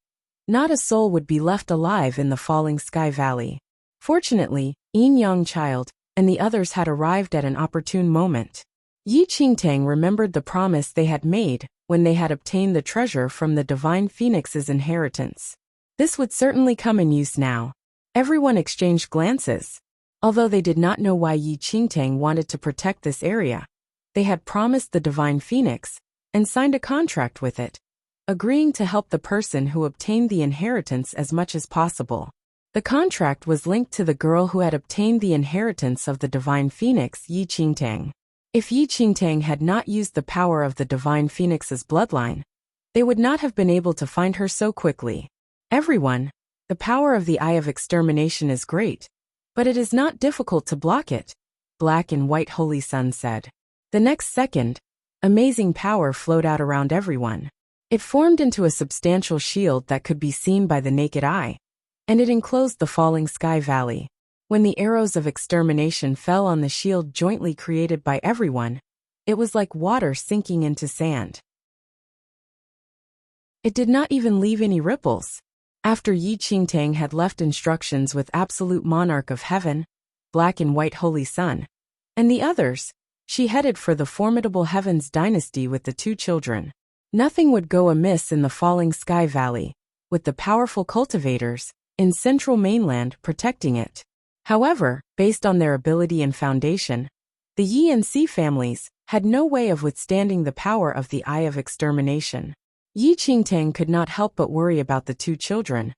not a soul would be left alive in the falling sky valley. Fortunately, Yin Yang Child and the others had arrived at an opportune moment. Yi Qingtang remembered the promise they had made when they had obtained the treasure from the Divine Phoenix's inheritance. This would certainly come in use now. Everyone exchanged glances. Although they did not know why Yi Qingtang wanted to protect this area, they had promised the Divine Phoenix and signed a contract with it, agreeing to help the person who obtained the inheritance as much as possible. The contract was linked to the girl who had obtained the inheritance of the Divine Phoenix, Yi Qingtang. If Yi Qingtang had not used the power of the Divine Phoenix's bloodline, they would not have been able to find her so quickly. Everyone, the power of the Eye of Extermination is great, but it is not difficult to block it, Black and White Holy Sun said. The next second, amazing power flowed out around everyone. It formed into a substantial shield that could be seen by the naked eye, and it enclosed the falling sky valley. When the arrows of extermination fell on the shield jointly created by everyone, it was like water sinking into sand. It did not even leave any ripples. After Yi Qingtang had left instructions with Absolute Monarch of Heaven, Black and White Holy Sun, and the others, She headed for the formidable Heavens dynasty with the two children. Nothing would go amiss in the falling Sky Valley, with the powerful cultivators in central mainland protecting it. However, based on their ability and foundation, the Yi and Si families had no way of withstanding the power of the Eye of Extermination. Yi Qingtang could not help but worry about the two children,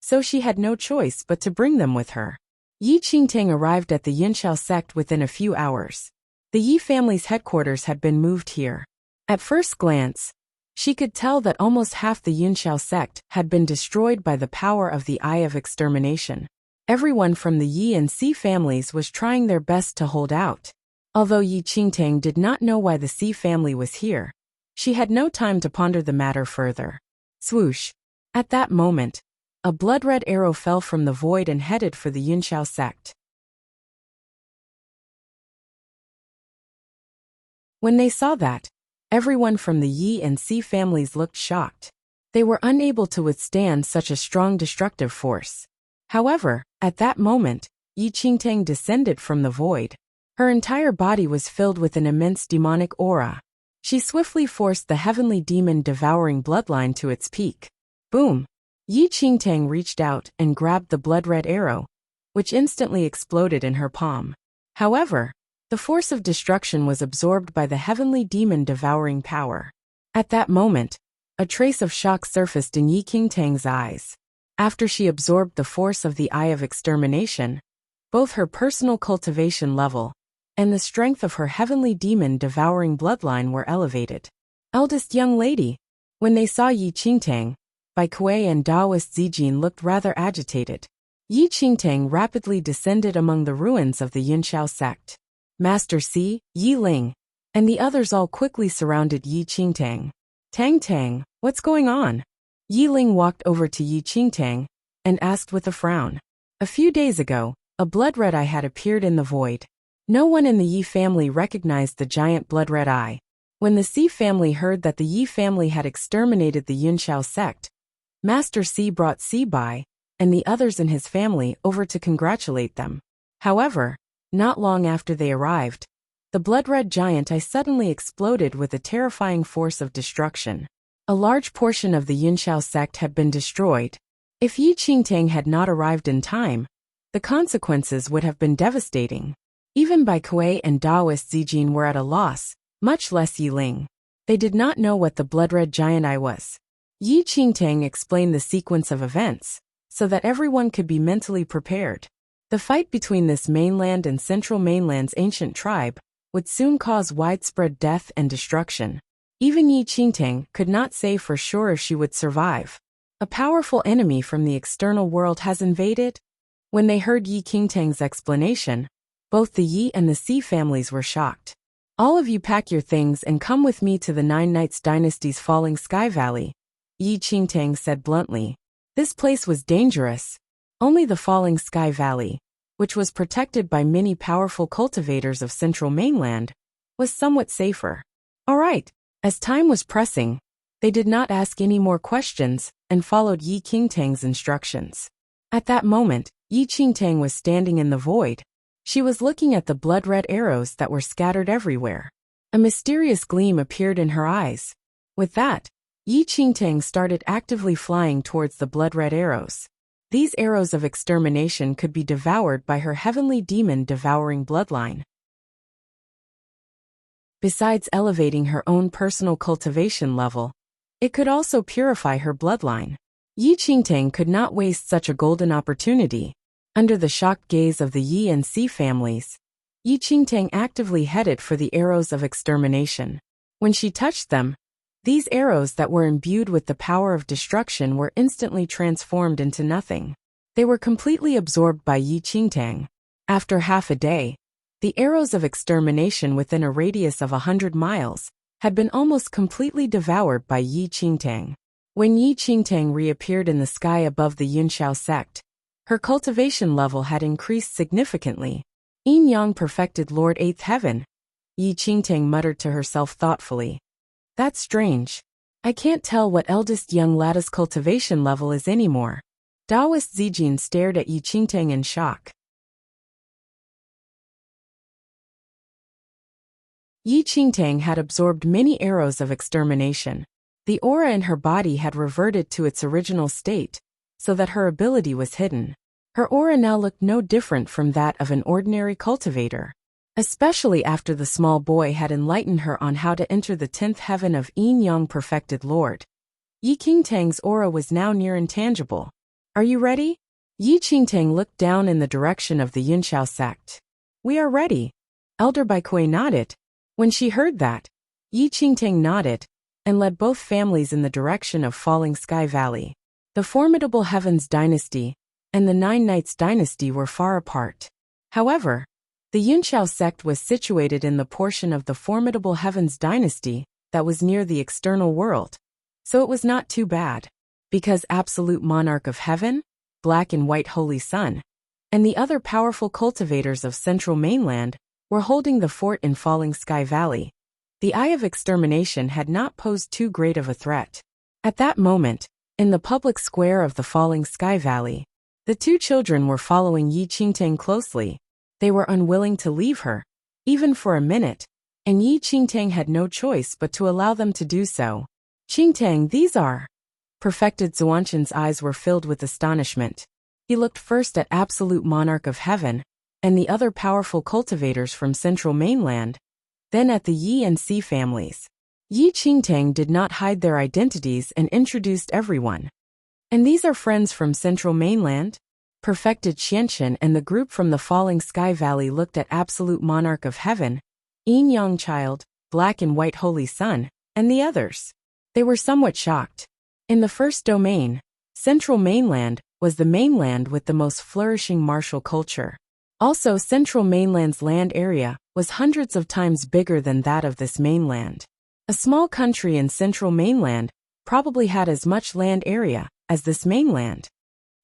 so she had no choice but to bring them with her. Yi Qingtang arrived at the Yinxiao sect within a few hours. The Yi family's headquarters had been moved here. At first glance, she could tell that almost half the Yinxiao sect had been destroyed by the power of the Eye of Extermination. Everyone from the Yi and Si families was trying their best to hold out. Although Yi Qingtang did not know why the Si family was here, she had no time to ponder the matter further. Swoosh! At that moment, a blood-red arrow fell from the void and headed for the Yinxiao sect. When they saw that, everyone from the Yi and Si families looked shocked. They were unable to withstand such a strong destructive force. However, at that moment, Yi Qingtang descended from the void. Her entire body was filled with an immense demonic aura. She swiftly forced the heavenly demon devouring bloodline to its peak. Boom! Yi Qingtang reached out and grabbed the blood-red arrow, which instantly exploded in her palm. However, the force of destruction was absorbed by the heavenly demon devouring power. At that moment, a trace of shock surfaced in Yi Qingtang's eyes. After she absorbed the force of the Eye of Extermination, both her personal cultivation level and the strength of her heavenly demon devouring bloodline were elevated. Eldest young lady, when they saw Yi Qingtang, Bai Kuei and Daoist Zijin looked rather agitated. Yi Qingtang rapidly descended among the ruins of the Yinxiao sect. Master Si, Yi Ling, and the others all quickly surrounded Yi Qingtang. Tang, what's going on? Yi Ling walked over to Yi Qingtang and asked with a frown. A few days ago, a blood-red eye had appeared in the void. No one in the Yi family recognized the giant blood-red eye. When the Si family heard that the Yi family had exterminated the Yinxiao sect, Master Si brought Si Bai and the others in his family over to congratulate them. However, not long after they arrived, the blood-red giant eye suddenly exploded with a terrifying force of destruction. A large portion of the Yinxiao sect had been destroyed. If Yi Qingtang had not arrived in time, the consequences would have been devastating. Even Bai Kuei and Daoist Zijin were at a loss, much less Yi Ling. They did not know what the blood-red giant eye was. Yi Qingtang explained the sequence of events, so that everyone could be mentally prepared. The fight between this mainland and central mainland's ancient tribe would soon cause widespread death and destruction. Even Yi Qingtang could not say for sure if she would survive. A powerful enemy from the external world has invaded? When they heard Yi Qingtang's explanation, both the Yi and the Si families were shocked. All of you pack your things and come with me to the Nine Knights dynasty's falling Sky Valley, Yi Qingtang said bluntly. This place was dangerous. Only the falling Sky Valley, which was protected by many powerful cultivators of central mainland, was somewhat safer. All right. As time was pressing, they did not ask any more questions and followed Yi Qingtang's instructions. At that moment, Yi Qingtang was standing in the void. She was looking at the blood-red arrows that were scattered everywhere. A mysterious gleam appeared in her eyes. With that, Yi Qingtang started actively flying towards the blood-red arrows. These arrows of extermination could be devoured by her heavenly demon devouring bloodline. Besides elevating her own personal cultivation level, it could also purify her bloodline. Yi Qingtang could not waste such a golden opportunity. Under the shocked gaze of the Yi and Si families, Yi Qingtang actively headed for the arrows of extermination. When she touched them, these arrows that were imbued with the power of destruction were instantly transformed into nothing. They were completely absorbed by Yi Qingtang. After half a day, the arrows of extermination within a radius of 100 miles had been almost completely devoured by Yi Qingtang. When Yi Qingtang reappeared in the sky above the Yinxiao sect, her cultivation level had increased significantly. Yin Yang perfected Lord Eighth Heaven, Yi Qingtang muttered to herself thoughtfully. That's strange. I can't tell what eldest young lad's cultivation level is anymore. Daoist Zijin stared at Yi Qingtang in shock. Yi Qingtang had absorbed many arrows of extermination. The aura in her body had reverted to its original state, so that her ability was hidden. Her aura now looked no different from that of an ordinary cultivator. Especially after the small boy had enlightened her on how to enter the 10th heaven of Yin Yang perfected Lord. Yi Qingtang's aura was now near intangible. Are you ready? Yi Qingtang looked down in the direction of the Yunxiao sect. We are ready. Elder Baikui nodded. When she heard that, Yi Qingtang nodded and led both families in the direction of Falling Sky Valley. The Formidable Heavens dynasty and the Nine Knights dynasty were far apart. However, the Yunxiao sect was situated in the portion of the Formidable Heavens dynasty that was near the external world, so it was not too bad, because Absolute Monarch of Heaven, Black and White Holy Sun, and the other powerful cultivators of Central Mainland were holding the fort in Falling Sky Valley. The Eye of Extermination had not posed too great of a threat. At that moment, in the public square of the Falling Sky Valley, the two children were following Yi Qingtang closely. They were unwilling to leave her, even for a minute, and Yi Qingtang had no choice but to allow them to do so. Qingtang, these are... Perfected Zuanshan's eyes were filled with astonishment. He looked first at Absolute Monarch of Heaven, and the other powerful cultivators from Central Mainland, then at the Yi and Si families. Yi Qingtang did not hide their identities and introduced everyone. And these are friends from Central Mainland? Perfected Qianshan and the group from the Falling Sky Valley looked at Absolute Monarch of Heaven, Yin Yang Child, Black and White Holy Sun, and the others. They were somewhat shocked. In the first domain, Central Mainland was the mainland with the most flourishing martial culture. Also, Central Mainland's land area was hundreds of times bigger than that of this mainland. A small country in Central Mainland probably had as much land area as this mainland.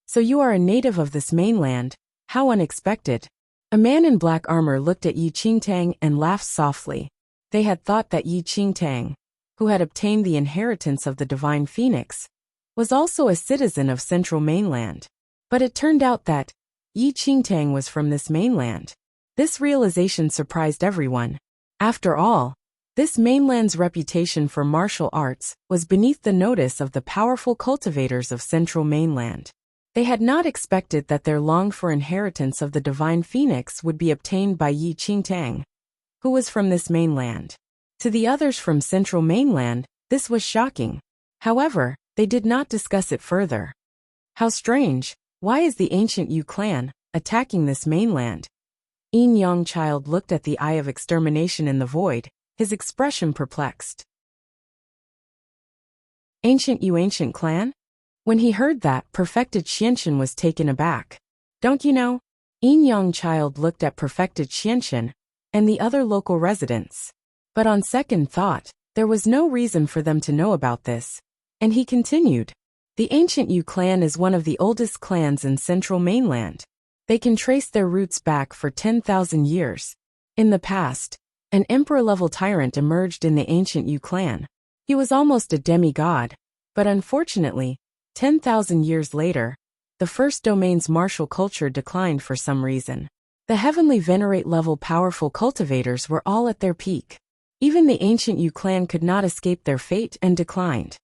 So you are a native of this mainland? How unexpected. A man in black armor looked at Yi Qingtang and laughed softly. They had thought that Yi Qingtang, who had obtained the inheritance of the Divine Phoenix, was also a citizen of Central Mainland. But it turned out that Yi Qingtang was from this mainland. This realization surprised everyone. After all, this mainland's reputation for martial arts was beneath the notice of the powerful cultivators of Central Mainland. They had not expected that their longed-for inheritance of the Divine Phoenix would be obtained by Yi Qingtang, who was from this mainland. To the others from Central Mainland, this was shocking. However, they did not discuss it further. How strange. Why is the ancient Yu clan attacking this mainland? Yin Yang Child looked at the Eye of Extermination in the void, his expression perplexed. Ancient Yu ancient clan? When he heard that, Perfected Qianshan was taken aback. Don't you know? Yin Yang Child looked at Perfected Qianshan and the other local residents. But on second thought, there was no reason for them to know about this. And he continued. The ancient Yu clan is one of the oldest clans in Central Mainland. They can trace their roots back for 10,000 years. In the past, an emperor-level tyrant emerged in the ancient Yu clan. He was almost a demigod, but unfortunately, 10,000 years later, the first domain's martial culture declined for some reason. The heavenly venerate-level powerful cultivators were all at their peak. Even the ancient Yu clan could not escape their fate and declined.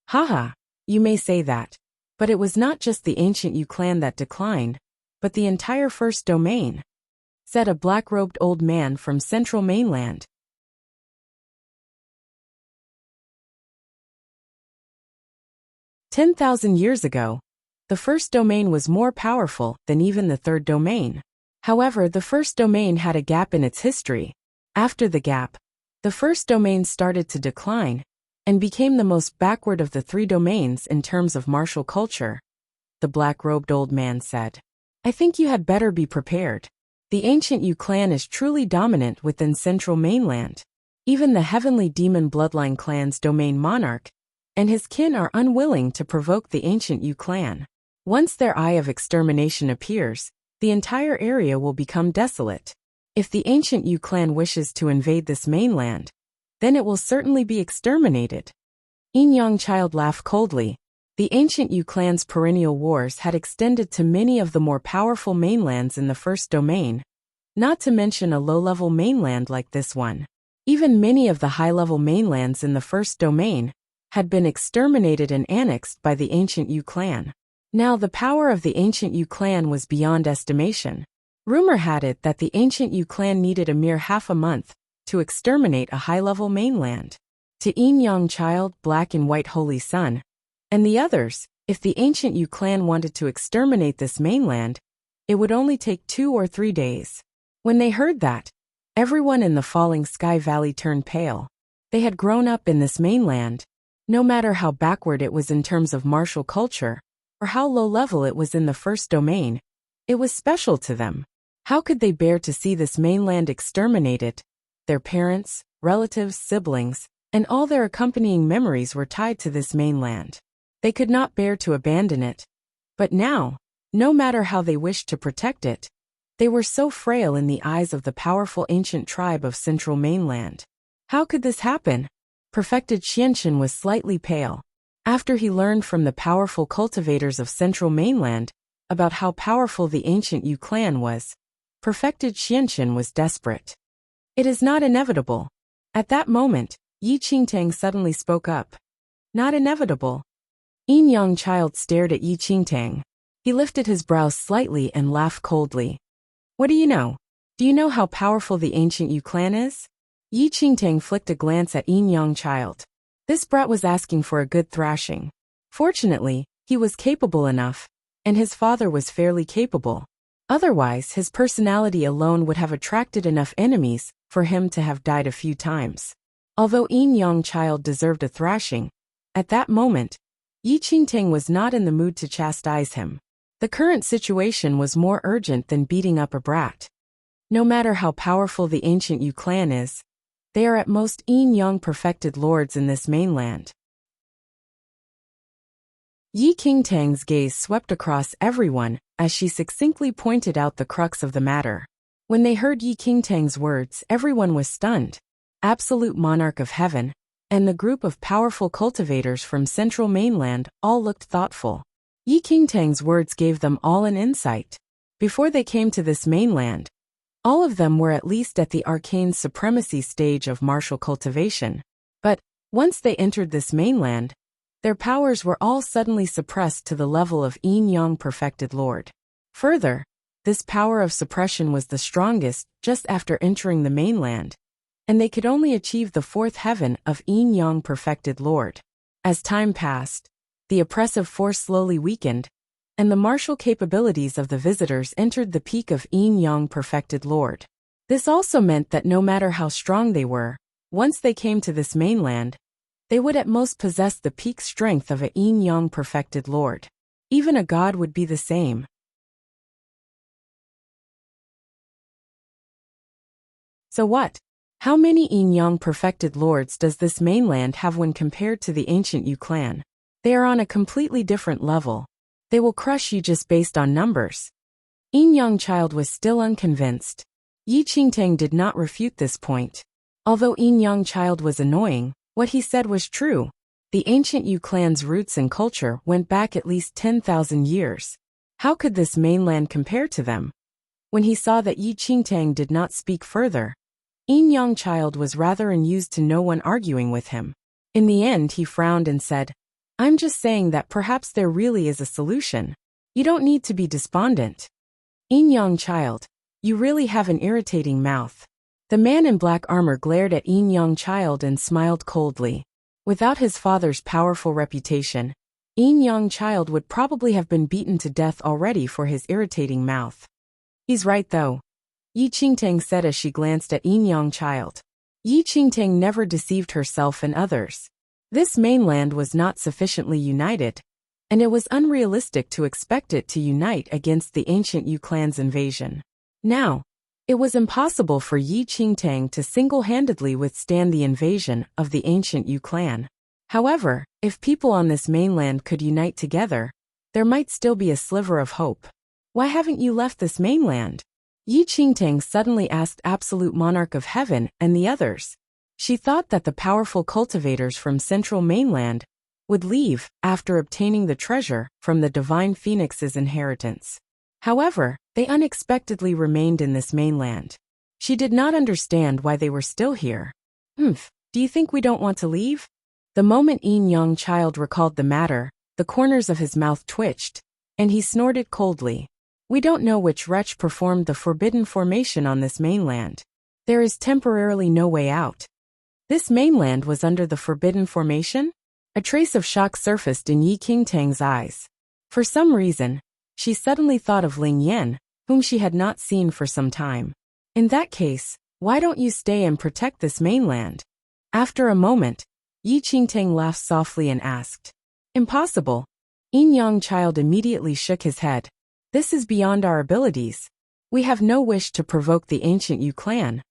Haha, you may say that. But it was not just the ancient Yu clan that declined, but the entire first domain, said a black-robed old man from Central Mainland. 10,000 years ago, the first domain was more powerful than even the third domain. However, the first domain had a gap in its history. After the gap, the first domain started to decline and became the most backward of the three domains in terms of martial culture. The black-robed old man said, I think you had better be prepared. The ancient Yu clan is truly dominant within Central Mainland. Even the heavenly demon bloodline clan's domain monarch and his kin are unwilling to provoke the ancient Yu clan. Once their Eye of Extermination appears, the entire area will become desolate. If the ancient Yu clan wishes to invade this mainland, then it will certainly be exterminated. Yin Yang Child laughed coldly. The ancient Yu clan's perennial wars had extended to many of the more powerful mainlands in the first domain, not to mention a low-level mainland like this one. Even many of the high-level mainlands in the first domain had been exterminated and annexed by the ancient Yu clan. Now the power of the ancient Yu clan was beyond estimation. Rumor had it that the ancient Yu clan needed a mere half a month to exterminate a high-level mainland. To Yin Yang Child, Black and White Holy Sun, and the others, if the ancient Yu clan wanted to exterminate this mainland, it would only take 2 or 3 days. When they heard that, everyone in the Falling Sky Valley turned pale. They had grown up in this mainland. No matter how backward it was in terms of martial culture, or how low level it was in the first domain, it was special to them. How could they bear to see this mainland exterminated? Their parents, relatives, siblings, and all their accompanying memories were tied to this mainland. They could not bear to abandon it. But now, no matter how they wished to protect it, they were so frail in the eyes of the powerful ancient tribe of Central Mainland. How could this happen? Perfected Xianxin was slightly pale. After he learned from the powerful cultivators of Central Mainland about how powerful the ancient Yu clan was, Perfected Xianxin was desperate. It is not inevitable. At that moment, Yi Qingtang suddenly spoke up. Not inevitable. Yin Yang Child stared at Yi Qingtang. He lifted his brows slightly and laughed coldly. What do you know? Do you know how powerful the ancient Yu clan is? Yi Qingtang flicked a glance at Yin Yang Child. This brat was asking for a good thrashing. Fortunately, he was capable enough, and his father was fairly capable. Otherwise, his personality alone would have attracted enough enemies for him to have died a few times. Although Yin Yang Child deserved a thrashing, at that moment, Yi Qingtang was not in the mood to chastise him. The current situation was more urgent than beating up a brat. No matter how powerful the ancient Yu clan is, they are at most Yin Yang perfected lords in this mainland. Yi Qingtang's gaze swept across everyone as she succinctly pointed out the crux of the matter. When they heard Yi Qingtang's words, everyone was stunned. Absolute monarch of heaven, and the group of powerful cultivators from Central Mainland all looked thoughtful. Yi Qingtang's words gave them all an insight. Before they came to this mainland, all of them were at least at the arcane supremacy stage of martial cultivation. But, once they entered this mainland, their powers were all suddenly suppressed to the level of Yin Yang perfected lord. Further, this power of suppression was the strongest just after entering the mainland, and they could only achieve the 4th heaven of Yin Yang perfected lord. As time passed, the oppressive force slowly weakened, and the martial capabilities of the visitors entered the peak of Yin Yang perfected lord. This also meant that no matter how strong they were, once they came to this mainland, they would at most possess the peak strength of a Yin Yang perfected lord. Even a god would be the same. So what? How many Yin Yang perfected lords does this mainland have when compared to the ancient Yu clan? They are on a completely different level. They will crush you just based on numbers. Yin Yang Child was still unconvinced. Yi Qingtang did not refute this point. Although Yin Yang Child was annoying, what he said was true. The ancient Yu clan's roots and culture went back at least 10,000 years. How could this mainland compare to them? When he saw that Yi Qingtang did not speak further, Yin Yang Child was rather amused to no one arguing with him. In the end, he frowned and said, I'm just saying that perhaps there really is a solution. You don't need to be despondent. Yin Yang Child, you really have an irritating mouth. The man in black armor glared at Yin Yang Child and smiled coldly. Without his father's powerful reputation, Yin Yang Child would probably have been beaten to death already for his irritating mouth. He's right though, Yi Qingtang said as she glanced at Yin Yang Child. Yi Qingtang never deceived herself and others. This mainland was not sufficiently united, and it was unrealistic to expect it to unite against the ancient Yu clan's invasion. Now, it was impossible for Yi Qingtang to single-handedly withstand the invasion of the ancient Yu clan. However, if people on this mainland could unite together, there might still be a sliver of hope. Why haven't you left this mainland? Yi Qingtang suddenly asked Absolute Monarch of Heaven and the others. She thought that the powerful cultivators from Central Mainland would leave after obtaining the treasure from the Divine Phoenix's inheritance. However, they unexpectedly remained in this mainland. She did not understand why they were still here. Do you think we don't want to leave? The moment Young Child recalled the matter, the corners of his mouth twitched, and he snorted coldly. We don't know which wretch performed the forbidden formation on this mainland. There is temporarily no way out. This mainland was under the forbidden formation? A trace of shock surfaced in Yi Qingtang's eyes. For some reason, she suddenly thought of Ling Yan, whom she had not seen for some time. In that case, why don't you stay and protect this mainland? After a moment, Yi Qingtang laughed softly and asked. Impossible. Young Child immediately shook his head. This is beyond our abilities. We have no wish to provoke the ancient Yu clan.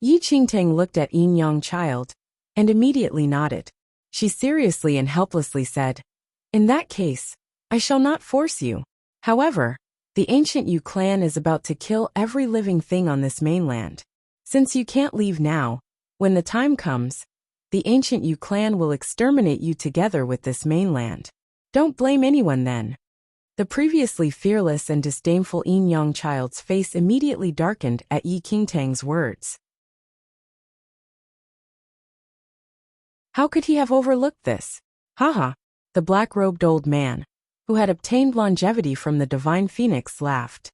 Yi Qingtang looked at Young Child, and immediately nodded. She seriously and helplessly said, In that case, I shall not force you. However, the ancient Yu clan is about to kill every living thing on this mainland. Since you can't leave now, when the time comes, the ancient Yu clan will exterminate you together with this mainland. Don't blame anyone then. The previously fearless and disdainful Young Child's face immediately darkened at Yi Qingtang's words. How could he have overlooked this? Haha, the black-robed old man, who had obtained longevity from the divine phoenix, laughed.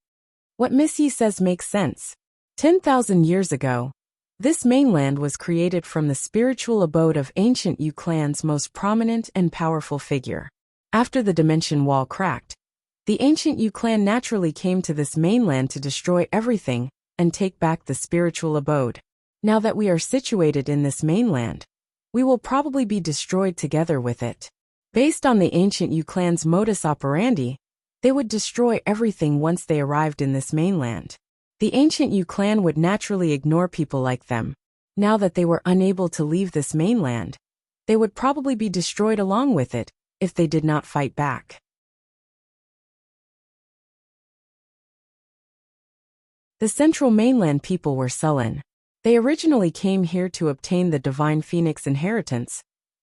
What Miss Yi says makes sense. 10,000 years ago, this mainland was created from the spiritual abode of ancient Yu clan's most prominent and powerful figure. After the dimension wall cracked, the ancient Yu clan naturally came to this mainland to destroy everything and take back the spiritual abode. Now that we are situated in this mainland, we will probably be destroyed together with it. Based on the ancient Yu clan's modus operandi, they would destroy everything once they arrived in this mainland. The ancient Yu clan would naturally ignore people like them. Now that they were unable to leave this mainland, they would probably be destroyed along with it if they did not fight back. The central mainland people were sullen. They originally came here to obtain the divine phoenix inheritance,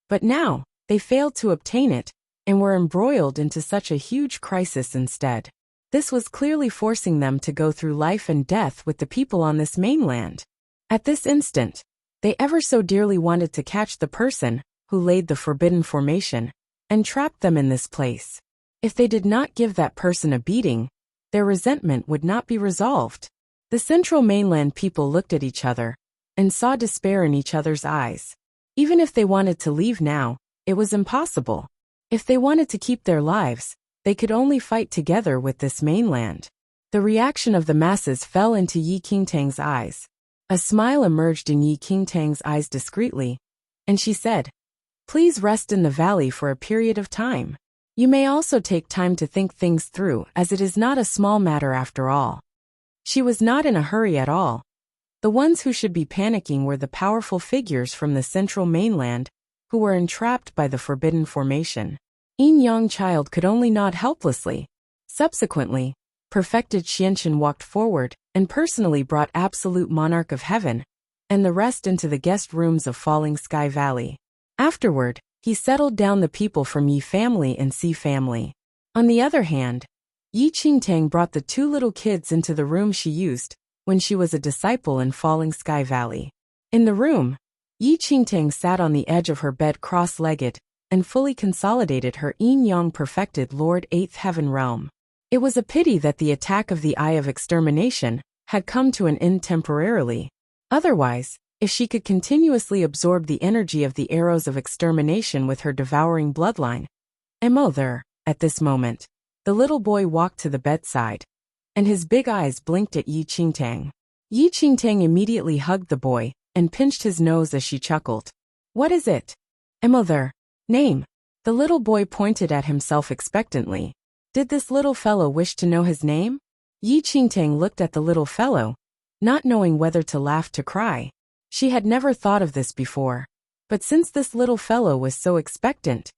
but now, they failed to obtain it, and were embroiled into such a huge crisis instead. This was clearly forcing them to go through life and death with the people on this mainland. At this instant, they ever so dearly wanted to catch the person who laid the forbidden formation and trapped them in this place. If they did not give that person a beating, their resentment would not be resolved. The central mainland people looked at each other and saw despair in each other's eyes. Even if they wanted to leave now, it was impossible. If they wanted to keep their lives, they could only fight together with this mainland. The reaction of the masses fell into Yi Qingtang's eyes. A smile emerged in Yi Qingtang's eyes discreetly, and she said, Please rest in the valley for a period of time. You may also take time to think things through, as it is not a small matter after all. She was not in a hurry at all. The ones who should be panicking were the powerful figures from the central mainland, who were entrapped by the forbidden formation. Young Child could only nod helplessly. Subsequently, perfected Xianqian walked forward and personally brought Absolute Monarch of Heaven and the rest into the guest rooms of Falling Sky Valley. Afterward, he settled down the people from Yi family and Si family. On the other hand, Yi Qingtang brought the two little kids into the room she used when she was a disciple in Falling Sky Valley. In the room, Yi Qingtang sat on the edge of her bed cross-legged and fully consolidated her Yin-Yang perfected Lord 8th Heaven realm. It was a pity that the attack of the Eye of Extermination had come to an end temporarily. Otherwise, if she could continuously absorb the energy of the arrows of extermination with her devouring bloodline. There, at this moment, the little boy walked to the bedside, and his big eyes blinked at Yi Qingtang. Yi Qingtang immediately hugged the boy and pinched his nose as she chuckled. What is it? There. Name. The little boy pointed at himself expectantly. Did this little fellow wish to know his name? Yi Qingtang looked at the little fellow, not knowing whether to laugh to cry. She had never thought of this before. But since this little fellow was so expectant,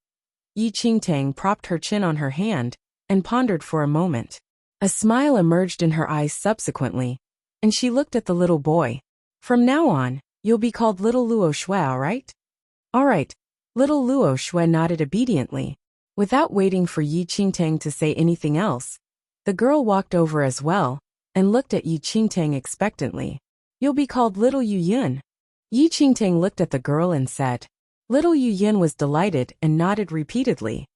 Yi Qingtang propped her chin on her hand and pondered for a moment. A smile emerged in her eyes subsequently, and she looked at the little boy. From now on, you'll be called Little Luo Shui, alright? Alright. Little Luo Shui nodded obediently. Without waiting for Yi Qingtang to say anything else, the girl walked over as well and looked at Yi Qingtang expectantly. You'll be called Little Yu Yun. Yi Qingtang looked at the girl and said. Little Yu Yin was delighted and nodded repeatedly.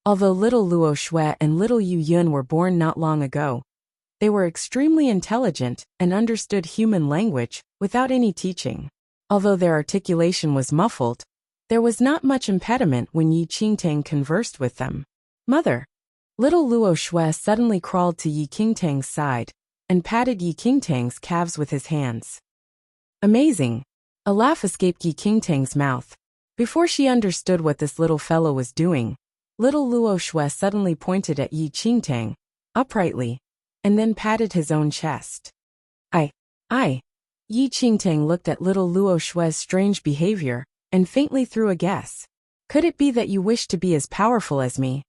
Although little Luo Shui and little Yu Yun were born not long ago, they were extremely intelligent and understood human language without any teaching. Although their articulation was muffled, there was not much impediment when Yi Qingtang conversed with them. Mother! Little Luo Shui suddenly crawled to Yi Qingtang's side and patted Yi Qingtang's calves with his hands. Amazing! A laugh escaped Yi Qingtang's mouth. Before she understood what this little fellow was doing, little Luo Shui suddenly pointed at Yi Qingtang, uprightly, and then patted his own chest. I. Yi Qingtang looked at little Luo Shui's strange behavior and faintly threw a guess. Could it be that you wish to be as powerful as me?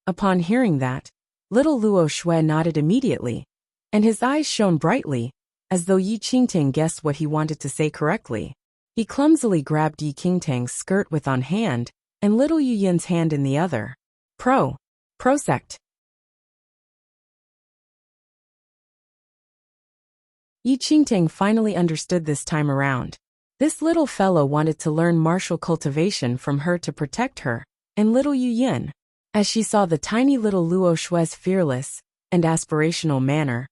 Upon hearing that, little Luo Shui nodded immediately, and his eyes shone brightly, as though Yi Qingtang guessed what he wanted to say correctly. He clumsily grabbed Yi Qingtang's skirt with one hand and little Yu Yin's hand in the other. Prosect. Yi Qingtang finally understood this time around. This little fellow wanted to learn martial cultivation from her to protect her and little Yu Yin. As she saw the tiny little Luo Shui's fearless and aspirational manner,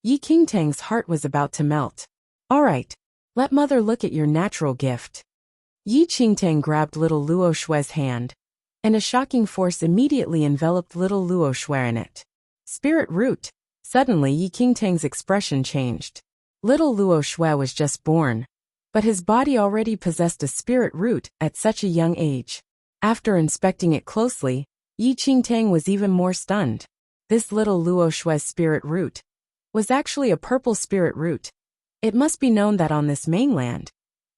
Yi Qingtang's heart was about to melt. All right, let mother look at your natural gift. Yi Qingtang grabbed little Luo Shui's hand, and a shocking force immediately enveloped little Luo Shui in it. Spirit root. Suddenly Yi Qingtang's expression changed. Little Luo Shui was just born, but his body already possessed a spirit root at such a young age. After inspecting it closely, Yi Qingtang was even more stunned. This little Luo Shui's spirit root was actually a purple spirit root. It must be known that on this mainland,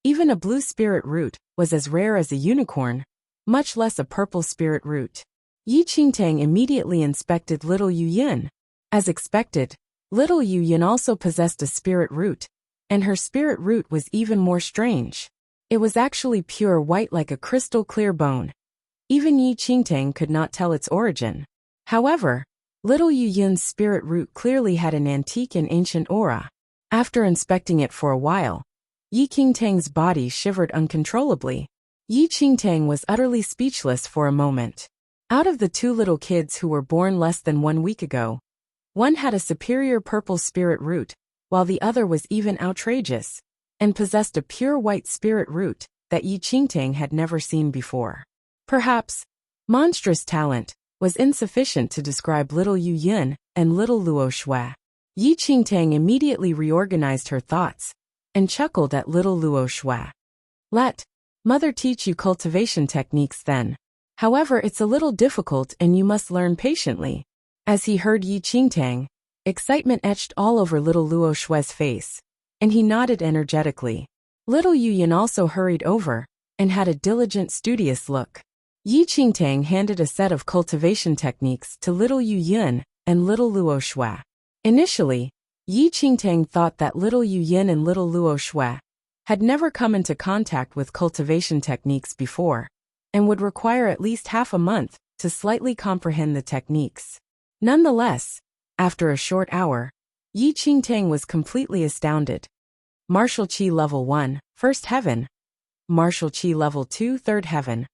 even a blue spirit root was as rare as a unicorn, much less a purple spirit root. Yi Qingtang immediately inspected little Yu Yin. As expected, little Yu Yin also possessed a spirit root, and her spirit root was even more strange. It was actually pure white like a crystal clear bone. Even Yi Qingtang could not tell its origin. However, little Yu Yin's spirit root clearly had an antique and ancient aura. After inspecting it for a while, Yi Qingtang's body shivered uncontrollably. Yi Qingtang was utterly speechless for a moment. Out of the two little kids who were born less than 1 week ago, one had a superior purple spirit root, while the other was even outrageous, and possessed a pure white spirit root that Yi Qingtang had never seen before. Perhaps, monstrous talent was insufficient to describe little Yu Yin and little Luo Shui. Yi Qingtang immediately reorganized her thoughts and chuckled at little Luo Shui. Let mother teach you cultivation techniques then. However, it's a little difficult and you must learn patiently. As he heard Yi Qingtang, excitement etched all over little Luo Shui's face, and he nodded energetically. Little Yu Yin also hurried over and had a diligent, studious look. Yi Qingtang handed a set of cultivation techniques to little Yu Yin and little Luo Shui. Initially, Yi Qingtang thought that little Yu Yin and little Luo Shui had never come into contact with cultivation techniques before, and would require at least half a month to slightly comprehend the techniques. Nonetheless, after a short hour, Yi Qingtang was completely astounded. Martial Qi Level 1, First Heaven. Martial Qi Level 2, Third Heaven.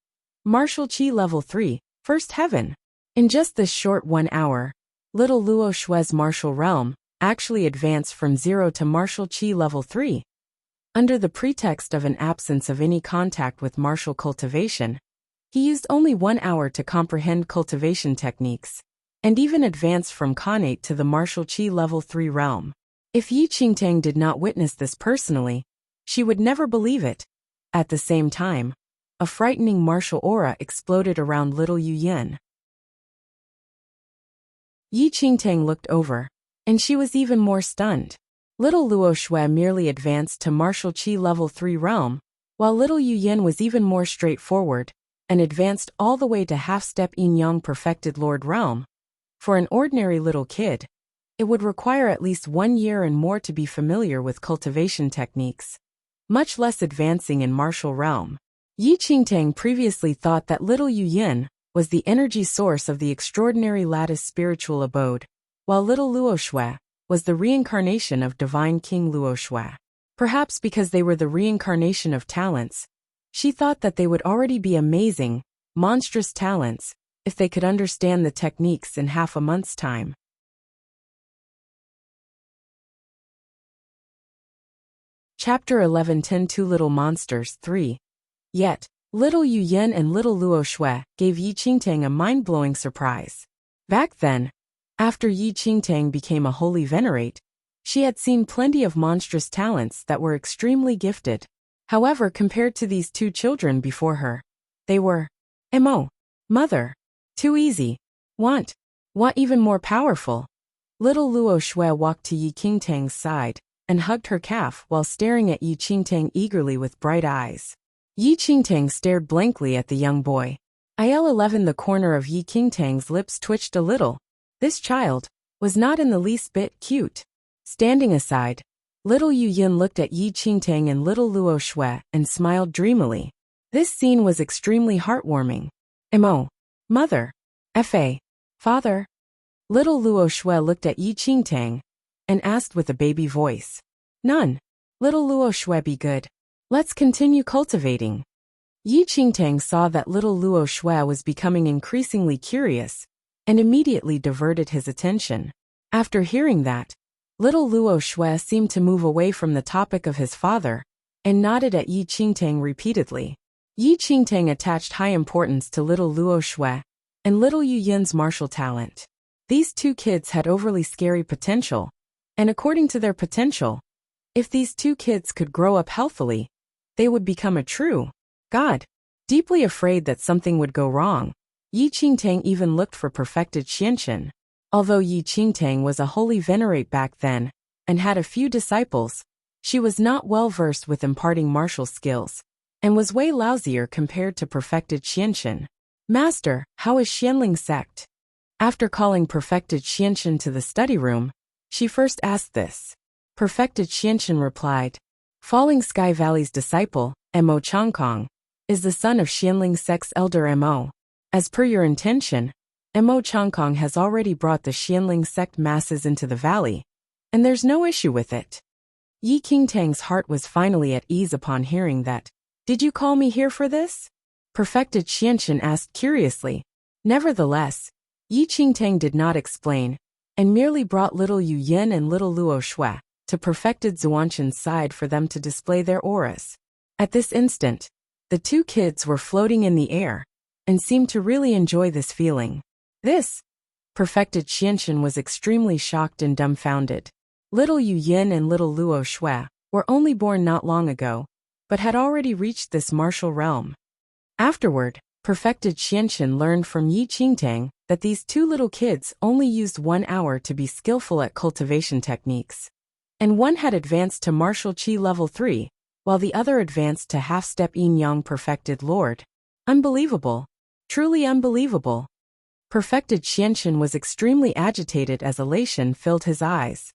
Martial Qi Level 3, First Heaven. In just this short 1 hour, little Luo Shui's martial realm actually advanced from 0 to Martial Qi Level 3. Under the pretext of an absence of any contact with martial cultivation, he used only 1 hour to comprehend cultivation techniques, and even advanced from Khanate to the Martial Qi Level 3 realm. If Yi Qingtang did not witness this personally, she would never believe it. At the same time, a frightening martial aura exploded around little Yu Yin. Yi Qingtang looked over, and she was even more stunned. Little Luo Shui merely advanced to Martial Qi Level 3 realm, while little Yu Yin was even more straightforward, and advanced all the way to half-step Yin Yang Perfected Lord realm. For an ordinary little kid, it would require at least 1 year and more to be familiar with cultivation techniques, much less advancing in martial realm. Yi Qingtang previously thought that little Yu Yin was the energy source of the extraordinary lattice spiritual abode, while little Luo Shui was the reincarnation of divine King Luo Shui. Perhaps because they were the reincarnation of talents, she thought that they would already be amazing, monstrous talents, if they could understand the techniques in half a month's time. Chapter 11 Two Little Monsters 3. Yet, little Yu Yin and little Luo Shui gave Yi Qingtang a mind-blowing surprise. Back then, after Yi Qingtang became a holy venerate, she had seen plenty of monstrous talents that were extremely gifted. However, compared to these two children before her, they were, mother, too easy, want even more powerful. Little Luo Shui walked to Yi Qingtang's side and hugged her calf while staring at Yi Qingtang eagerly with bright eyes. Yi Qingtang stared blankly at the young boy. The corner of Yi Qingtang's lips twitched a little. This child was not in the least bit cute. Standing aside, little Yu Yin looked at Yi Qingtang and little Luo Shui and smiled dreamily. This scene was extremely heartwarming. Mother. Father. Little Luo Shui looked at Yi Qingtang and asked with a baby voice. None. Little Luo Shui, be good. Let's continue cultivating. Yi Qingtang saw that little Luo Shui was becoming increasingly curious and immediately diverted his attention. After hearing that, little Luo Shui seemed to move away from the topic of his father and nodded at Yi Qingtang repeatedly. Yi Qingtang attached high importance to little Luo Shui and little Yu Yin's martial talent. These two kids had overly scary potential, and according to their potential, if these two kids could grow up healthily, they would become a true god. Deeply afraid that something would go wrong, Yi Qingtang even looked for perfected Xianxin. Although Yi Qingtang was a holy venerate back then and had a few disciples, she was not well versed with imparting martial skills and was way lousier compared to perfected Xianxin. Master, how is Xianling sect? After calling perfected Xianxin to the study room, she first asked this. Perfected Xianxin replied, Falling Sky Valley's disciple, Mo Changkong, is the son of Xianling sect's elder Mo. As per your intention, Mo Changkong has already brought the Xianling sect masses into the valley, and there's no issue with it. Yi Qingtang's heart was finally at ease upon hearing that. Did you call me here for this? Perfected Xianxin asked curiously. Nevertheless, Yi Qingtang did not explain, and merely brought little Yu Yin and little Luo Shui to perfected Zuanshan's side for them to display their auras. At this instant, the two kids were floating in the air and seemed to really enjoy this feeling. This perfected Xianxin was extremely shocked and dumbfounded. Little Yu Yin and little Luo Shui were only born not long ago, but had already reached this martial realm. Afterward, perfected Xianxin learned from Yi Qingtang that these two little kids only used 1 hour to be skillful at cultivation techniques, and one had advanced to martial qi level 3, while the other advanced to half-step yin-yang perfected lord. Unbelievable. Truly unbelievable. Perfected Xianxin was extremely agitated as elation filled his eyes.